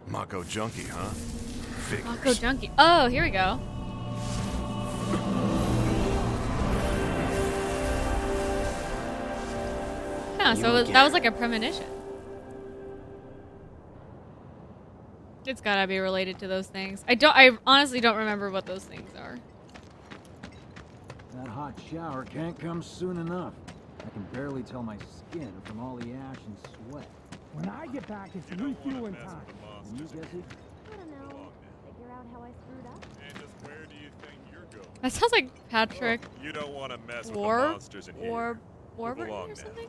Mako junkie, huh? Figures. Mako junkie. Oh, here we go. Yeah, so that was like a premonition. It's gotta be related to those things. I honestly don't remember what those things are. That hot shower can't come soon enough. I can barely tell my skin from all the ash and sweat. When I get back, it's refueling time. And you, Jesse? I don't know. Figure out how I screwed up. And just where do you think you're going? That sounds like Patrick. You don't want to mess with the monsters in here. Warburton or something?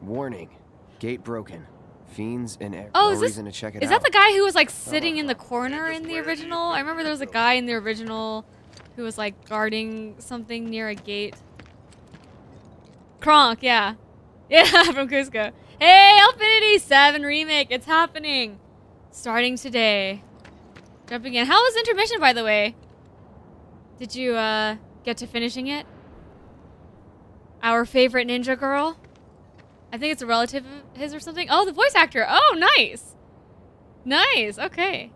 Warning. Gate broken. Fiends and Oh, no reason to check it out. is that the guy who was like sitting in the corner in the original? I remember there was a guy in the original who was like guarding something near a gate. Kronk, yeah. Yeah, from Cusco. Hey, FF7 Remake, it's happening. Starting today. Jumping in. How was intermission, by the way? Did you get to finishing it? Our favorite ninja girl? I think it's a relative of his or something. Oh, the voice actor. Oh, nice. Nice. Okay.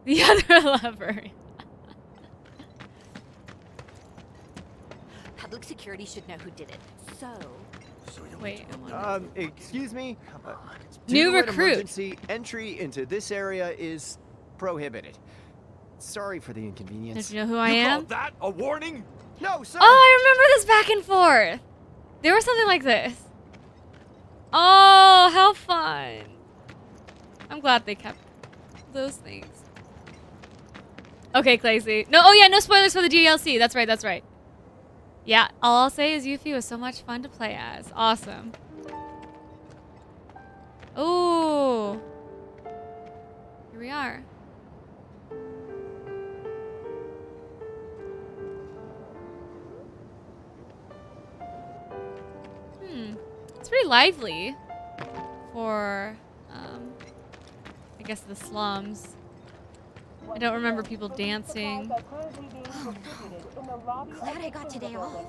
The other lover. Public security should know who did it. So wait. Excuse me. New due to an recruit. Emergency entry into this area is prohibited. Sorry for the inconvenience. Don't you know who I am? Call that a warning? No, sir. Oh, I remember this back and forth. There was something like this. Oh, how fun. I'm glad they kept those things. Okay, Claycy. No, oh yeah, no spoilers for the DLC. That's right, that's right. Yeah, all I'll say is Yuffie was so much fun to play as. Awesome. Ooh. Here we are. It's pretty lively for, I guess the slums. I don't remember people dancing. Oh no. Glad I got today off.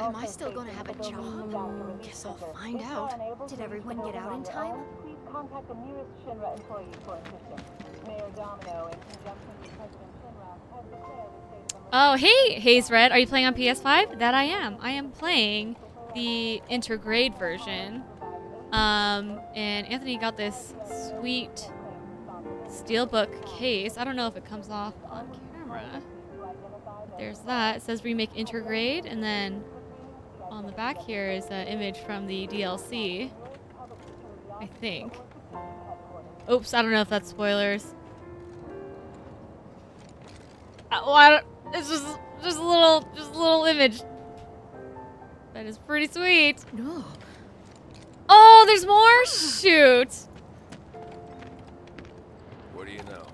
Am I still gonna have a job? Guess I'll find out. Did everyone get out in time? Please contact the nearest Shinra employee for assistance. Mayor Domino, in conjunction with President Shinra, has declared the state of Oh, hey, Haze Red. Are you playing on PS5? That I am. I am playing the intergrade version. And Anthony got this sweet steelbook case. I don't know if it comes off on camera. But there's that. It says Remake Intergrade, and then on the back here is an image from the DLC. I think. Oops, I don't know if that's spoilers. It's just a little image. That is pretty sweet. No. Oh, there's more? Shoot. What do you know?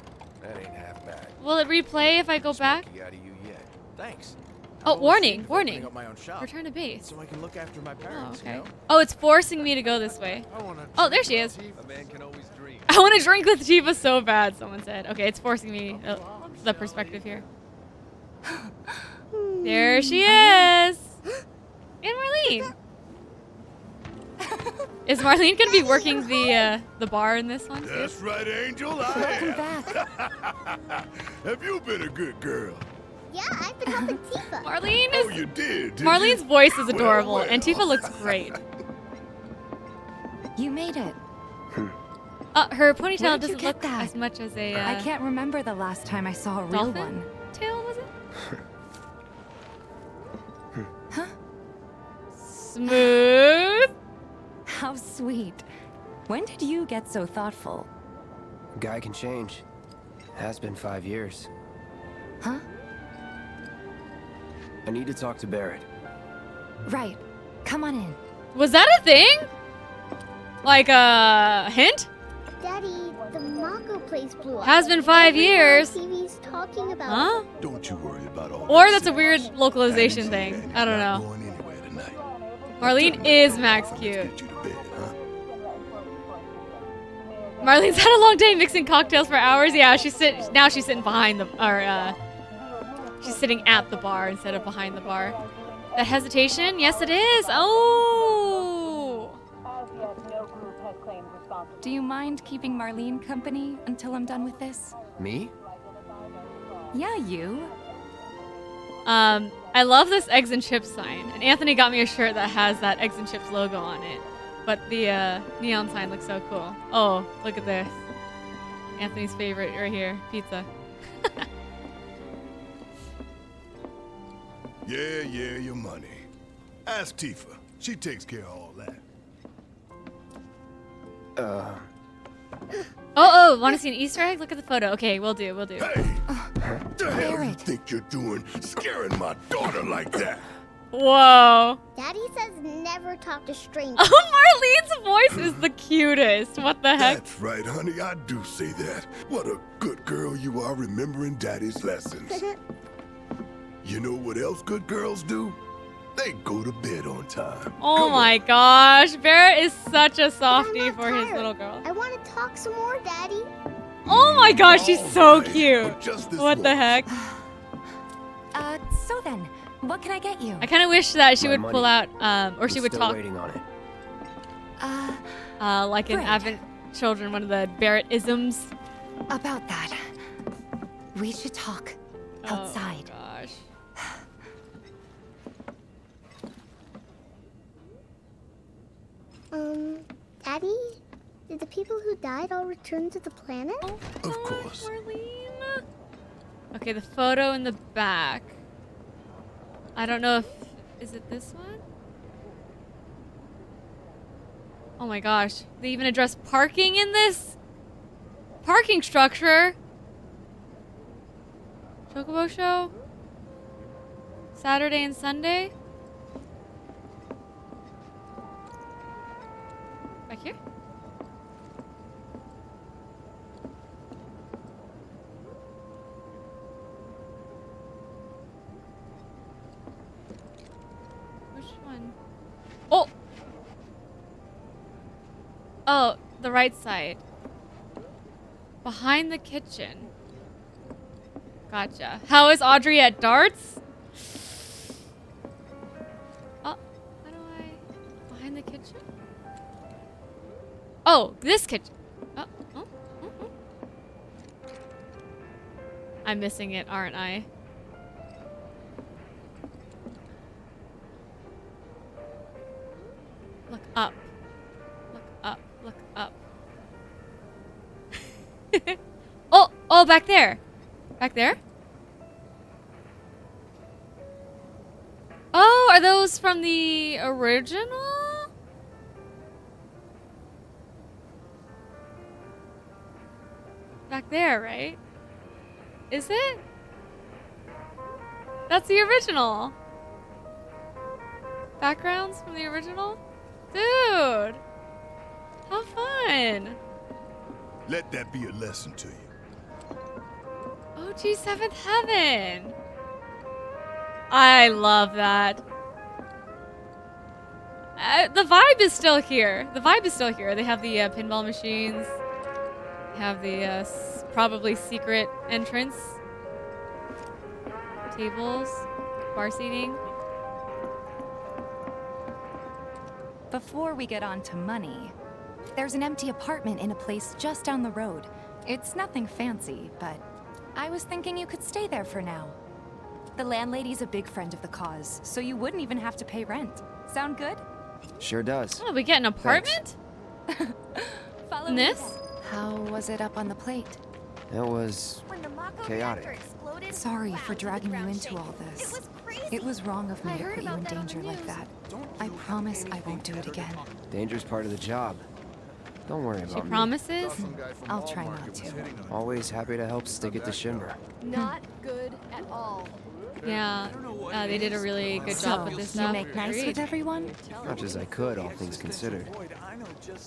That ain't half bad. Will it replay if I go back? Out of you yet. Thanks. Oh, warning, warning. Opening up my own shop, Return to base. so I can look after my parents. Oh, okay. You know? Oh, it's forcing me to go this way. Oh, there she is. A man can always dream. I want to drink with Tifa so bad, someone said. Okay, it's forcing me the perspective here. There she is. And Marlene. Is Marlene gonna be working the bar in this one too? That's right, Angel. Welcome back. Have you been a good girl? Yeah, I've been helping Tifa. Marlene is. Oh, you did. Marlene's voice is adorable, Well. and Tifa looks great. You made it. Her ponytail Where did you doesn't get look that? as much as a. I can't remember the last time I saw a real dolphin one. tail, was it? Huh? Smooth. How sweet. When did you get so thoughtful? Guy can change. Has been 5 years. Huh? I need to talk to Barrett. Right. Come on in. Was that a thing? Like a hint? Daddy, the Mako place blew up. Has been 5 years. TV's talking about Huh? Don't you worry about all Or that that's a weird localization thing. I don't know. Marlene is max cute. Marlene's had a long day mixing cocktails for hours. Yeah, she's sitting behind the she's sitting at the bar instead of behind the bar. That hesitation? Yes, it is. Oh. As yet, no group has claimed responsibility do you mind keeping Marlene company until I'm done with this? Me? Yeah, you. I love this eggs and chips sign. And Anthony got me a shirt that has that eggs and chips logo on it. But the neon sign looks so cool. Oh, look at this. Anthony's favorite right here, pizza. Yeah, your money. Ask Tifa. She takes care of all that. Oh, want to see an Easter egg? Look at the photo. Okay, we'll do. What the hell do you think you're doing, scaring my daughter like that? Whoa. Daddy says never talk to strangers. Oh, Marlene's voice is the cutest. What the heck? That's right, honey. I do say that. What a good girl you are remembering Daddy's lessons. You know what else good girls do? They go to bed on time. Oh my gosh. Barrett is such a softie for his little girl. I want to talk some more, Daddy. Oh my gosh, she's so cute. What the heck? So then, what can I get you? I kind of wish that she would pull out, or she would talk. Waiting on it. Like in Advent Children, one of the Barrett-isms. About that. We should talk outside. Oh gosh. Daddy? Did the people who died all return to the planet? Of course. Marlene. Okay, the photo in the back. I don't know if... Is it this one? Oh my gosh. They even address parking in this? Parking structure? Chocobo show? Saturday and Sunday? Back here? Which one? Oh! Oh, the right side. Behind the kitchen. Gotcha. How is Audrey at darts? Oh, how do I... Behind the kitchen? Oh, this kitchen. Oh. I'm missing it, aren't I? Look up. Look up. Look up. Oh, back there. Back there? Oh, are those from the original? Back there, right? Is it? That's the original. Backgrounds from the original? Dude! How fun! Let that be a lesson to you. Oh, gee, Seventh Heaven! I love that. The vibe is still here. The vibe is still here. They have the pinball machines. They have the probably secret entrance. Tables. Bar seating. Before we get on to money, there's an empty apartment in a place just down the road. It's nothing fancy, but I was thinking you could stay there for now. The landlady's a big friend of the cause, so you wouldn't even have to pay rent. Sound good? Sure does. Oh, we get an apartment? Follow this? How was it up on the plate? It was chaotic. Sorry for dragging you into all this. It was wrong of me to put you in danger like that. I promise I won't do it again. Danger's part of the job. Don't worry about me. She promises? I'll try not to. Always happy to help stick it to Shimmer. Not good at all. Yeah, they did a really good job with this stuff. You make nice with everyone? Much as I could, all things considered.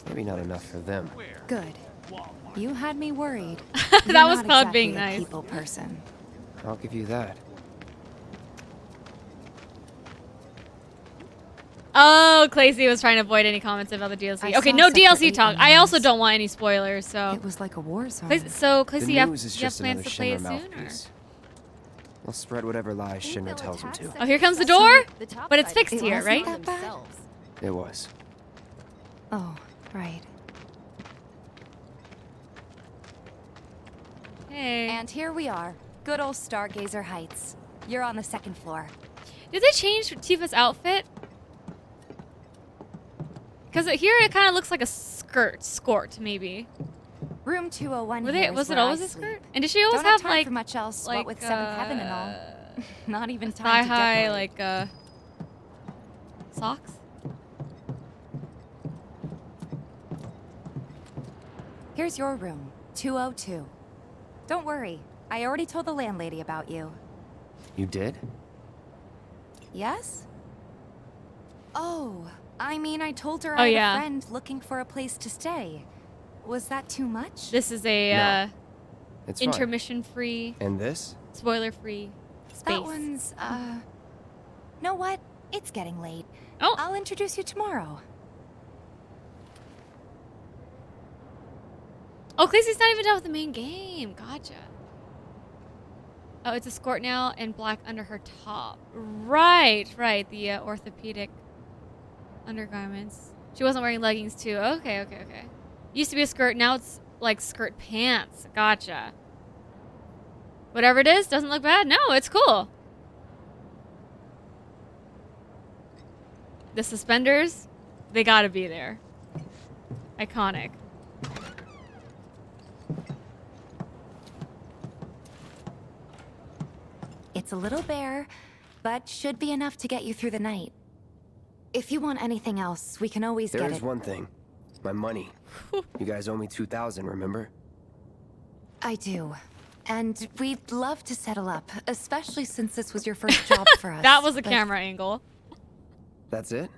Maybe not enough for them. Good. You had me worried. That was not called exactly being a nice. People person. I'll give you that. Oh, Clacy was trying to avoid any comments about the DLC. Okay, no DLC talk. I also don't want any spoilers, so. It was like a war zone. Clacy, you have just plans to play it Shinra soon? Or? mouthpiece. I'll spread whatever lies Shinra tells him to. Oh, here comes the door? But it's fixed It here, wasn't right? that bad? It was. Oh, right. Hey. And here we are. Good old Stargazer Heights. You're on the 2nd floor. Did they change Tifa's outfit? Because here it kind of looks like a skirt, maybe. Room 201 Was it always a skirt? And did she always Don't have time like for much else, like what with 7th Heaven and all? Not even time thigh to high decorate. like socks? Here's your room, 202. Don't worry, I already told the landlady about you. You did? Yes? Oh, I mean, I told her Oh, I had yeah. a friend looking for a place to stay. Was that too much? This is a No. It's fine. intermission-free, And this? spoiler-free space. That one's, know what? It's getting late. Oh. I'll introduce you tomorrow. Oh, Khaleesi's not even done with the main game. Gotcha. Oh, it's a skirt now and black under her top. Right. The orthopedic undergarments. She wasn't wearing leggings too. Okay. Used to be a skirt. Now it's like skirt pants. Gotcha. Whatever it is, doesn't look bad. No, it's cool. The suspenders, they gotta be there. Iconic. It's a little bare, but should be enough to get you through the night. If you want anything else, we can always get There it. is one thing. My money. You guys owe me 2,000, remember? I do. And we'd love to settle up, especially since this was your first job for us. That was a but- camera angle. That's it?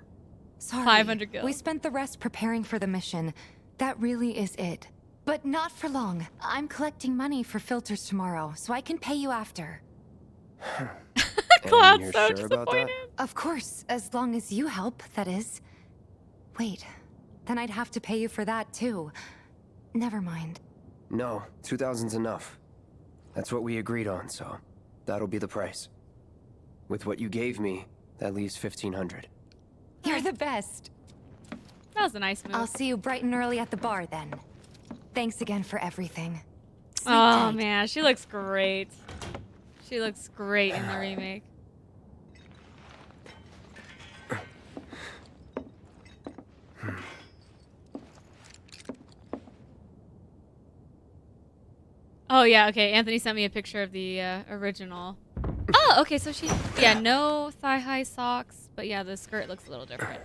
Sorry. 500 gil. We spent the rest preparing for the mission. That really is it. But not for long. I'm collecting money for filters tomorrow, so I can pay you after. Cloud's you're so sure about that? disappointed. Of course, as long as you help, that is. Wait, then I'd have to pay you for that too. Never mind. No, 2,000's enough. That's what we agreed on, so that'll be the price. With what you gave me, that leaves 1,500. You're the best. That was a nice move. I'll see you bright and early at the bar then. Thanks again for everything. Sleep Oh tight. man, she looks great. She looks great in the remake. Oh yeah, okay. Anthony sent me a picture of the original. Oh, okay. So yeah, no thigh-high socks, but yeah, the skirt looks a little different.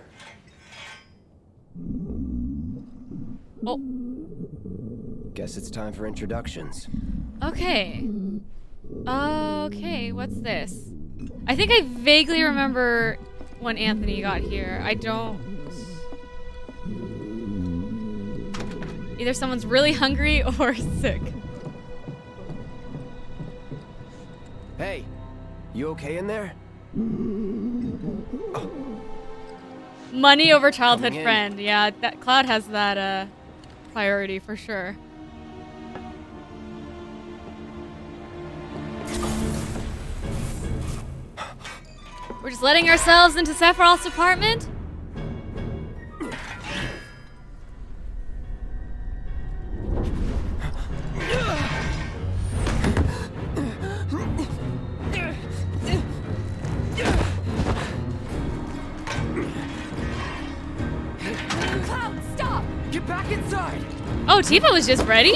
Oh. Guess it's time for introductions. Okay. Okay, what's this? I think I vaguely remember when Anthony got here. I don't... Either someone's really hungry or sick. Hey, you okay in there? Money over childhood Coming in. friend. Yeah, that Cloud has that priority for sure. We're just letting ourselves into Sephiroth's apartment? Cloud, stop! Get back inside! Oh, Tifa was just ready?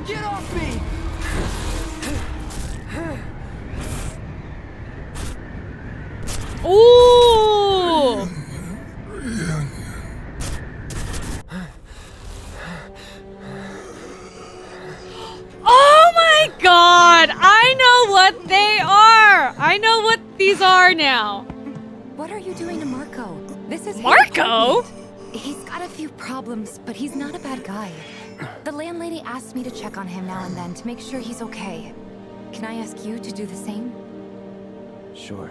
Get off me! Ooh! Oh my god! I know what they are! I know what these are now. What are you doing to Marco? This is his Marco? apartment. He's got a few problems, but he's not a bad guy. The landlady asked me to check on him now and then to make sure he's okay. Can I ask you to do the same? Sure.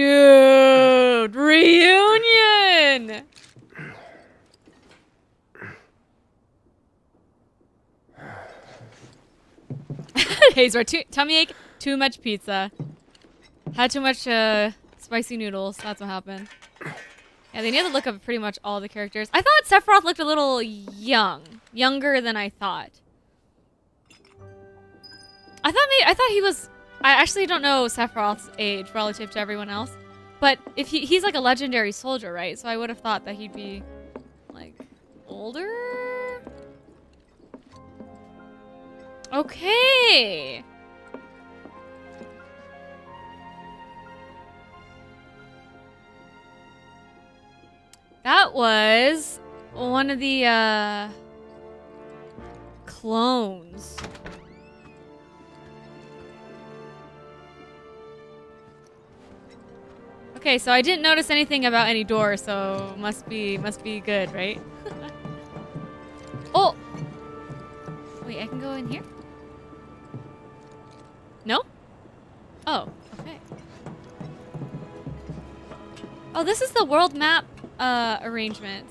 Dude, reunion! Hazer, tummy ache, too much pizza. Had too much spicy noodles. That's what happened. Yeah, they need to look up pretty much all the characters. I thought Sephiroth looked a little younger than I thought. I thought he was. I actually don't know Sephiroth's age relative to everyone else, but if he's like a legendary soldier, right? So I would have thought that he'd be like older. Okay. That was one of the clones. Okay, so I didn't notice anything about any doors, so must be good, right? Oh! Wait, I can go in here? No? Oh, okay. Oh, this is the world map arrangement.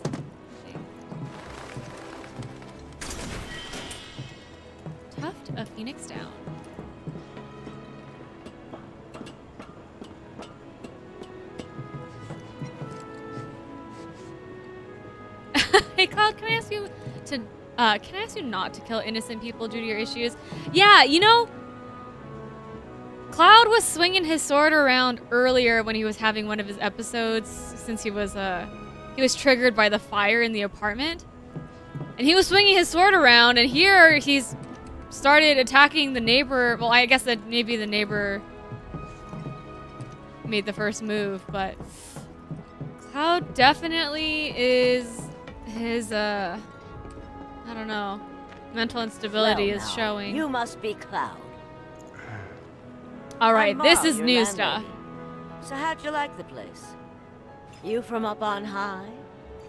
Tuft of Phoenix Down. Hey, Cloud, can I ask you to can I ask you not to kill innocent people due to your issues? Yeah, you know, Cloud was swinging his sword around earlier when he was having one of his episodes, since he was triggered by the fire in the apartment. And he was swinging his sword around, and here he's started attacking the neighbor. Well, I guess that maybe the neighbor made the first move, but Cloud definitely is his I don't know, mental instability is showing. You must be Cloud. All right, this is your new landlady. stuff. So how'd you like the place? You from up on high?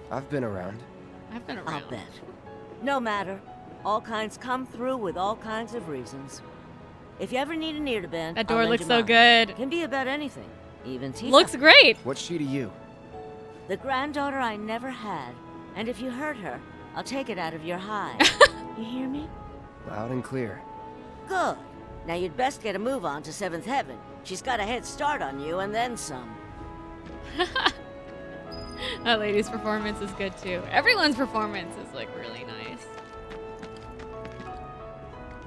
I've been around. I've been around. I'll bet. No matter. All kinds come through with all kinds of reasons. If you ever need an ear to bend, That I'll door lend looks you so mine. good. Can be about anything, even Tifa. Looks great. What's she to you? The granddaughter I never had, and if you hurt her, I'll take it out of your hide. You hear me? Loud and clear. Good. Now you'd best get a move on to 7th Heaven. She's got a head start on you and then some. That lady's performance is good too. Everyone's performance is like really nice.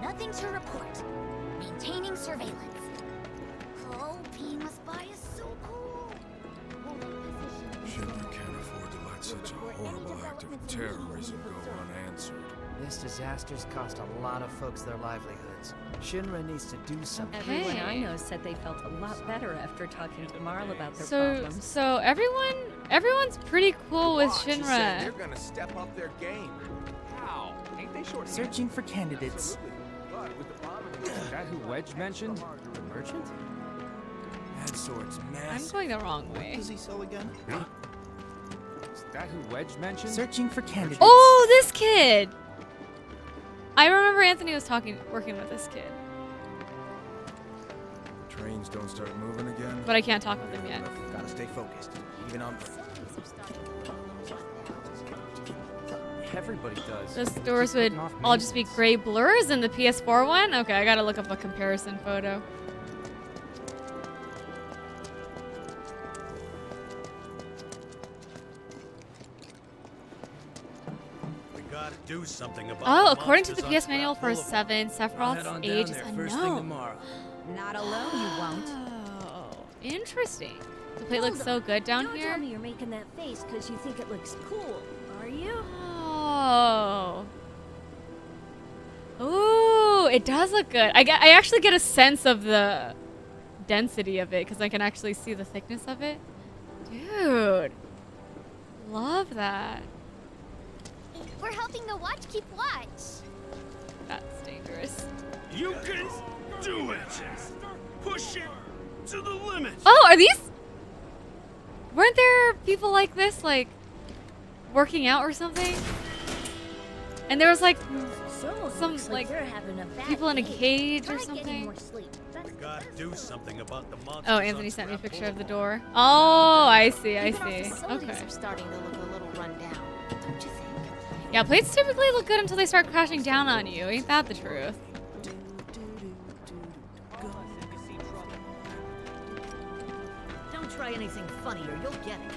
Nothing to report. Maintaining surveillance. Oh, being with Spy is so cool. Shinra can't afford to let such a horrible act of terrorism go unanswered. This disaster's cost a lot of folks their livelihoods. Shinra needs to do something. Everyone I know said they felt a lot better after talking to Marl about their problems. So everyone's pretty cool with Shinra. They're gonna step up their game. How? Ain't they short? Searching for candidates. Is that who Wedge mentioned? The merchant? That sword's I'm massive. going the wrong way. What does he sell again? Huh? Is that who Wedge mentioned? Searching for candidates. Oh, this kid! I remember Anthony was working with this kid, Trains don't start moving again. but I can't talk with him yet. Gotta stay focused, even on break. Everybody does. Those doors would all just be gray blurs in the PS4 one? Okay, I gotta look up a comparison photo. We gotta do something about Oh, the according to the monsters PS on manual for Boulevard. 7, I'll head Sephiroth's on age down is there first thing unknown. tomorrow. Not alone, you won't. Oh, interesting. The plate looks so good down Don't here. tell me you're making that face because you think it looks cool, are you? Oh. Ooh, it does look good. I actually get a sense of the density of it because I can actually see the thickness of it. Dude. Love that. We're helping the watch keep watch. That's dangerous. You can do it! Push it to the limit! Oh, are these? Weren't there people like this, like, working out or something? And there was like some like they're having a bad people in a day. cage Try or getting something. more sleep. We gotta do something about the monsters. Oh, Anthony sent me a picture of the door. Oh, I see, I Even our see. facilities Okay. are starting to look a little run down, don't you think? Yeah, plates typically look good until they start crashing down on you. Ain't that the truth? try anything funny or you'll get it.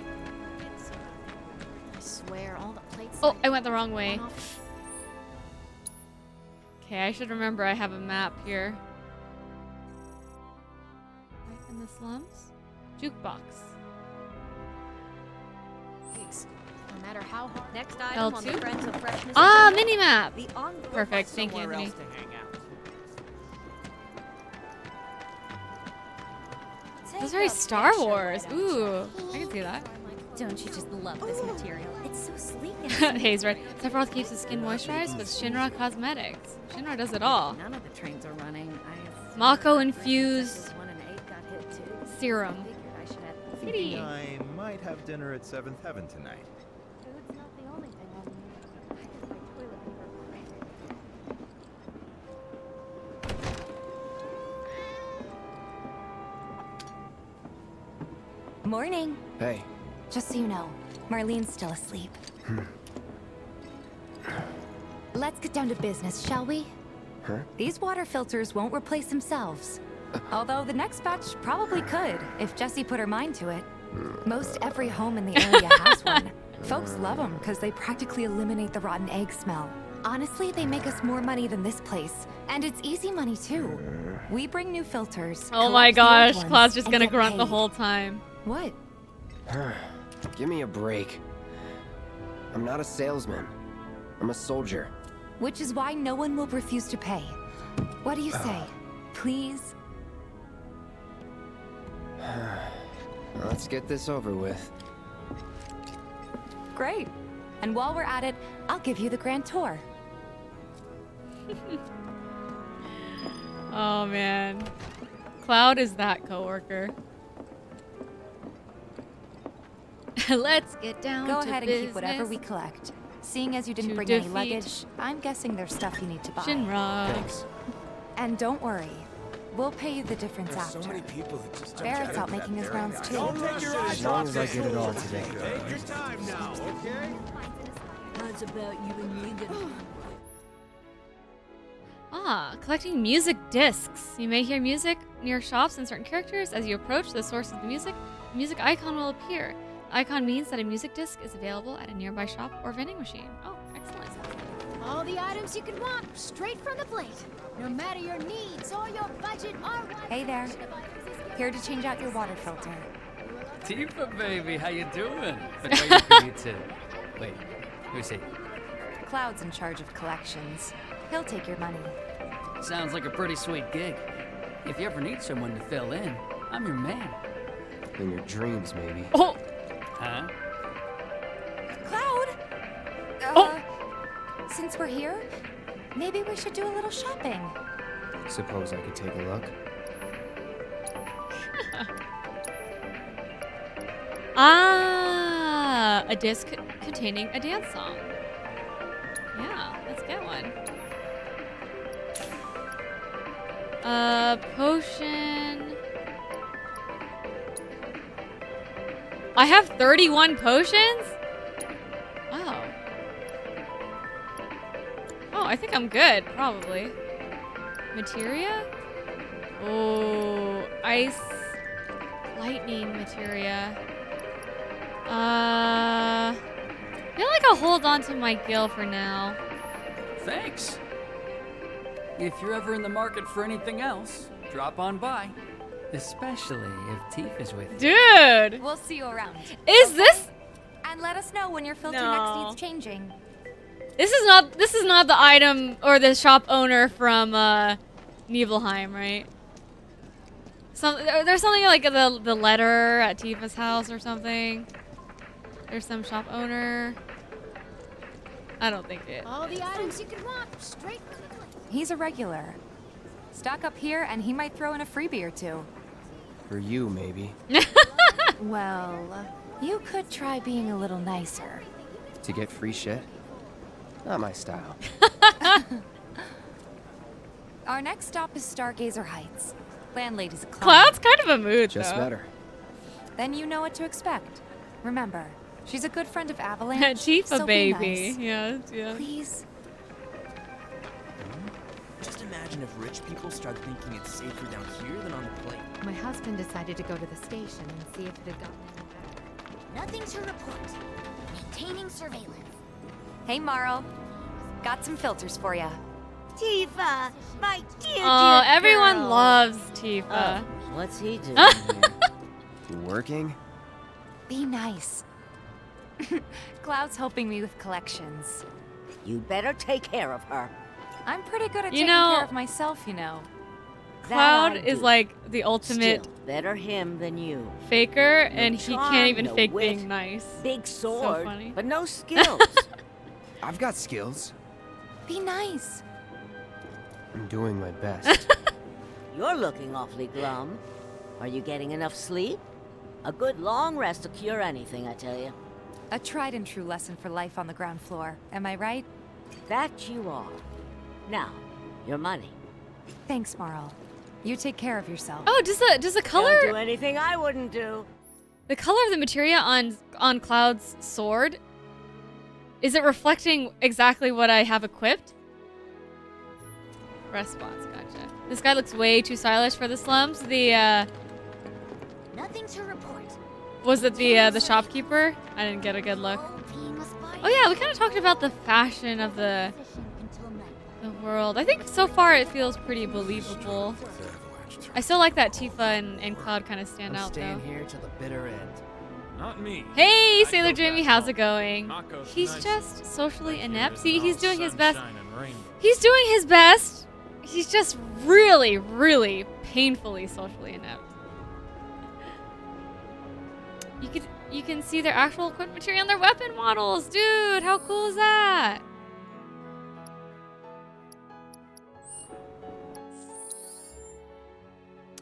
I swear, all the plates. Oh, I went the wrong way. Okay, I should remember I have a map here. Right in the slums? Jukebox. No matter how hard. Next item on the L2? Friends of Freshness Ah, agenda, mini-map! the on- Perfect, thank you, Somewhere Anthony. else to hang out. This is very Star Wars. Ooh, I can see that. Don't you just love this material? It's so sleek and Haze Red. Sephiroth keeps his skin moisturized with Shinra Cosmetics. Shinra does it all. None of the trains are running. Mako infused serum. Pretty. I might have dinner at 7th Heaven tonight. Food's not the only thing I need. I just like toilet paper. Morning. Hey. Just so you know, Marlene's still asleep. Let's get down to business, shall we? Huh? These water filters won't replace themselves. Although the next batch probably could, if Jessie put her mind to it. Most every home in the area has one. Folks love them because they practically eliminate the rotten egg smell. Honestly, they make us more money than this place. And it's easy money, too. We bring new filters. Oh my gosh, collect the old Claude's ones, just and gonna get grunt the paid. whole time. What? Give me a break. I'm not a salesman. I'm a soldier. Which is why no one will refuse to pay. What do you say? Please? Let's get this over with. Great. And while we're at it, I'll give you the grand tour. Oh man. Cloud is that coworker. Let's get down Go to ahead and business. keep whatever we collect. Seeing as you didn't To bring any defeat luggage, I'm guessing there's stuff you need to buy. Shinra. Thanks. And don't worry, we'll pay you the difference There's after. so many people that just don't Barrett's get out it making that his very rounds nice. too. Don't take your eyes As long off as I this. get it all today. Take your time now, okay? How's about you and me then? Ah, collecting music discs. You may hear music near shops and certain characters. As you approach the source of the music icon will appear. The icon means that a music disc is available at a nearby shop or vending machine. Oh, excellent. All the items you could want, straight from the plate. No matter your needs or your budget or what. Hey there. Here to change out your water filter. Tifa, baby, how you doing? Been waiting for you too. Wait, who's he? Cloud's in charge of collections. He'll take your money. Sounds like a pretty sweet gig. If you ever need someone to fill in, I'm your man. In your dreams, maybe. Oh! Huh? Cloud! Since we're here, maybe we should do a little shopping. Suppose I could take a look. Ah, a disc containing a dance song. Yeah, let's get one. Potion. I have 31 potions? Oh. Oh, I think I'm good, probably. Materia? Oh, ice, lightning materia. I feel like I'll hold on to my Gil for now. Thanks. If you're ever in the market for anything else, drop on by. Especially if Tifa's with you. Dude! We'll see you around. Is this? And let us know when your filter No. next needs changing. This is not the item or the shop owner from Nibelheim, right? There's something like the letter at Tifa's house or something. There's some shop owner. I don't think it. All the items you could want, straight from the plate. He's a regular. Stock up here and he might throw in a freebie or two. For you, maybe. Well, you could try being a little nicer. To get free shit? Not my style. Our next stop is Stargazer Heights. Landlady's a clown. Cloud's kind of a mood, Just though. met her. Then you know what to expect. Remember, she's a good friend of Avalanche. Tifa, so baby. Be nice. Yeah, yeah. Please. Just imagine imagine if rich people start thinking it's safer down here than on the plate? My husband decided to go to the station and see if it had gotten any better. Nothing to report. Maintaining surveillance. Hey, Marl. Got some filters for ya. Tifa, my dear, Oh, dear everyone girl. loves Tifa. Oh, what's he doing here? Working? Be nice. Cloud's helping me with collections. You better take care of her. I'm pretty good at You taking know- care of myself, you know. Cloud That I is do. like the ultimate Still, better him than you. faker, No and he charm, can't even no fake wit, being nice. Big So sword, funny. but no skills. I've got skills. Be nice. I'm doing my best. You're looking awfully glum. Are you getting enough sleep? A good long rest to cure anything, I tell you. A tried and true lesson for life on the ground floor. Am I right? That you are. Now, your money. Thanks, Marl. You take care of yourself. Oh, does the color Don't do anything I wouldn't do. the color of the materia on Cloud's sword, is it reflecting exactly what I have equipped? Response, gotcha. This guy looks way too stylish for the slums. Nothing to report. Was it the shopkeeper? I didn't get a good look. Oh yeah, we kind of talked about the fashion of the world. I think so far it feels pretty believable. I still like that Tifa and Cloud kind of stand I'm out staying though. here to the bitter end. Not me. Hey, I Sailor go Jimmy, back how's home. it going? Mako's He's nice. just socially inept. See, He's he's doing his best. sunshine and rainbow. He's doing his best. He's just really, really painfully socially inept. You can see their actual equipment material on their weapon models, dude. How cool is that?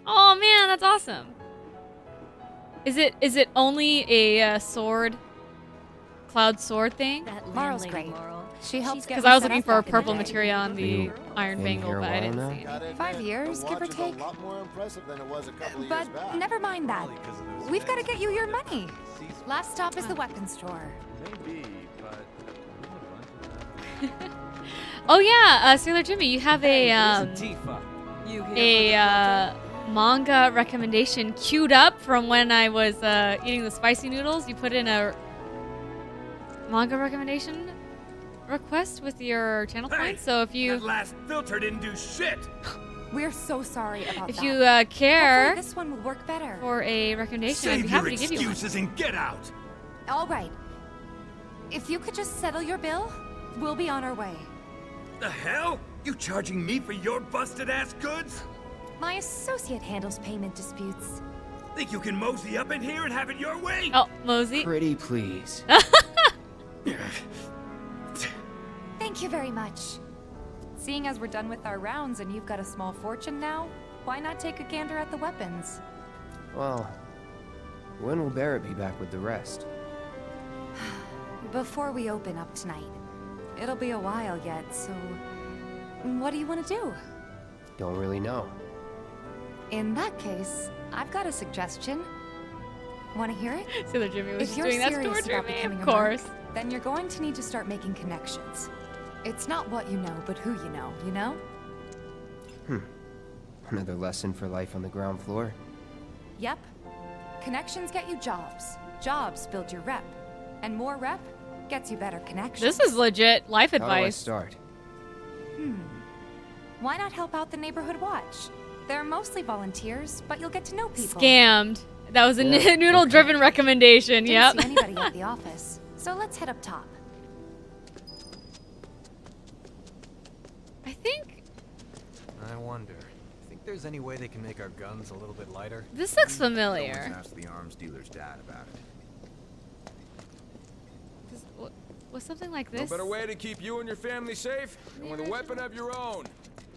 Oh man, that's awesome. Is it only a sword, Cloud sword thing? Marl's great. She helps get Because me I was set looking up for a back in the purple day. material on the Iron been Bangle, here a but I while didn't now? see it. 5 years, give or take. A lot more impressive than it was a couple of But years back. never mind that. We've got to get you your money. Last stop is the weapons store. Maybe, but Oh yeah, Sailor Jimmy, you have a Tifa. You manga recommendation queued up from when I was eating the spicy noodles. You put in a manga recommendation request with your channel points. So if you That last filter didn't do shit. We're so sorry about if that. you care Hopefully this one will work better. for a recommendation, I'd Save be your happy to give you one. excuses and get out. All right. If you could just settle your bill, we'll be on our way. The hell? You charging me for your busted ass goods? My associate handles payment disputes. Think you can mosey up in here and have it your way? Oh, Mosey. Pretty please. Thank you very much. Seeing as we're done with our rounds and you've got a small fortune now, why not take a gander at the weapons? Well, when will Barrett be back with the rest? Before we open up tonight. It'll be a while yet, so what do you want to do? Don't really know. In that case, I've got a suggestion. Want to hear it? Sailor Jimmy was If just you're doing that to serious torture about me, becoming of a course. merc, then you're going to need to start making connections. It's not what you know, but who you know, you know? Another lesson for life on the ground floor. Yep. Connections get you jobs. Jobs build your rep. And more rep gets you better connections. This is legit life How do I advice. start? Why not help out the neighborhood watch? They're mostly volunteers, but you'll get to know people. Scammed. That was a Yeah, noodle-driven recommendation. Didn't Yep. see anybody at the office. So let's head up top. I think I wonder. Think there's any way they can make our guns a little bit lighter? this looks familiar. Ask the arms dealer's dad about it. Was something like No this? better way to keep you and your family safe than with a weapon of your own.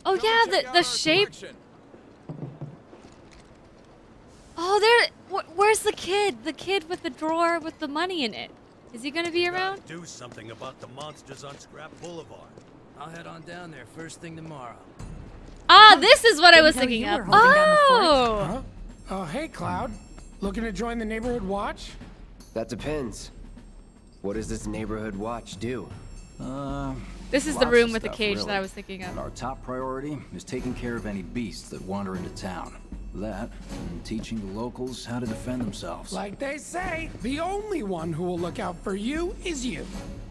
Oh Come yeah, check out the our shape. collection. Oh, there. Where's the kid? The kid with the drawer with the money in it. Is he gonna be around? Do something about the monsters on Scrap Boulevard. I'll head on down there first thing tomorrow. Ah, this is what I was Didn't know thinking you of. were holding down the fort. Oh. Huh? Oh, hey, Cloud. Looking to join the neighborhood watch? That depends. What does this neighborhood watch do? This is the Lots room of with the stuff, cage really. that I was thinking of. But our top priority is taking care of any beasts that wander into town. That, and teaching the locals how to defend themselves. Like they say, the only one who will look out for you is you.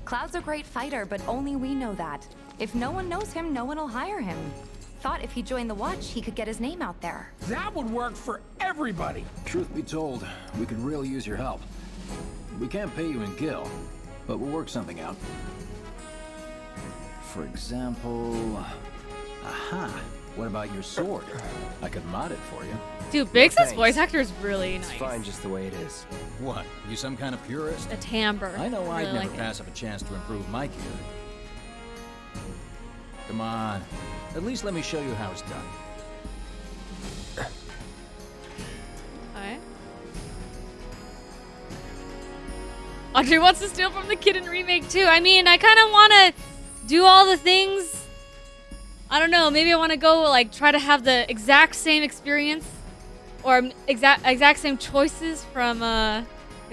Cloud's a great fighter, but only we know that. If no one knows him, no one will hire him. Thought if he joined the Watch, he could get his name out there. That would work for everybody. Truth be told, we could really use your help. We can't pay you in gil, but we'll work something out. For example... Aha! What about your sword? I could mod it for you. Dude, Biggs' Thanks. voice actor is really nice. It's fine just the way it is. What? You some kind of purist? The timbre. I know I I'd really never like it. pass up a chance to improve my gear. Come on. At least let me show you how it's done. Alright. Audrey wants to steal from the kid in Remake too. I mean, I kind of want to do all the things. I don't know. Maybe I want to go like try to have the exact same experience, or exact same choices from the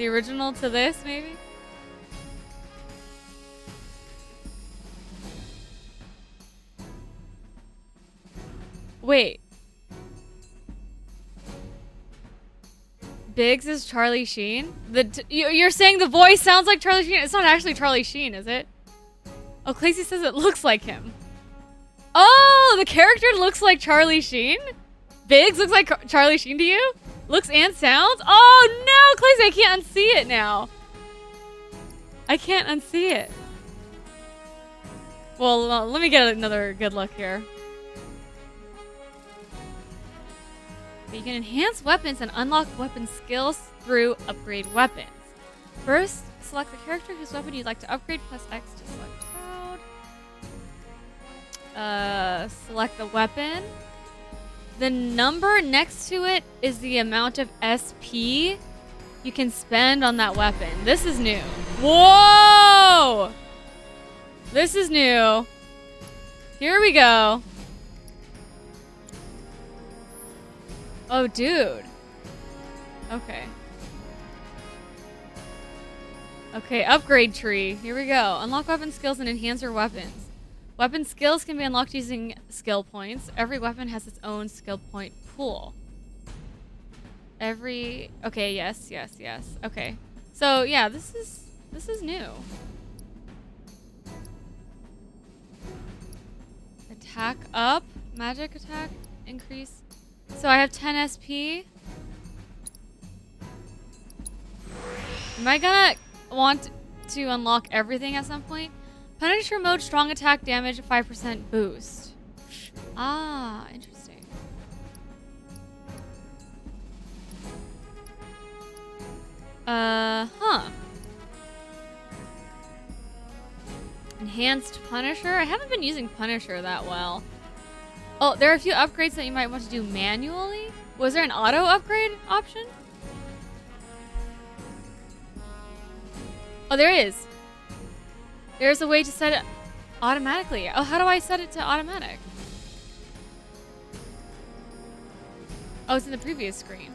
original to this. Maybe. Wait. Biggs is Charlie Sheen? You're saying the voice sounds like Charlie Sheen? It's not actually Charlie Sheen, is it? Oh, Clacy says it looks like him. Oh, the character looks like Charlie Sheen? Biggs looks like Charlie Sheen to you? Looks and sounds? Oh no, Clacy, I can't unsee it now. I can't unsee it. Well, let me get another good look here. You can enhance weapons and unlock weapon skills through upgrade weapons. First, select the character whose weapon you'd like to upgrade, plus X to select Cloud. Select the weapon. The number next to it is the amount of SP you can spend on that weapon. This is new. Whoa! This is new. Here we go. Oh, dude. Okay. Okay, upgrade tree. Here we go. Unlock weapon skills and enhance your weapons. Weapon skills can be unlocked using skill points. Every weapon has its own skill point pool. Okay, yes. Okay. So, yeah, this is new. Attack up. Magic attack increase. So I have 10 SP. Am I gonna want to unlock everything at some point? Punisher mode, strong attack damage, 5% boost. Ah, interesting. Huh. Enhanced Punisher? I haven't been using Punisher that well. Oh, there are a few upgrades that you might want to do manually. Was there an auto upgrade option? Oh, there is. There's a way to set it automatically. Oh, how do I set it to automatic? Oh, it's in the previous screen.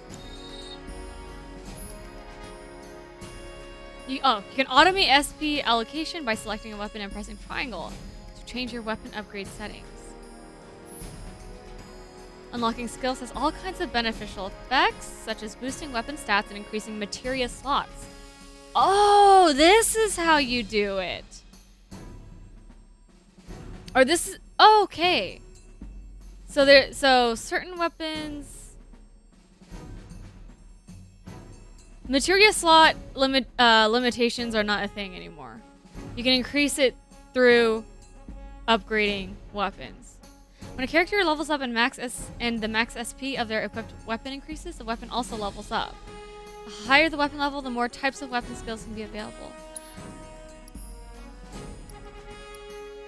You can automate SP allocation by selecting a weapon and pressing triangle to change your weapon upgrade settings. Unlocking skills has all kinds of beneficial effects, such as boosting weapon stats and increasing materia slots. Oh, this is how you do it. Or this is... Oh, okay. So certain weapons... Materia slot limitations are not a thing anymore. You can increase it through upgrading weapons. When a character levels up and the max SP of their equipped weapon increases, the weapon also levels up. The higher the weapon level, the more types of weapon skills can be available.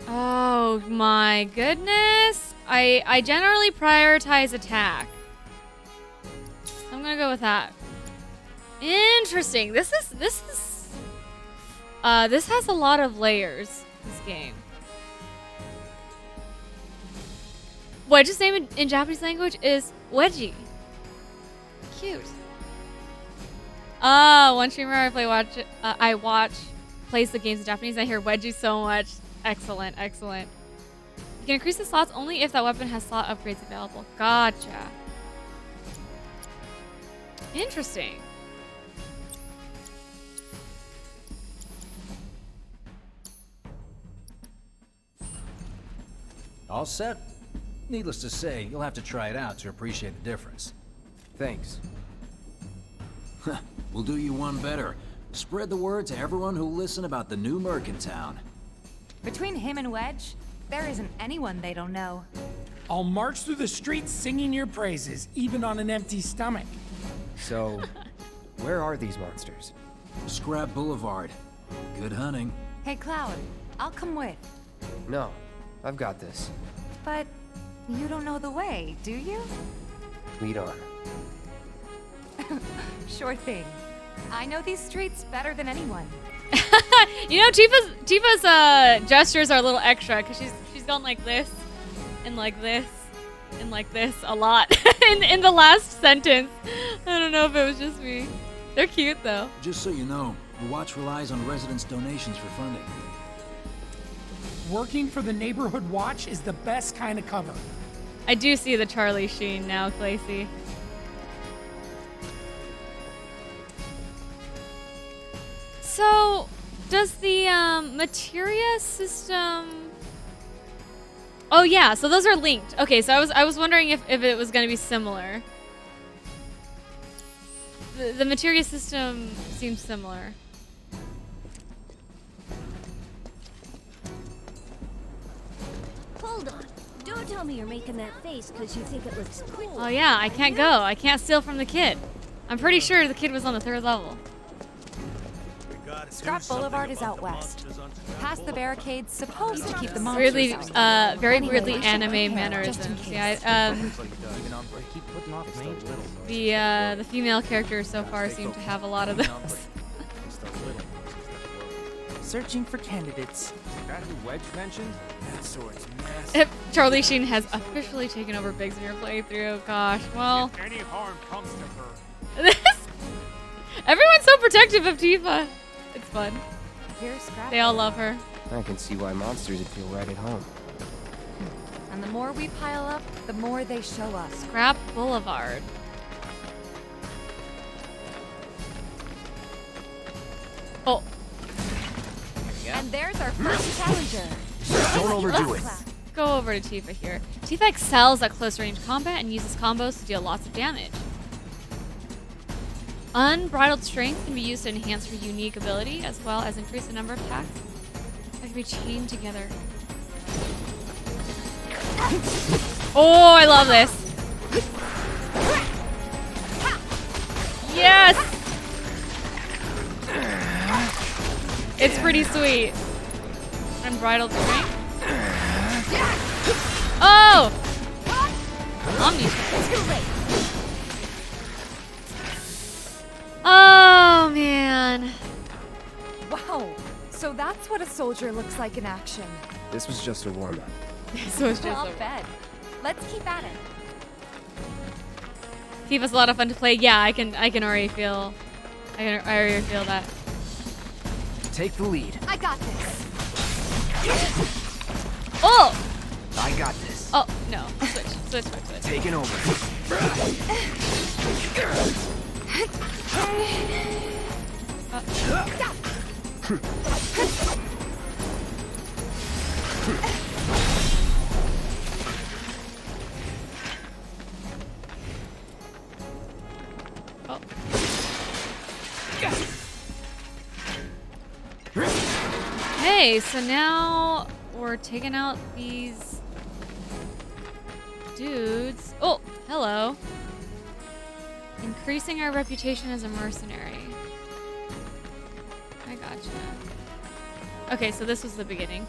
Oh my goodness. I generally prioritize attack. So I'm gonna go with that. Interesting. This has a lot of layers, this game. Wedge's name in Japanese language is Wedgie. Cute. One streamer I watch plays the games in Japanese. I hear Wedgie so much. Excellent, excellent. You can increase the slots only if that weapon has slot upgrades available. Gotcha. Interesting. All set? Needless to say, you'll have to try it out to appreciate the difference. Thanks. We'll do you one better. Spread the word to everyone who'll listen about the new Merc in town. Between him and Wedge, there isn't anyone they don't know. I'll march through the streets singing your praises, even on an empty stomach. So, where are these monsters? Scrap Boulevard. Good hunting. Hey, Cloud, I'll come with. No, I've got this. But you don't know the way, do you? Lead on. Sure thing. I know these streets better than anyone. You know, Tifa's gestures are a little extra because she's gone like this and like this and like this a lot in the last sentence. I don't know if it was just me. They're cute though. Just so you know, the watch relies on residents' donations for funding. Working for the neighborhood watch is the best kind of cover. I do see the Charlie Sheen now, Clacy. So, does the materia system... Oh yeah, so those are linked. Okay, so I was wondering if it was going to be similar. The materia system seems similar. Hold on. Don't tell me you're making that face because you think it looks cool. Oh yeah, I can't go. I can't steal from the kid. I'm pretty sure the kid was on the 3rd level. Scrap Boulevard is out west. Past the barricades, supposed to keep the monsters Weirdly, out. very Anyway, weirdly we should anime prepare, just in mannerisms. case. Yeah, the female characters so far seem to have a lot of those. Searching for candidates. That who Wedge mentioned? That sword's massive. If Charlie Sheen has officially taken over Biggs in your playthrough. Gosh, well. If any harm comes to her. Everyone's so protective of Tifa. It's fun. Here's Scrap They all love her. I can see why monsters would feel right at home. And the more we pile up, the more they show us. Scrap Boulevard. Oh. And there's our first challenger. Don't overdo it. Let's go over to Tifa here. Tifa excels at close range combat and uses combos to deal lots of damage. Unbridled strength can be used to enhance her unique ability, as well as increase the number of attacks that can be chained together. Oh, I love this. Yes! It's pretty sweet. Unbridled strength. Oh! Omni. Oh, man. Wow. So that's what a soldier looks like in action. This was just a warm-up. So it's just Well fed. Let's keep at it. Tifa's a lot of fun to play. Yeah, I can already feel. I already feel that. Take the lead. I got this. Oh! I got this. Oh, no. Switch. Taking over. Hey, so now we're taking out these dudes. Oh, hello. Increasing our reputation as a mercenary. I gotcha. Okay, so this was the beginning.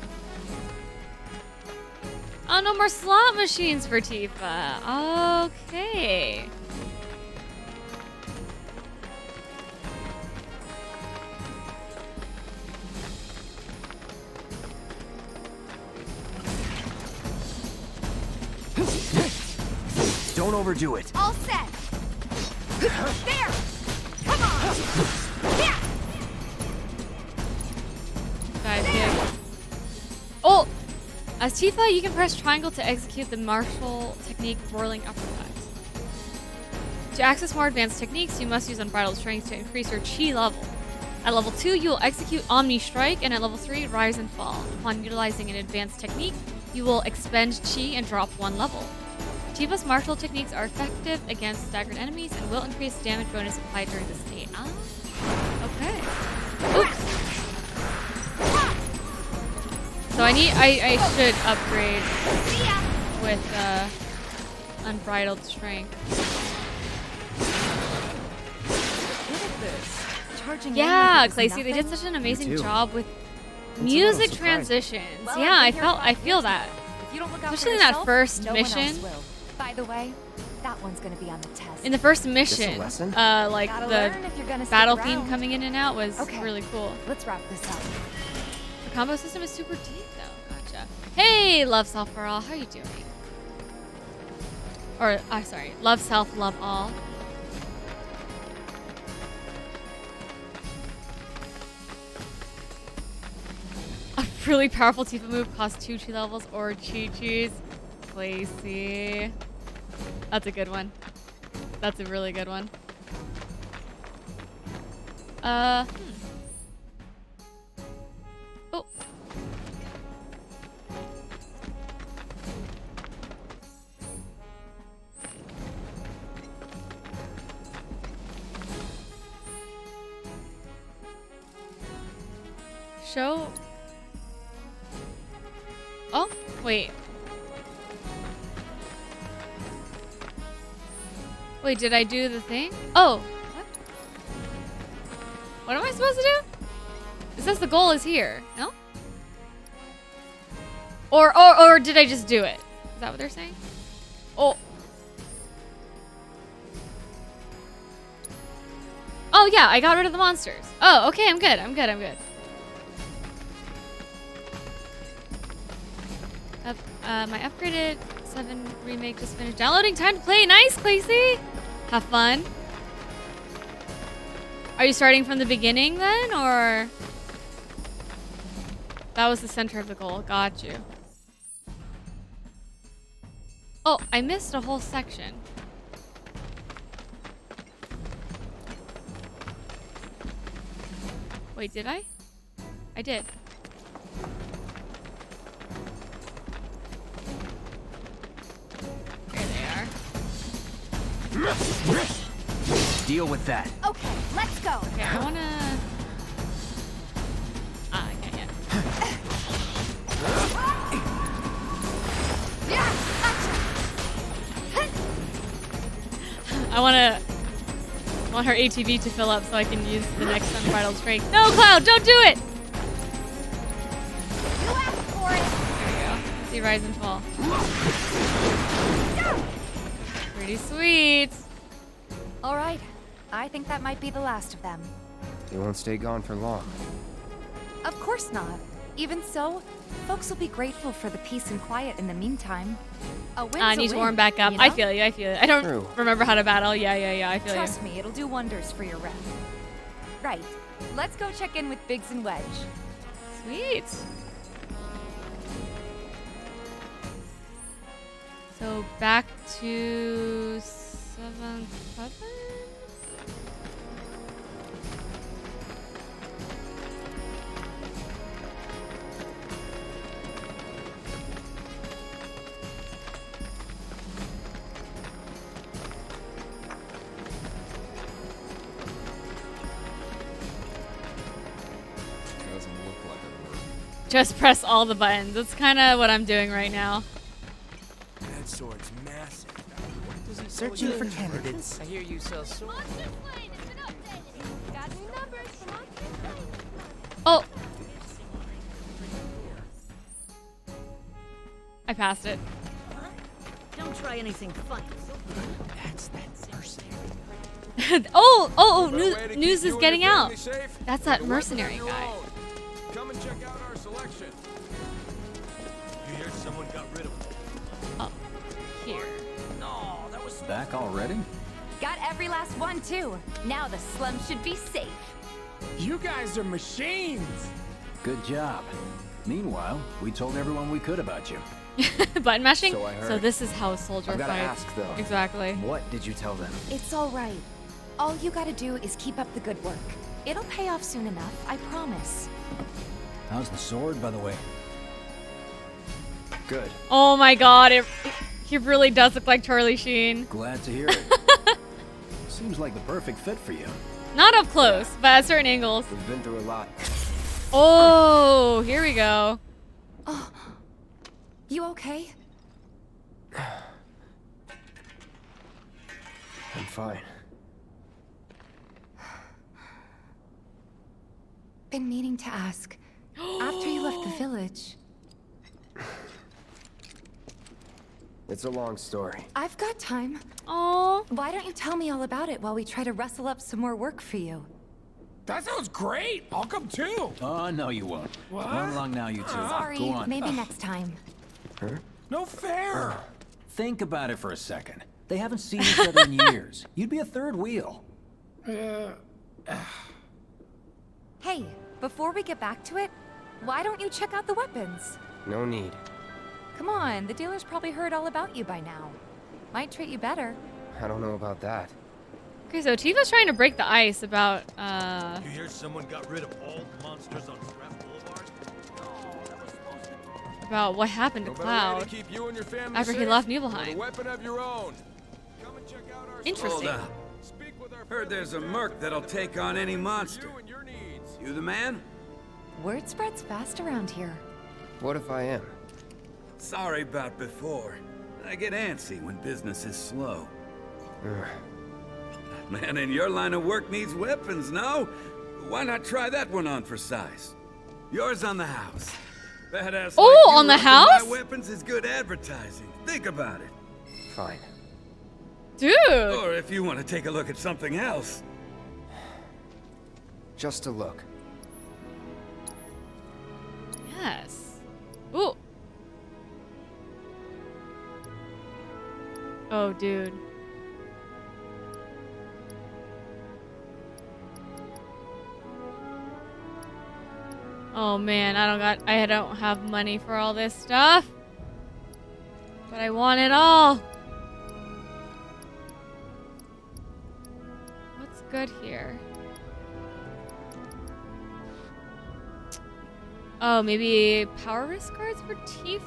Oh, no more slot machines for Tifa. Okay. Don't overdo it. All set. There. Come on. Yeah. Dive kick. Oh! As Tifa, you can press triangle to execute the martial technique Whirling Uppercut. To access more advanced techniques, you must use Unbridled Strength to increase your chi level. At level 2, you will execute Omni Strike, and at level 3, Rise and Fall. Upon utilizing an advanced technique, you will expend chi and drop 1 level. Tifa's martial techniques are effective against staggered enemies and will increase damage bonus applied during the state. Okay. Oops. So I should upgrade with Unbridled Strength. Yeah, Claycy, they did such an amazing job with music transitions. Well, yeah, I feel that. If you don't look out Especially for in yourself, that first no mission. One else will. By the way, that one's gonna be on the test. In the first mission, like Gotta the learn if you're gonna stick battle around. theme coming in and out was Okay, really cool. Let's wrap this up. The combo system is super deep though. Gotcha. Hey, Love Self for All, how are you doing? Or, sorry, Love Self, Love All. A really powerful Tifa move costs 2 chi levels or Chi-Chis. Claycy. That's a good one. That's a really good one. Oh. Show. Oh, wait. Wait, did I do the thing? Oh, what? What am I supposed to do? It says the goal is here. No? Or did I just do it? Is that what they're saying? Oh. Oh yeah, I got rid of the monsters. Oh, okay, I'm good. I'm good. My upgraded 7 remake just finished downloading. Time to play. Nice, Claycy. Have fun. Are you starting from the beginning then, or? That was the center of the goal. Got you. Oh, I missed a whole section. Wait, did I? I did. There they are. Deal with that. Okay, let's go. Okay, I wanna... I can't yet. I want her ATV to fill up so I can use the next Unbridled Strength. No, Cloud, don't do it! You asked for it. There we go. See Rise and Fall. Pretty sweet. All right, I think that might be the last of them. They won't stay gone for long. Of course not. Even so, folks will be grateful for the peace and quiet in the meantime. A win's I a need to win, warm back up. you know? I feel you. I don't remember how to battle. Yeah, I feel Trust me, it'll do wonders for your rep. Right, let's go check in with Biggs and Wedge. Sweet. So back to 7th Heaven? Just press all the buttons. That's kind of what I'm doing right now. That sword's massive. Searching for candidates. I hear you sell swords. Oh! I passed it. Don't try anything funny. That's mercenary. News is getting out. That's that mercenary guy. Come and check out our selection. You hear someone got rid of him? Oh, here. No, that was back already? Got every last one too. Now the slum should be safe. You guys are machines. Good job. Meanwhile, we told everyone we could about you. Button mashing? So I heard. So this is how a soldier I've gotta fights. ask, though. Exactly. What did you tell them? It's all right. All you gotta do is keep up the good work. It'll pay off soon enough, I promise. How's the sword, by the way? Good. Oh my god, he really does look like Charlie Sheen. Glad to hear it. Seems like the perfect fit for you. Not up close, but at certain angles. We've been through a lot. Oh, here we go. Oh, you okay? I'm fine. Been meaning to ask. After you left the village... It's a long story. I've got time. Oh. Why don't you tell me all about it while we try to rustle up some more work for you? That sounds great. I'll come too. Oh, no, you won't. What? Run along now, you two. Sorry, Go on. maybe next time. Huh? No fair. Think about it for a second. They haven't seen each other in years. You'd be a third wheel. Hey, before we get back to it, why don't you check out the weapons? No need. Come on, the dealer's probably heard all about you by now. Might treat you better. I don't know about that. Okay, so Tifa's trying to break the ice about, You hear someone got rid of all the monsters on Scrap Boulevard? about what happened to Cloud Keep you and your family after he safe left with a Nibelheim. weapon of your own. Come and check out our Interesting. Hold up. Heard there's a merc that'll take on any monster. You the man? Word spreads fast around here. What if I am? Sorry about before. I get antsy when business is slow. Man in your line of work needs weapons, no? Why not try that one on for size? Yours on the house. Badass Oh, like you on the rocking house? My weapons is good advertising. Think about it. Fine. Dude. Or if you want to take a look at something else. Just a look. Yes. Ooh. Oh, dude. Oh man, I don't have money for all this stuff. But I want it all. What's good here? Oh, maybe power risk cards for Tifa?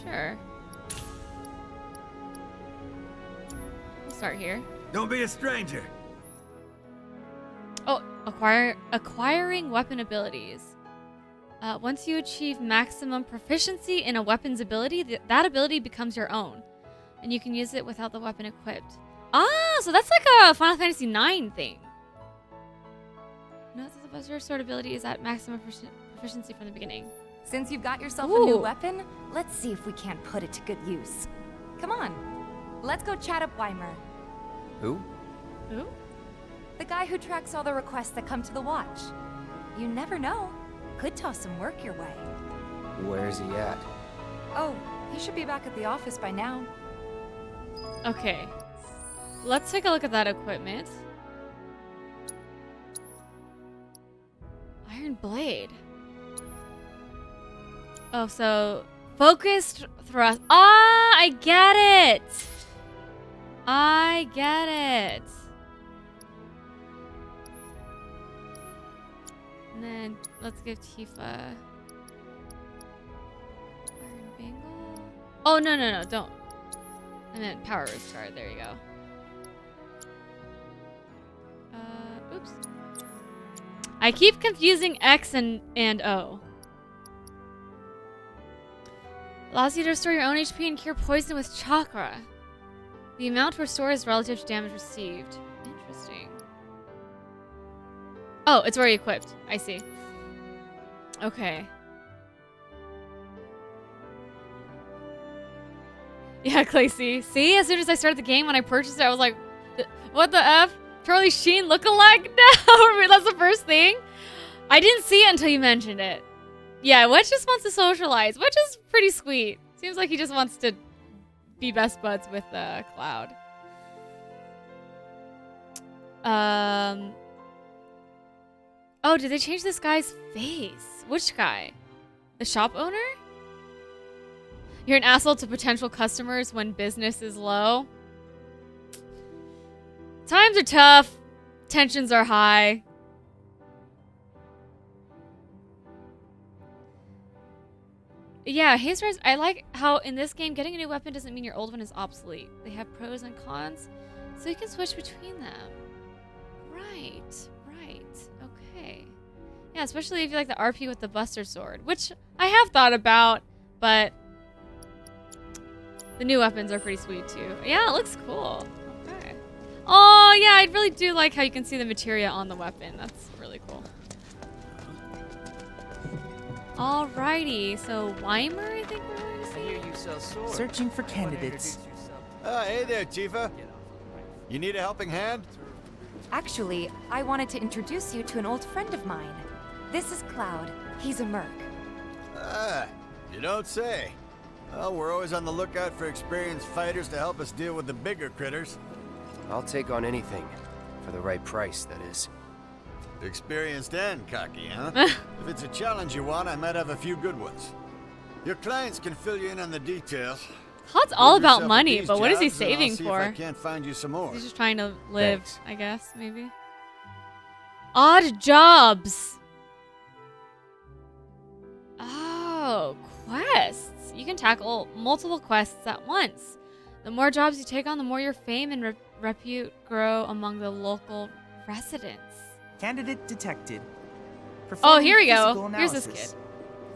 Sure. We'll start here. Don't be a stranger. Oh, acquiring weapon abilities. Once you achieve maximum proficiency in a weapon's ability, that ability becomes your own. And you can use it without the weapon equipped. Ah, so that's like a Final Fantasy IX thing. Notice the Buster Sword ability is at maximum proficiency from the beginning. Since you've got yourself Ooh. a new weapon, let's see if we can't put it to good use. Come on, let's go chat up Weimer. Who? Who? The guy who tracks all the requests that come to the watch. You never know. Could toss some work your way. Where's he at? Oh, he should be back at the office by now. Okay. Let's take a look at that equipment. Iron Blade. Oh, so focused thrust. Ah, I get it. I get it. And then let's give Tifa Iron Bangle. Oh, no, don't. And then power wrist guard. There you go. Oops. I keep confusing X and O. Allows you to restore your own HP and cure poison with chakra. The amount restored is relative to damage received. Interesting. Oh, it's already equipped. I see. Okay. Yeah, Clacy. See, as soon as I started the game, when I purchased it, I was like, what the F? Charlie Sheen lookalike? No, that's the first thing. I didn't see it until you mentioned it. Yeah, Wedge just wants to socialize, which is pretty sweet. Seems like he just wants to be best buds with Cloud. Oh, did they change this guy's face? Which guy? The shop owner? You're an asshole to potential customers when business is low. Times are tough. Tensions are high. Yeah, I like how in this game, getting a new weapon doesn't mean your old one is obsolete. They have pros and cons, so you can switch between them. Right. Okay. Yeah, especially if you like the RP with the Buster Sword, which I have thought about, but the new weapons are pretty sweet too. Yeah, it looks cool. Okay. Oh, yeah, I really do like how you can see the materia on the weapon. That's really cool. Alrighty, so Weimer, I think we're going to see. I hear you sell swords. Searching for candidates. Hey there, Tifa. You need a helping hand? Actually, I wanted to introduce you to an old friend of mine. This is Cloud. He's a merc. Ah, you don't say. Well, we're always on the lookout for experienced fighters to help us deal with the bigger critters. I'll take on anything. For the right price, that is. Experienced and cocky, huh? If it's a challenge you want, I might have a few good ones. Your clients can fill you in on the details. Todd's all about money, but what is he saving for? I can't find you some more. He's just trying to live, I guess, maybe. Odd jobs. Oh, quests. You can tackle multiple quests at once. The more jobs you take on, the more your fame and repute grow among the local residents. Candidate detected. Oh, here we go. Here's this kid.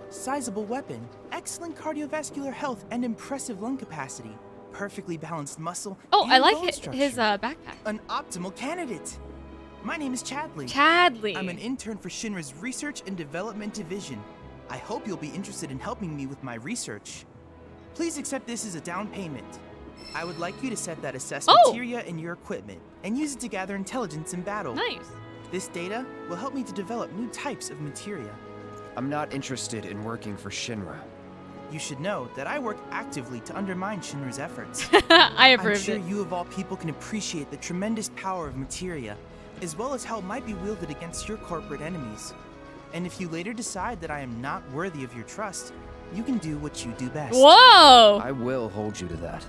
Sizable weapon, excellent cardiovascular health, and impressive lung capacity. Perfectly balanced muscle. Oh, and I like bone his structure. backpack. An optimal candidate. My name is Chadley. Chadley. I'm an intern for Shinra's Research and Development Division. I hope you'll be interested in helping me with my research. Please accept this as a down payment. I would like you to set that assessed materia in your equipment and use it to gather intelligence in battle. Nice. This data will help me to develop new types of materia. I'm not interested in working for Shinra. You should know that I work actively to undermine Shinra's efforts. I approve. I'm sure you of all people can appreciate the tremendous power of materia, as well as how it might be wielded against your corporate enemies. And if you later decide that I am not worthy of your trust, you can do what you do best. Whoa! I will hold you to that.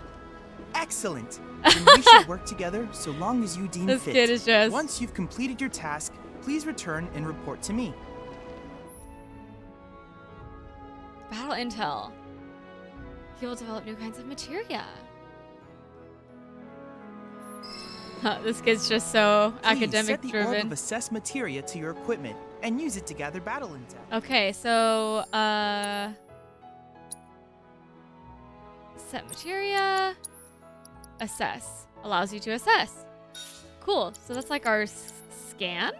Excellent! Then we should work together so long as you deem this fit. Kid is just... Once you've completed your task, please return and report to me. Battle intel. He will develop new kinds of materia. This kid's just so academic set the driven. orb of assess materia to your equipment and use it to gather battle intel. Okay, so set materia, assess. Allows you to assess. Cool. So that's like our scan.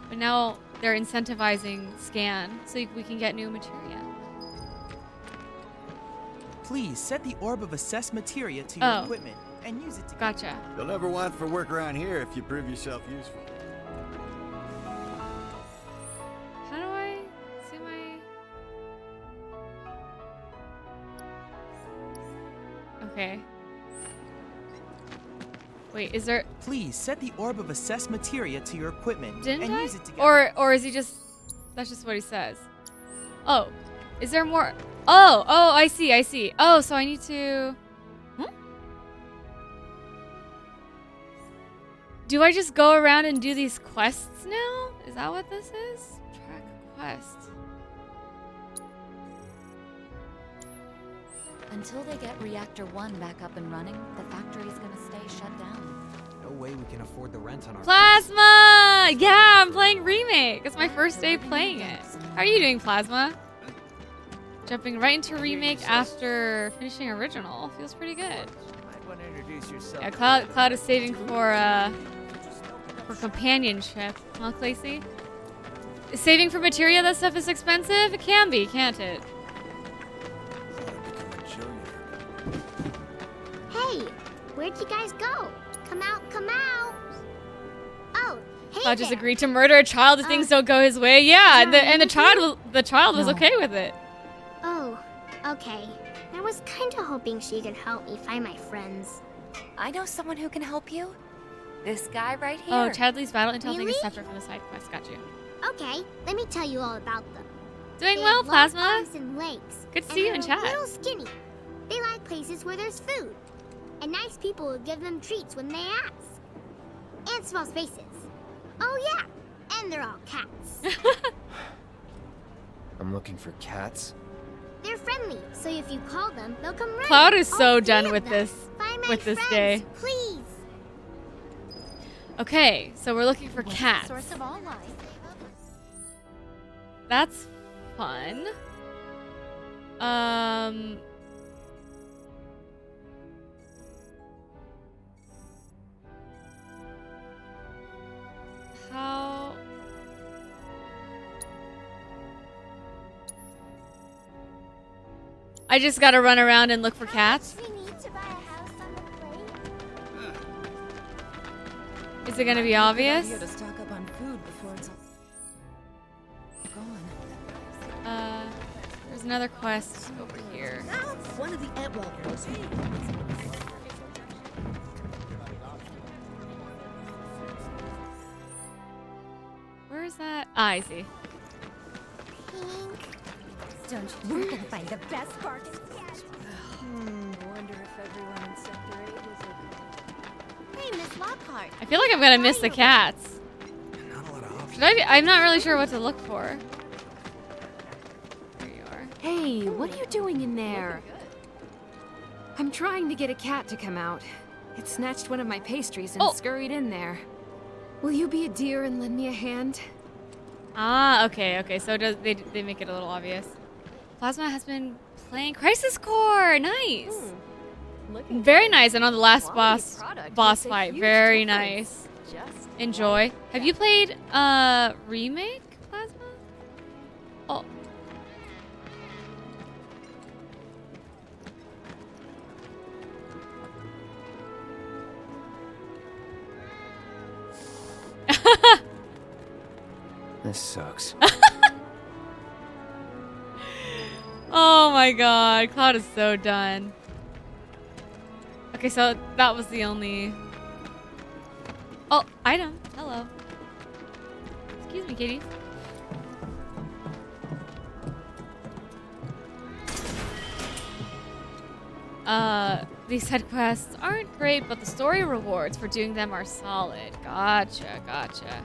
But now they're incentivizing scan so we can get new materia. Please set the orb of assess materia to your equipment and use it to... Gotcha. You'll never want for work around here if you prove yourself useful. How do I see my... Okay. Wait, is there... Please set the orb of assess materia to your equipment Didn't and I? use it to... Or is he just... That's just what he says. Oh. Is there more... Oh, I see. Oh, so I need to... Do I just go around and do these quests now? Is that what this is? Track quest. Until they get Reactor 1 back up and running, the factory's gonna stay shut down. No way we can afford the rent on our Plasma! Yeah, I'm playing Remake. It's my first day playing it. How are you doing, Plasma? Jumping right into Remake after finishing Original. Feels pretty good. Might want to introduce yourself. Yeah, Cloud is saving for companionship. Huh, Clacy? Saving for materia, that stuff is expensive? It can be, can't it? Hey, where'd you guys go? Come out, come out. Oh, hey Cloud just agreed to murder a child if things don't go his way. Yeah, and the child was okay with it. Oh, okay. I was kind of hoping she could help me find my friends. I know someone who can help you. This guy right here. Oh, Chadley's battle intel thing Really? is separate from the side quest. Got you. Okay, let me tell you all about them. Doing They well, have long Plasma. arms and legs. Good to and see you in they're chat. a little skinny. They like places where there's food. And nice people will give them treats when they ask. And small spaces. Oh yeah, and they're all cats. I'm looking for cats. They're friendly, so if you call them, they'll come running. Cloud is All so three done of with them. this. Find my With this friends, day. Please. Okay, so we're looking for cats. Source of all life. That's fun. How? I just gotta run around and look for cats. Is it gonna be obvious? To stock up on food before it's all gone. There's another quest over here. One of the Antwalkers. Where is that? Ah, I see. Don't you? We're gonna find the best bargain. Wonder if everyone in Sector 8 is okay. Hey, Miss Lockhart. I feel like I'm gonna miss the cats. Should I be? I'm not really sure what to look for. There you are. Hey, what are you doing in there? I'm trying to get a cat to come out. It snatched one of my pastries and scurried in there. Will you be a dear and lend me a hand? Ah, okay, okay. So does they make it a little obvious? Plasma has been playing Crisis Core. Nice. Very nice. And on the last boss fight, very nice. Enjoy. Have you played Remake, Plasma? Oh. This sucks. Oh my god, Cloud is so done. Okay, so that was the only... Oh, item. Hello. Excuse me, kitty. These side quests aren't great, but the story rewards for doing them are solid. Gotcha, gotcha.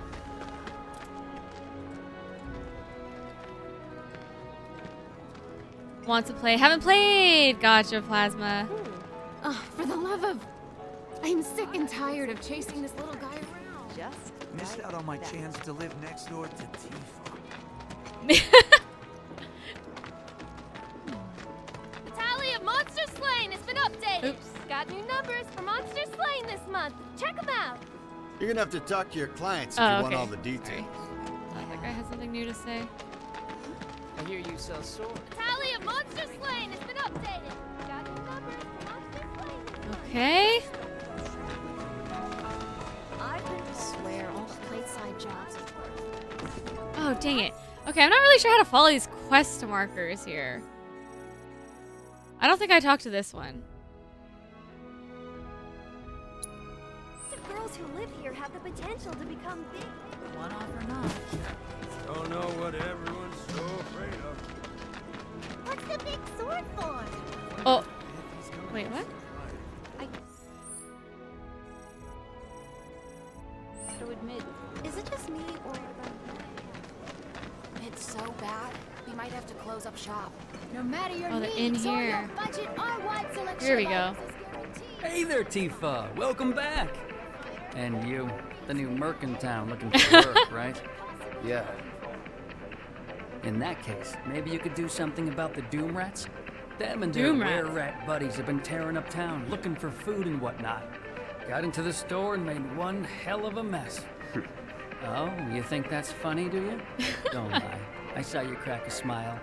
Want to play? Haven't played! Gotcha, Plasma. Oh, for the love of... I'm sick and tired of chasing this little guy around. Just missed out on my chance to live next door to Tifa. The tally of monster slain has been updated. Oops. Got new numbers for monster slain this month. Check them out. You're gonna have to talk to your clients if you want all the details. That guy has something new to say. I hear you sell swords. The tally of monster slain has been updated. Got new numbers for monster slain. Okay. I swear all the plateside jobs. Oh, dang it. Okay, I'm not really sure how to follow these quest markers here. I don't think I talked to this one. The girls who live here have the potential to become big. One off or not. Don't know what everyone's so afraid of. What's the big sword for? Oh. Wait, what? To admit, is it just me or It's so bad, we might have to close up shop. no matter your Oh, they're in needs or your here. budget, our wide selection Here we of go. items is guaranteed. Hey there, Tifa. Welcome back. And you, the new merc in town looking for work, right? Yeah. In that case, maybe you could do something about the Doom Rats? Them and their Doom Rats. were-rat buddies have been tearing up town, looking for food and whatnot. Got into the store and made one hell of a mess. Oh, you think that's funny, do you? Don't lie. I saw you crack a smile.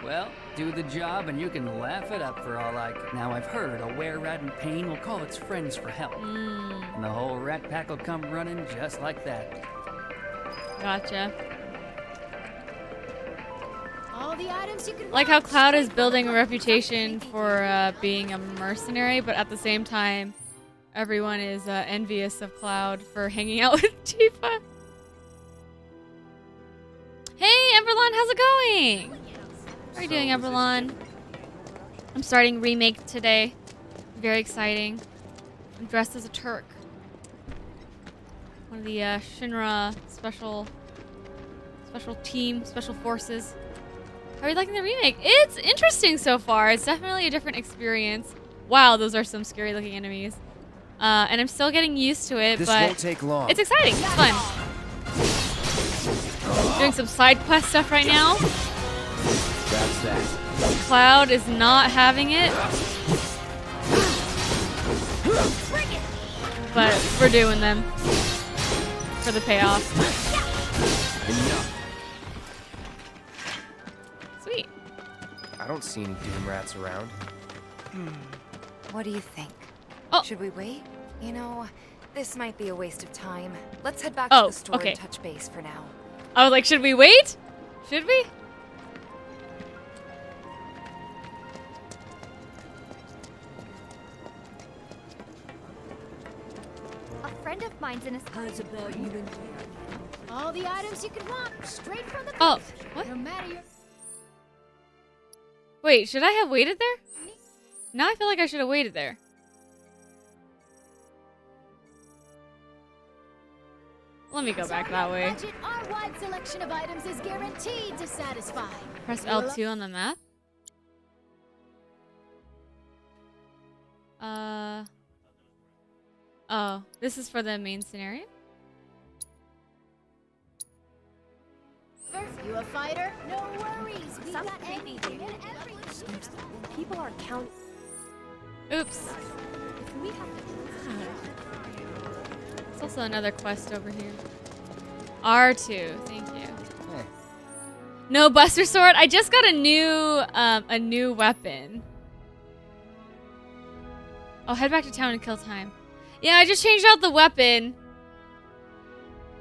Well, do the job and you can laugh it up for all I can. Now, I've heard a were-rat in pain will call its friends for help. And the whole rat pack will come running just like that. Gotcha. All the items you can Like how want, Cloud is straight building a from reputation for being a mercenary, but at the same time, everyone is envious of Cloud for hanging out with Tifa. Hey, Everlon, how's it going? How are you doing, Everlon? I'm starting Remake today. Very exciting. I'm dressed as a Turk. One of the Shinra special forces. How are you liking the remake? It's interesting so far. It's definitely a different experience. Wow, those are some scary looking enemies. And I'm still getting used to it, This but won't take long. it's exciting. It's fun. Doing some side quest stuff right now. That's that. Cloud is not having it. But we're doing them. For the payoff. Enough. Sweet. I don't see any doom rats around. What do you think? Oh. Should we wait? You know, this might be a waste of time. Let's head back to the store and touch base for now. I was like, should we wait? Should we? A friend of mine's in a How's about you and all the items you could want, straight from the Oh, booth. what? No matter your... Wait, should I have waited there? Now I feel like I should have waited there. Let me go back that way. Budget, our wide selection of items is guaranteed to satisfy. Press L2 on the map. Oh, this is for the main scenario? You a fighter? No worries. We got everything and everything. People are counting. Oops. There's also another quest over here. R2, thank you. Hey. No Buster Sword. I just got a new weapon. Oh, head back to town and kill time. Yeah, I just changed out the weapon.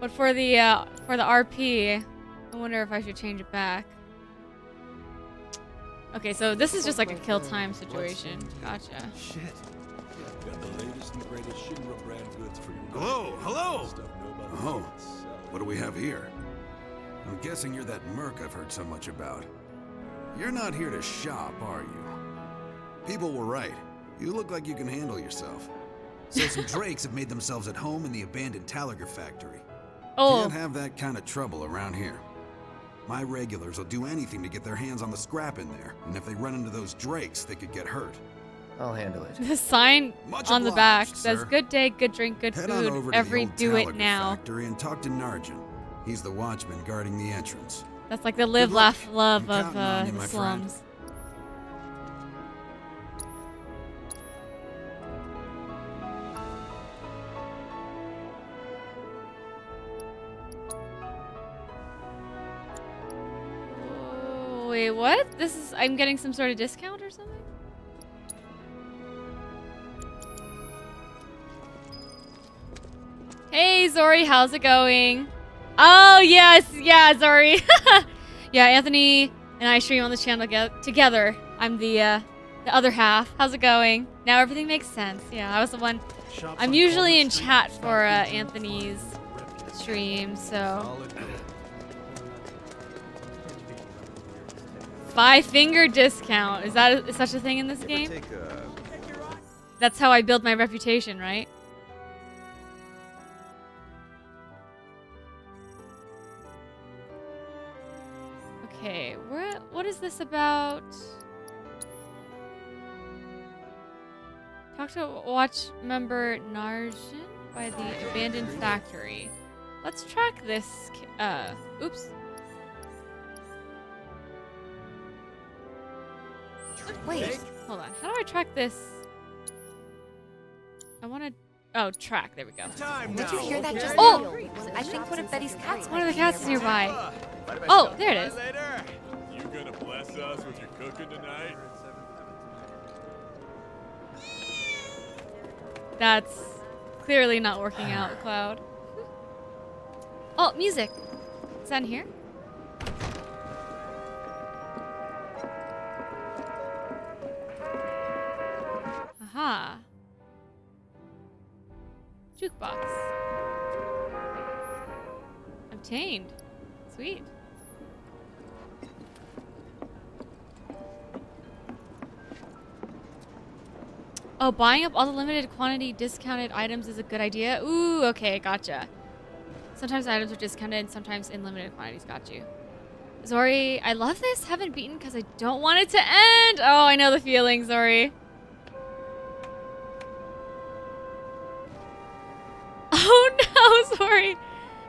But for the RP, I wonder if I should change it back. Okay, so this is just like a kill time situation. Gotcha. Shit. Got the latest and greatest Shinra brand goods for you. Hello! Oh, what do we have here? I'm guessing you're that merc I've heard so much about. You're not here to shop, are you? People were right. You look like you can handle yourself. So some Drakes have made themselves at home in the abandoned Talager factory. Oh. Can't have that kind of trouble around here. My regulars will do anything to get their hands on the scrap in there, and if they run into those Drakes, they could get hurt. I'll handle it. The sign Much on the obliged, back says sir. "Good day, good drink, good Head on food. over to Every the old do it Talager now." factory and talk to Narjan. He's the watchman guarding the entrance. That's like the live, laugh, love I'm of counting on you, the my slums. Oh, wait, what? This is I'm getting some sort of discount or something? Hey Zori, how's it going? Oh yes, yeah, Zori. Yeah, Anthony and I stream on this channel together. I'm the other half. How's it going? Now everything makes sense. Yeah, I was the one. I'm usually in chat for Anthony's stream, so. 5-finger discount. Is that such a thing in this game? That's how I build my reputation, right? Okay, what is this about? Talk to watch member Narjan by the abandoned factory. Let's track this. Oops. Wait, hold on. How do I track this? I want to. Oh, track. There we go. Did you hear that just Oh! now? I think one of Betty's cats One of might the be cats is nearby. Bye. Oh, there it is. You gonna bless us with your cooking tonight? That's clearly not working out, Cloud. Oh, music. Is that in here? Aha. Jukebox. Obtained. Sweet. Oh, buying up all the limited quantity discounted items is a good idea. Ooh, okay, gotcha. Sometimes items are discounted, sometimes in limited quantities. Got you. Zori, I love this. Haven't beaten because I don't want it to end. Oh, I know the feeling, Zori. Oh no, Zori.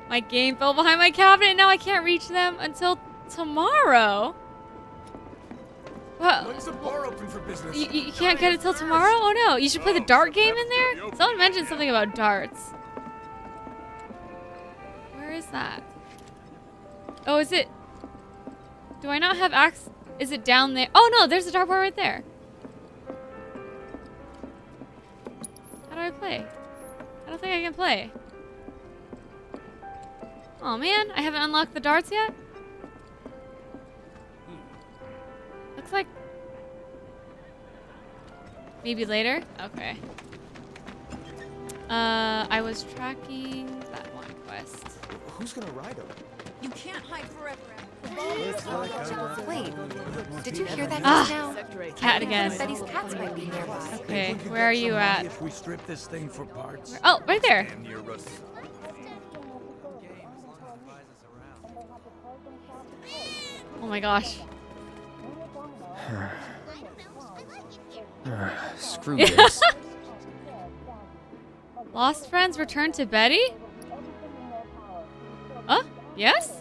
My game fell behind my cabinet and now I can't reach them until tomorrow. Well, When's the bar open for business? You can't get it till tomorrow? Oh no, you should play the dart game in there? Someone mentioned something about darts. Where is that? Oh, is it? Do I not have access? Is it down there? Oh no, there's a dart bar right there. How do I play? I don't think I can play. Oh man, I haven't unlocked the darts yet? Looks like... maybe later? Okay. I was tracking that one quest. Who's gonna ride him? You can't hide forever. Wait, did you hear that Ah, just now? cat again. Betty's cats might be nearby. Okay, where are you at? If we strip this thing for parts. Oh, right there. Damn near us. Oh my gosh. Screw this. Lost friends return to Betty? Huh? Yes?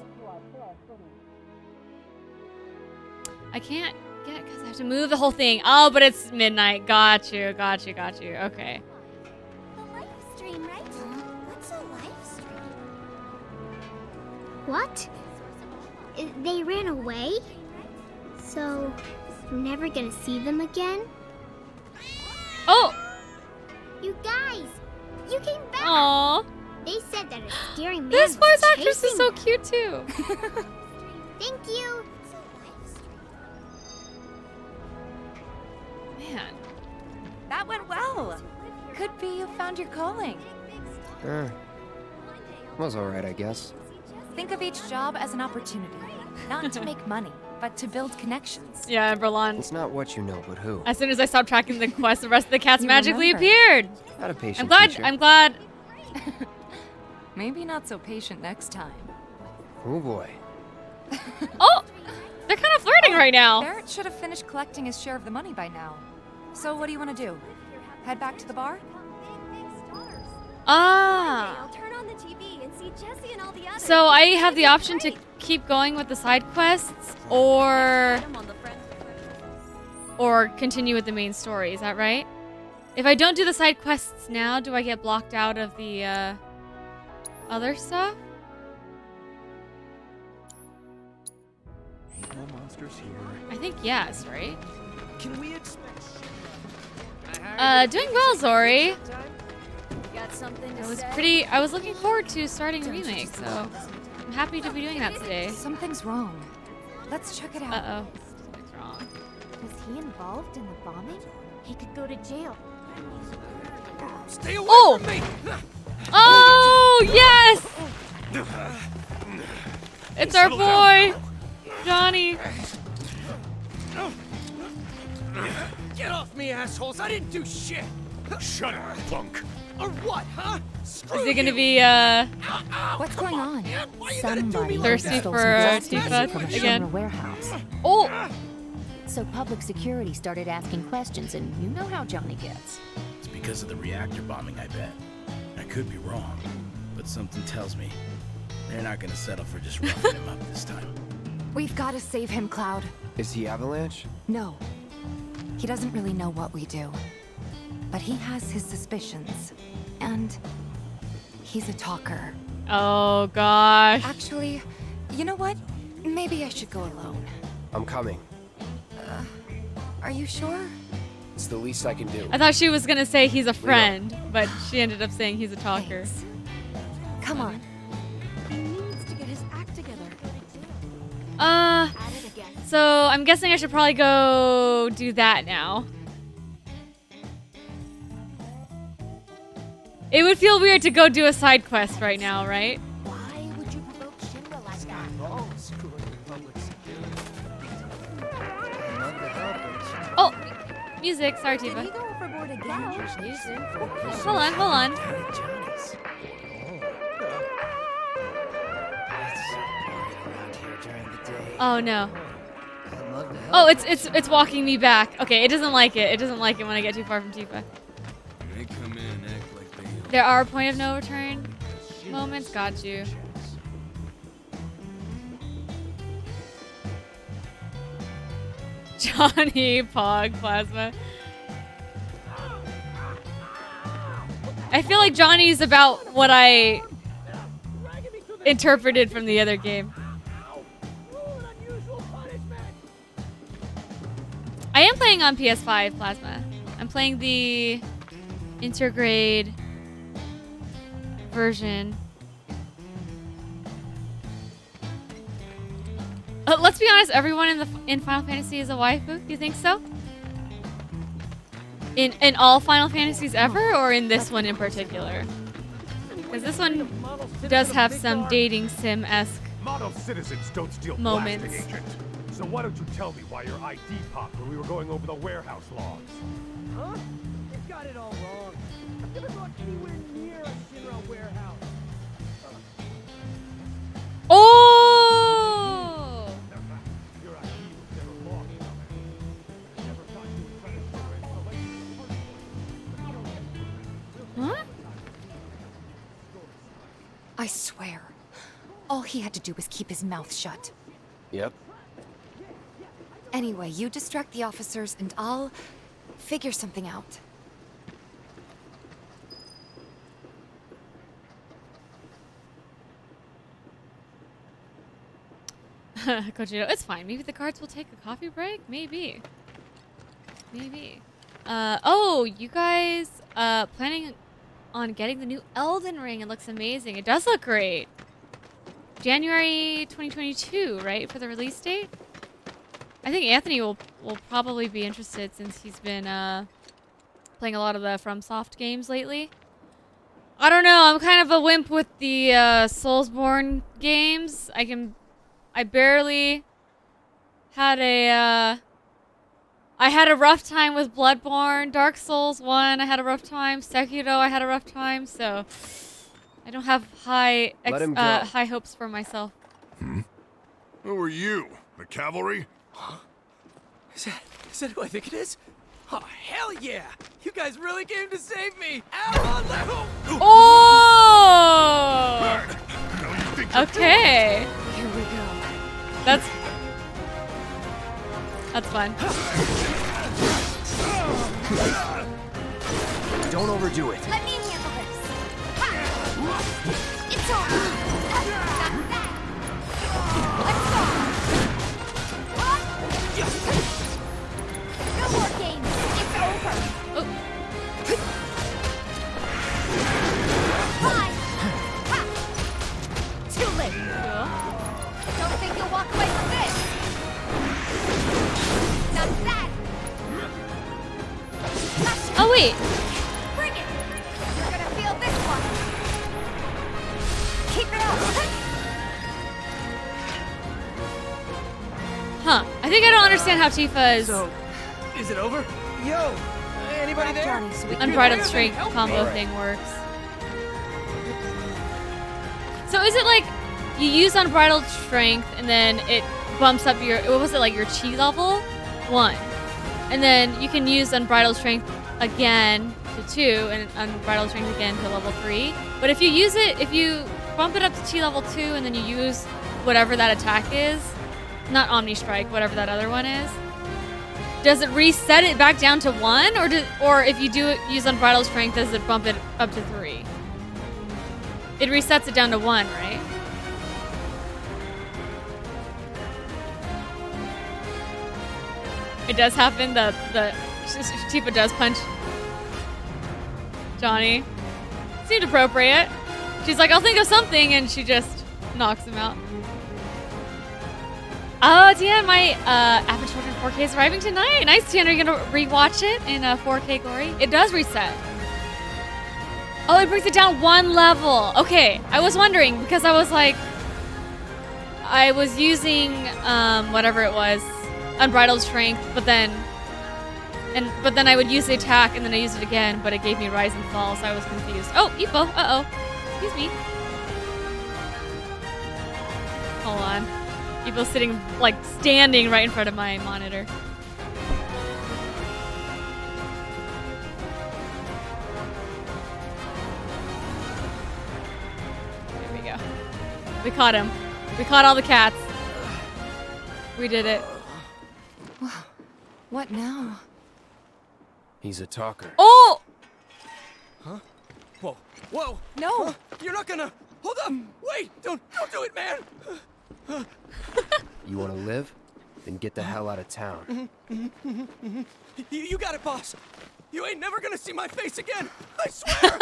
I can't get because I have to move the whole thing. Oh, but it's midnight. Got you, got you, got you. Okay. The live stream, right? What's a live stream? What? They ran away? So, we're never gonna see them again? Oh! You guys! You came back! Aww. They said that a scary man This was voice actress is chasing so them. cute too. Thank you! Man. That went well. Could be you found your calling. Was alright, I guess. Think of each job as an opportunity. Not to make money, but to build connections. Yeah, Berlon. It's not what you know, but who. As soon as I stopped tracking the quest, the rest of the cats You magically remember. appeared. Not a patient I'm glad. teacher. I'm glad. Maybe not so patient next time. Oh boy. Oh, they're kind of flirting right now. Barrett should have finished collecting his share of the money by now. So what do you want to do? Head back to the bar? Ah. I'll turn on the TV and see Jesse and all the others. So I have the option to keep going with the side quests or continue with the main story. Is that right? If I don't do the side quests now, do I get blocked out of the other stuff? No monsters here. I think yes, right? Can we expect? Doing well, Zori. Got something to I was looking forward to starting a remake, so I'm happy to be doing that today. Something's wrong. Let's check it out. Uh-oh. Something's wrong. Was he involved in the bombing? He could go to jail. Stay away Oh! from me! Oh, yes! It's our boy, Johnny. Get off me, assholes! I didn't do shit! Shut up, punk! Or what, huh? Is he gonna be, What's going on? Somebody thirsty stole for some justice Tifa from a again? Shinra warehouse. Oh! So public security started asking questions, and you know how Johnny gets. It's because of the reactor bombing, I bet. I could be wrong, but something tells me they're not gonna settle for just roughing him up this time. We've got to save him, Cloud. Is he Avalanche? No. He doesn't really know what we do. But he has his suspicions. And he's a talker. Oh, gosh. Actually, you know what? Maybe I should go alone. I'm coming. Are you sure? It's the least I can do. I thought she was gonna say he's a friend, but she ended up saying he's a talker. Thanks. Come on. He needs to get his act together. So I'm guessing I should probably go do that now. It would feel weird to go do a side quest right now, right? Why would you provoke Shinra like that? Oh, music. Sorry, Did he Tifa. go overboard again? Hold on, hold on. Oh no. Oh, it's walking me back. Okay, it doesn't like it. It doesn't like it when I get too far from Tifa. They come in and act like they There are point of no return moments. Got you. Johnny Pog Plasma. I feel like Johnny's about what I interpreted from the other game. I am playing on PS5 Plasma. I'm playing the intergrade version. Let's be honest, everyone in Final Fantasy is a waifu. You think so? In all Final Fantasies ever, or in this one in particular? Because this one does have some dating sim-esque Model citizens don't steal moments. plastic, Agent. So why don't you tell me why your ID popped when we were going over the warehouse logs? Huh? You got it all wrong. I've never gone anywhere near a Shinra warehouse. Oh! Your ID was never logged. I never thought you would try to store information. Huh? I swear, all he had to do was keep his mouth shut. Yep. Anyway, you distract the officers and I'll figure something out. Kojiro, it's fine. Maybe the cards will take a coffee break? Maybe. Maybe. Oh, you guys planning on getting the new Elden Ring. It looks amazing. It does look great. January 2022, right, for the release date? I think Anthony will probably be interested since he's been playing a lot of the FromSoft games lately. I don't know. I'm kind of a wimp with the Soulsborne games. I barely had a I had a rough time with Bloodborne, Dark Souls 1. I had a rough time. Sekiro, I had a rough time. So I don't have high hopes for myself. Who are you? The cavalry? Is that who I think it is? Oh, hell yeah! You guys really came to save me! Oh! Okay. Here we go. That's fun. Don't overdo it. Let me handle this. Ha! It's over. Let's go. No more games. It's over. Oh. Bye. Ha! Too late. Don't think you'll walk away from this. Not that. Oh wait. Bring it. You're gonna feel this one. Keep it up. Huh. I think I don't understand how Tifa's So, is it over? Yo, anybody there? unbridled strength combo thing works. So is it like you use unbridled strength and then it bumps up your, what was it, like your chi level? 1. And then you can use unbridled strength again to 2 and unbridled strength again to level 3. But if you use it, if you bump it up to chi level 2 and then you use whatever that attack is, not Omni Strike, whatever that other one is, does it reset it back down to 1? Or if you use unbridled strength, does it bump it up to 3? It resets it down to 1, right? It does happen. The Tifa does punch Johnny. Seemed appropriate. She's like, I'll think of something, and she just knocks him out. Oh, Tian, my Advent Children 4K is arriving tonight. Nice, Tian. Are you gonna rewatch it in 4K glory? It does reset. Oh, it brings it down 1 level. Okay, I was wondering because I was like, I was using whatever it was, unbridled strength, but then I would use the attack and then I used it again, but it gave me rise and fall, so I was confused. Oh, Epo. Uh-oh. Excuse me. Hold on. Epo's sitting, like, standing right in front of my monitor. There we go. We caught him. We caught all the cats. We did it. What now? He's a talker. Oh! Huh? Whoa. Whoa. No. Huh? You're not gonna. Hold up. Wait. Don't do it, man. You want to live? Then get the hell out of town. You got it, boss. You ain't never gonna see my face again. I swear.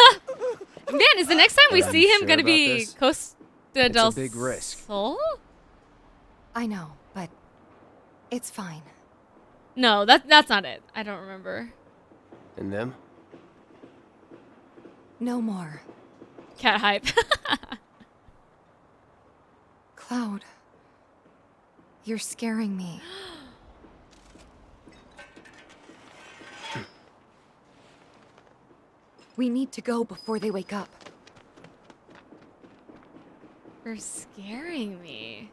Man, is the next time we see him gonna be Costa del It's a big risk. Sol? I know, but it's fine. No, that's not it. I don't remember. And them? No more. Cat hype. Cloud. You're scaring me. We need to go before they wake up. You're scaring me.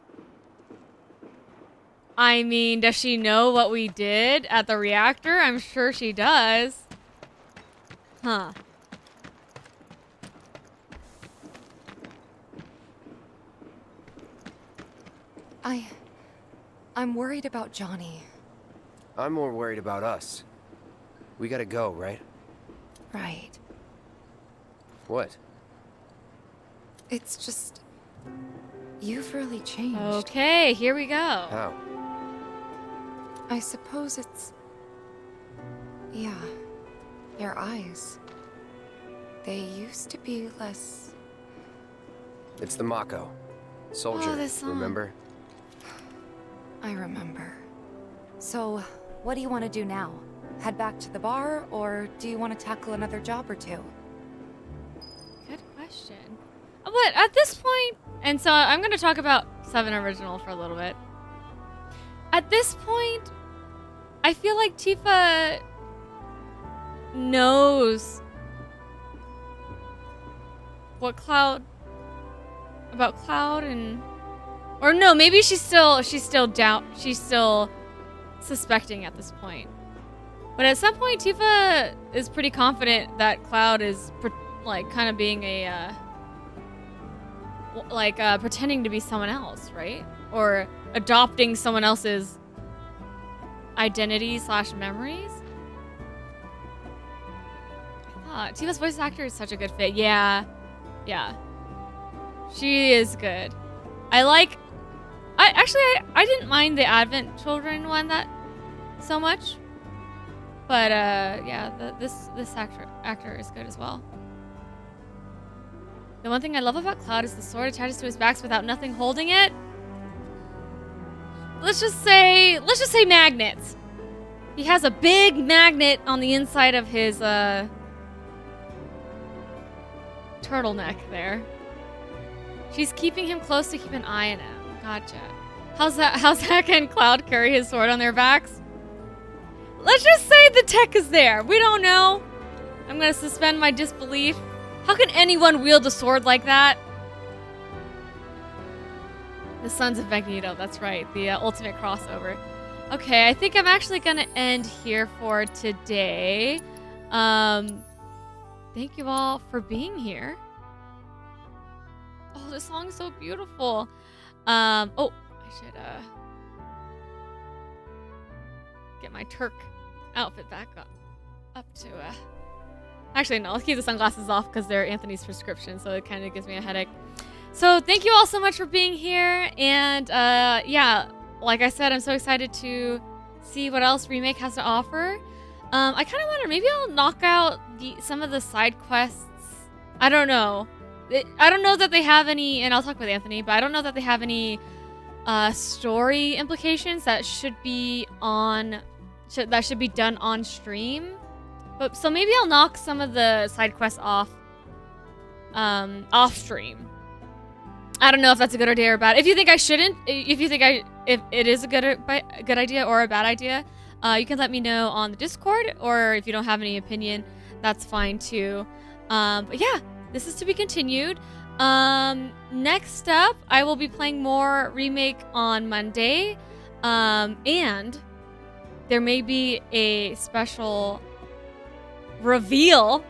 I mean, does she know what we did at the reactor? I'm sure she does. Huh. I'm worried about Johnny. I'm more worried about us. We gotta go, right? Right. What? It's just... You've really changed. Okay, here we go. How? I suppose it's... Yeah. Your eyes. They used to be less... It's the Mako. Soldier, Oh, this song. remember? I remember. So, what do you want to do now? Head back to the bar, or do you want to tackle another job or two? Good question. But at this point, and so I'm going to talk about 7 Original for a little bit. At this point, I feel like Tifa knows what about Cloud and... Or no, maybe she's still suspecting at this point. But at some point, Tifa is pretty confident that Cloud is like kind of being a pretending to be someone else, right? Or adopting someone else's identity / memories. Tifa's voice actor is such a good fit. Yeah. She is good. I didn't mind the Advent Children one that so much. But yeah, this actor is good as well. The one thing I love about Cloud is the sword attaches to his back without nothing holding it. Let's just say magnets. He has a big magnet on the inside of his turtleneck there. She's keeping him close to keep an eye on him. Gotcha. How's that can Cloud carry his sword on their backs? Let's just say the tech is there. We don't know. I'm gonna suspend my disbelief. How can anyone wield a sword like that? The Sons of Magneto, that's right. The ultimate crossover. Okay, I think I'm actually gonna end here for today. Thank you all for being here. Oh, this song is so beautiful. Oh, I should get my Turk outfit back up to actually no, let's keep the sunglasses off because they're Anthony's prescription, so it kind of gives me a headache. So thank you all so much for being here, and yeah, like I said, I'm so excited to see what else Remake has to offer. I kind of wonder, maybe I'll knock out some of the side quests. I don't know. I don't know that they have any, and I'll talk with Anthony, but I don't know that they have any story implications that should be done on stream. But so maybe I'll knock some of the side quests off off stream. I don't know if that's a good idea or bad. If you think I shouldn't, if it is a good idea or a bad idea, you can let me know on the Discord, or if you don't have any opinion, that's fine too. But yeah, this is to be continued. Next up, I will be playing more Remake on Monday, and there may be a special reveal,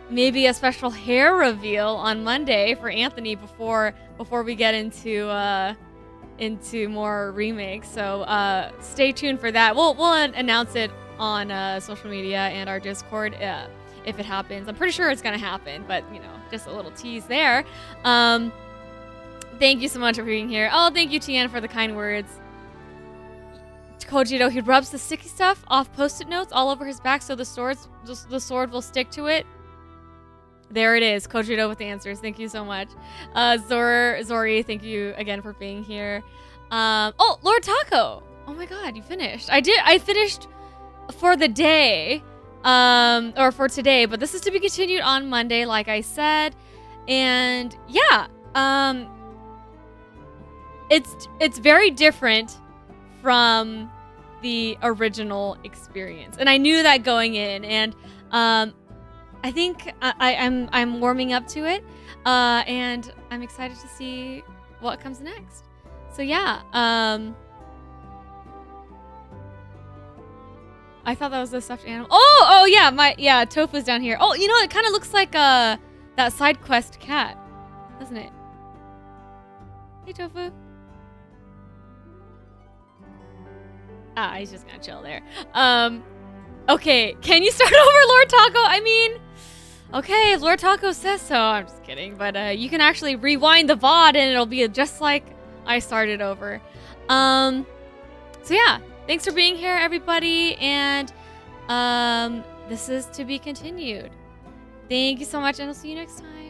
maybe a special hair reveal on Monday for Anthony before we get into more remakes. So stay tuned for that. We'll announce it on social media and our Discord if it happens. I'm pretty sure it's gonna happen, but you know, just a little tease there. Thank you so much for being here. Oh, thank you, Tian, for the kind words. Kojiro, he rubs the sticky stuff off post-it notes all over his back so the sword will stick to it. There it is, Kojiro with the answers. Thank you so much. Zori, thank you again for being here. Oh, Lord Taco. Oh my god, you finished. I finished for the day, or for today, but this is to be continued on Monday, like I said. And yeah, it's very different from the original experience, and I knew that going in, and I think I'm warming up to it, and I'm excited to see what comes next. So yeah, I thought that was a stuffed animal. Oh yeah, Tofu's down here. Oh, you know, it kind of looks like that side quest cat, doesn't it? Hey, Tofu. He's just gonna chill there. Okay, can you start over, Lord Taco? I mean, okay, if Lord Taco says so. I'm just kidding, but you can actually rewind the VOD and it'll be just like I started over. So yeah, thanks for being here, everybody, and this is to be continued. Thank you so much, and I'll see you next time.